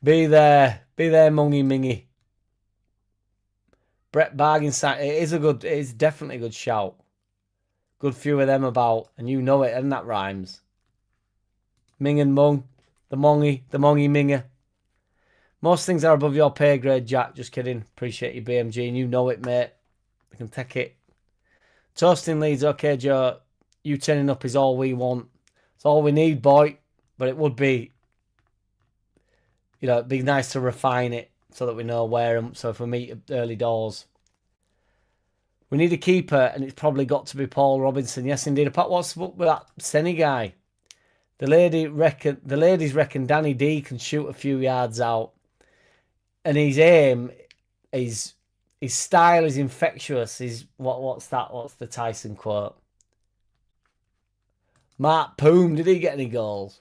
Be there, Mungy Mingy. Brett Bargain site. It is definitely a good shout. Good few of them about, and you know it, and that rhymes. Ming and Mung, the Mongy Minger. Most things are above your pay grade, Jack. Just kidding. Appreciate you, BMG, and you know it, mate. I can take it. Toasting Leeds, okay, Joe. You turning up is all we want. It's all we need, boy. But it would be, you know, it'd be nice to refine it so that we know where. So if we meet at early doors, we need a keeper, and it's probably got to be Paul Robinson. Yes, indeed. What's up with that Senny guy? The ladies reckon Danny D can shoot a few yards out, and his aim is. His style is infectious. What's that? What's the Tyson quote? Mark Poom, did he get any goals?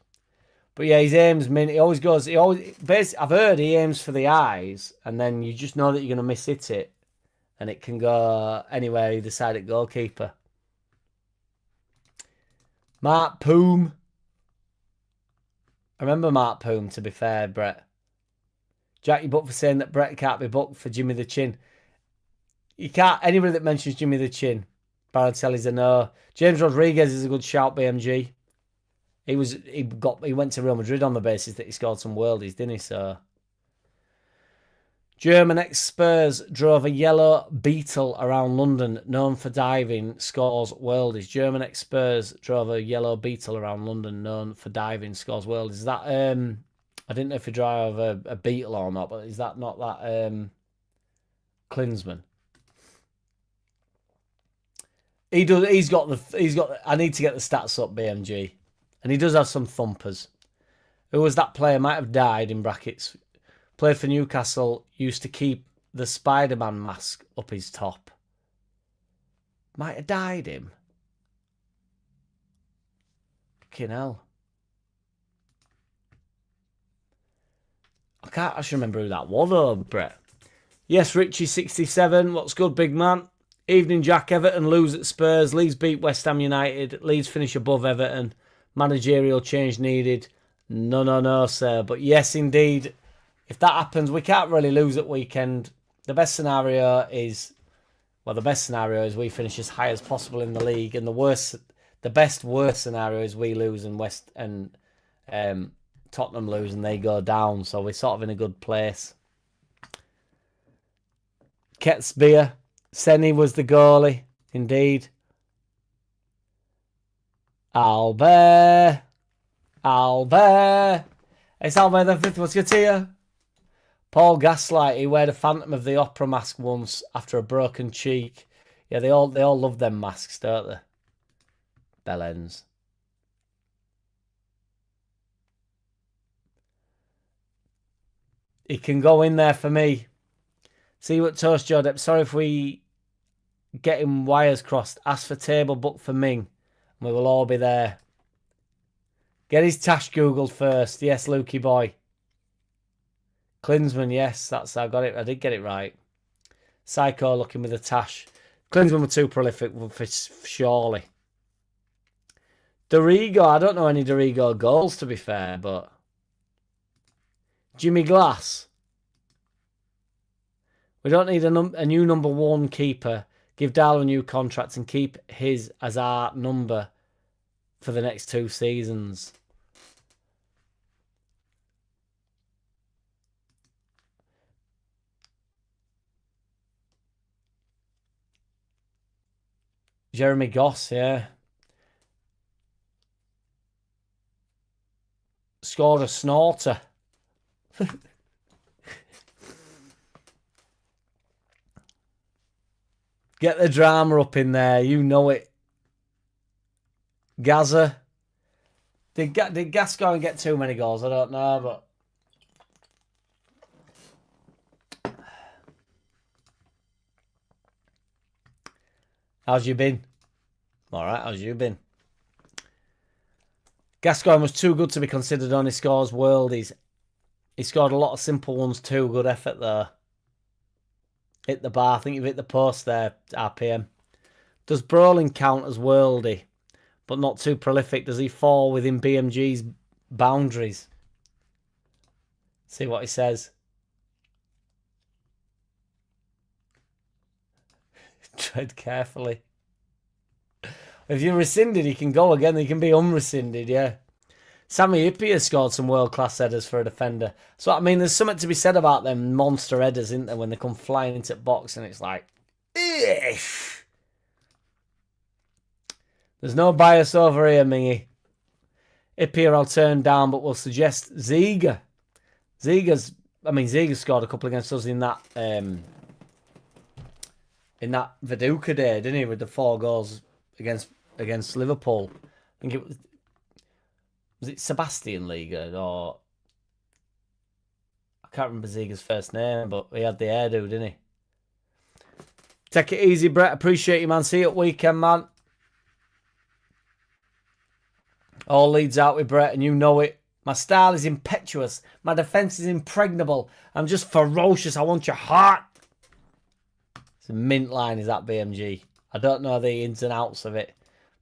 But yeah, his aim's mint. I've heard he aims for the eyes, and then you just know that you're going to miss hit it, and it can go anywhere either side at goalkeeper. Mark Poom. I remember Mark Poom, to be fair, Brett. Jack, you booked for saying that Brett can't be booked for Jimmy the Chin. You can't. Anybody that mentions Jimmy the Chin, Balotelli's a no. James Rodriguez is a good shout, BMG. He went to Real Madrid on the basis that he scored some worldies, didn't he? So German ex-Spurs drove a yellow Beetle around London, known for diving, scores worldies. German ex-Spurs drove a yellow Beetle around London, known for diving, scores worldies. Is that, I didn't know if you drive a Beetle or not, but is that not that, Klinsmann? He's got, I need to get the stats up, BMG. And he does have some thumpers. Who was that player? Might have died, in brackets. Played for Newcastle, used to keep the Spider-Man mask up his top. Might have died him. Fucking hell. I can't actually remember who that was though, Brett. Yes, Richie67. What's good, big man? Evening, Jack. Everton lose at Spurs. Leeds beat West Ham United. Leeds finish above Everton. Managerial change needed. No, sir. But yes, indeed. If that happens, we can't really lose at weekend. The best scenario is, we finish as high as possible in the league, and the best worst scenario is we lose and Tottenham lose and they go down. So we're sort of in a good place. Ketsbeer, Senny was the goalie, indeed. Albert, it's Albert the fifth Musketeer. Paul Gaslight, he wear the Phantom of the Opera mask once after a broken cheek. Yeah, they all love them masks, don't they? Bellends. He can go in there for me. See you at Toast Joe Depp. Sorry if we get him wires crossed. Ask for table, book for Ming. And we will all be there. Get his tash googled first. Yes, Lukey boy. Klinsmann, yes, I got it. I did get it right. Psycho looking with a tash. Klinsmann were too prolific for surely. Dorigo, I don't know any Dorigo goals to be fair, but Jimmy Glass. We don't need a new number one keeper. Give Darlow a new contract and keep his as our number for the next 2 seasons. Jeremy Goss, yeah. Scored a snorter. Get the drama up in there. You know it. Gaza. Did Gascoigne and get too many goals? I don't know, but... How's you been? Alright, how's you been? Gascoigne was too good to be considered on his scores worldies. He scored a lot of simple ones too. Good effort there. Hit the bar. I think you've hit the post there, RPM. Does Brolin count as worldy, but not too prolific? Does he fall within BMG's boundaries? See what he says. Tread carefully. If you're rescinded, he can go again. He can be unrescinded, yeah. Sammy Hippie has scored some world-class headers for a defender. So, I mean, there's something to be said about them monster headers, isn't there, when they come flying into the box and it's like... Eesh. There's no bias over here, Mingy. Hippie I'll turn down, but we'll suggest Ziga. Ziga scored a couple against us in that Viduka day, didn't he, with the 4 goals against Liverpool. I think it was it Sebastian Liga or I can't remember Ziga's first name, but he had the hairdo, didn't he? Take it easy, Brett. Appreciate you, man. See you at weekend, man. All leads out with Brett, and you know it. My style is impetuous. My defence is impregnable. I'm just ferocious. I want your heart. It's a mint line, is that, BMG? I don't know the ins and outs of it.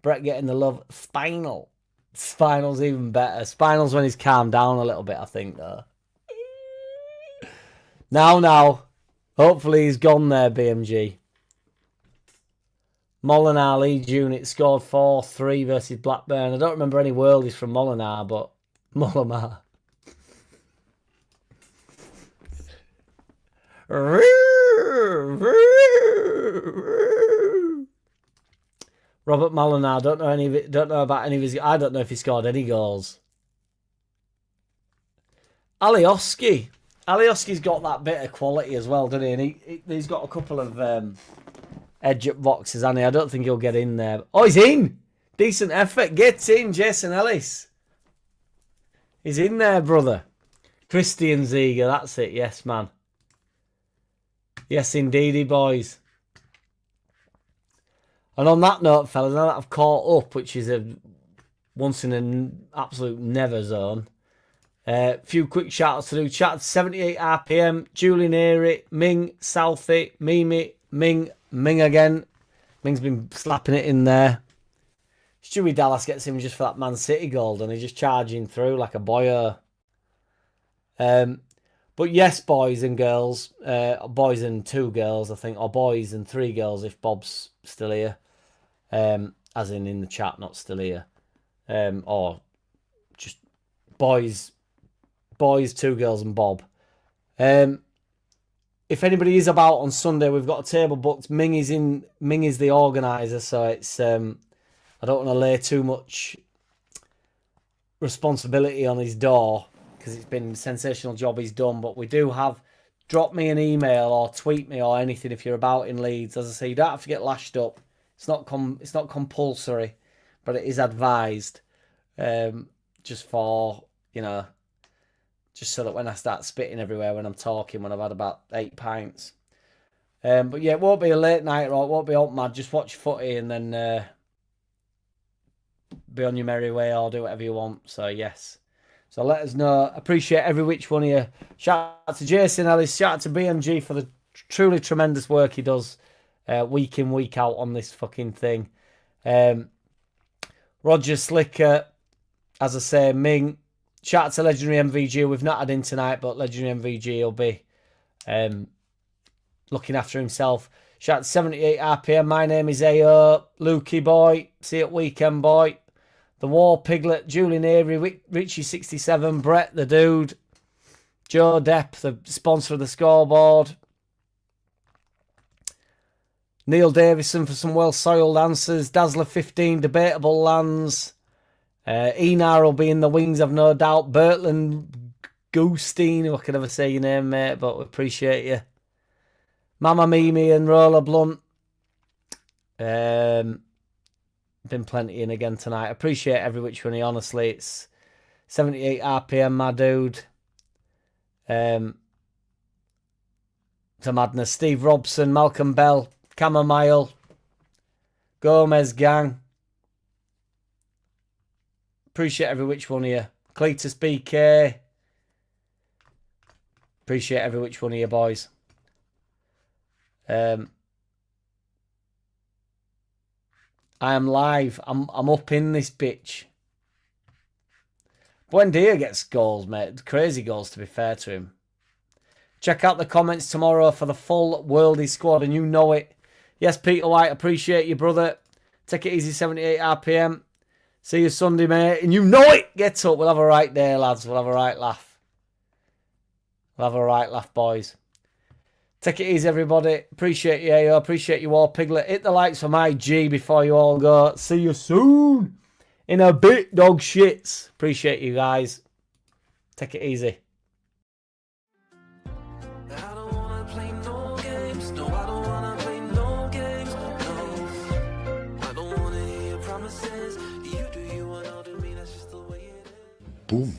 Brett getting the love. Spinal. Spinal's even better. Spinal's when he's calmed down a little bit, I think, though. Now. Hopefully he's gone there, BMG. Molinar Leeds unit scored 4-3 versus Blackburn. I don't remember any worldies from Molinar, but Molinar. Robert Malinar, don't know about any of his. I don't know if he scored any goals. Alioski's got that bit of quality as well, doesn't he? And he's got a couple of edge up boxes, hasn't he? I don't think he'll get in there. Oh, he's in! Decent effort. Gets in, Jason Ellis. He's in there, brother. Christian Ziege, that's it. Yes, man. Yes, indeedy, boys. And on that note, fellas, now that I've caught up, which is a once in an absolute never zone, few quick shout-outs to do. Shout out to 78 RPM, Julian Airy, Ming, Southie, Mimi, Ming again. Ming's been slapping it in there. Stewie Dallas gets him just for that Man City goal, and he's just charging through like a boyer. But yes, boys and girls, boys and 2 girls, I think, or boys and 3 girls if Bob's still here. As in the chat, not still here. Or just boys, 2 girls and Bob. If anybody is about on Sunday, we've got a table booked. Ming is the organizer, so it's I don't want to lay too much responsibility on his door because it's been a sensational job he's done. But we do have, drop me an email or tweet me or anything if you're about in Leeds. As I say, you don't have to get lashed up. It's not compulsory, but it is advised. Just for, just so that when I start spitting everywhere when I'm talking, when I've had about 8 pints. But yeah, it won't be a late night, or it won't be up mad. Just watch footy and then be on your merry way or do whatever you want. So yes. So let us know. Appreciate every which one of you. Shout out to Jason Ellis. Shout out to BMG for the truly tremendous work he does week in, week out on this fucking thing. Roger Slicker, as I say, Ming. Shout out to Legendary MVG. We've not had in tonight, but Legendary MVG will be looking after himself. Shout out to 78 RPM. My name is AO. Lukey boy. See you at weekend, boy. The War Piglet. Julian Avery. Richie 67. Brett the dude. Joe Depp, the sponsor of the scoreboard. Neil Davison for some well-soiled answers. Dazzler 15. Debatable lands. Enar will be in the wings, I've no doubt. Bertland Goostine, I can never say your name, mate, but we appreciate you. Mama Mimi and Roller Blunt. Been plenty in again tonight. Appreciate every which one, honestly. It's 78 RPM, my dude. To madness. Steve Robson, Malcolm Bell, Chamomile, Gomez Gang. Appreciate every which one of you. Cletus BK. Appreciate every which one of you, boys. I am live. I'm up in this bitch. Buendia gets goals, mate. Crazy goals, to be fair to him. Check out the comments tomorrow for the full worldies squad, and you know it. Yes, Peter White, appreciate you, brother. Take it easy, 78 RPM. See you Sunday, mate. And you know it. Get up. We'll have a right day, lads. We'll have a right laugh. We'll have a right laugh, boys. Take it easy, everybody. Appreciate you, AO. Appreciate you all, Piglet. Hit the likes for my G before you all go. See you soon. In a bit, dog shits. Appreciate you guys. Take it easy. I don't wanna play no games. No, I don't wanna play no games. No, I don't wanna hear promises. You do you and I'll do me. That's just the way it is. Boom.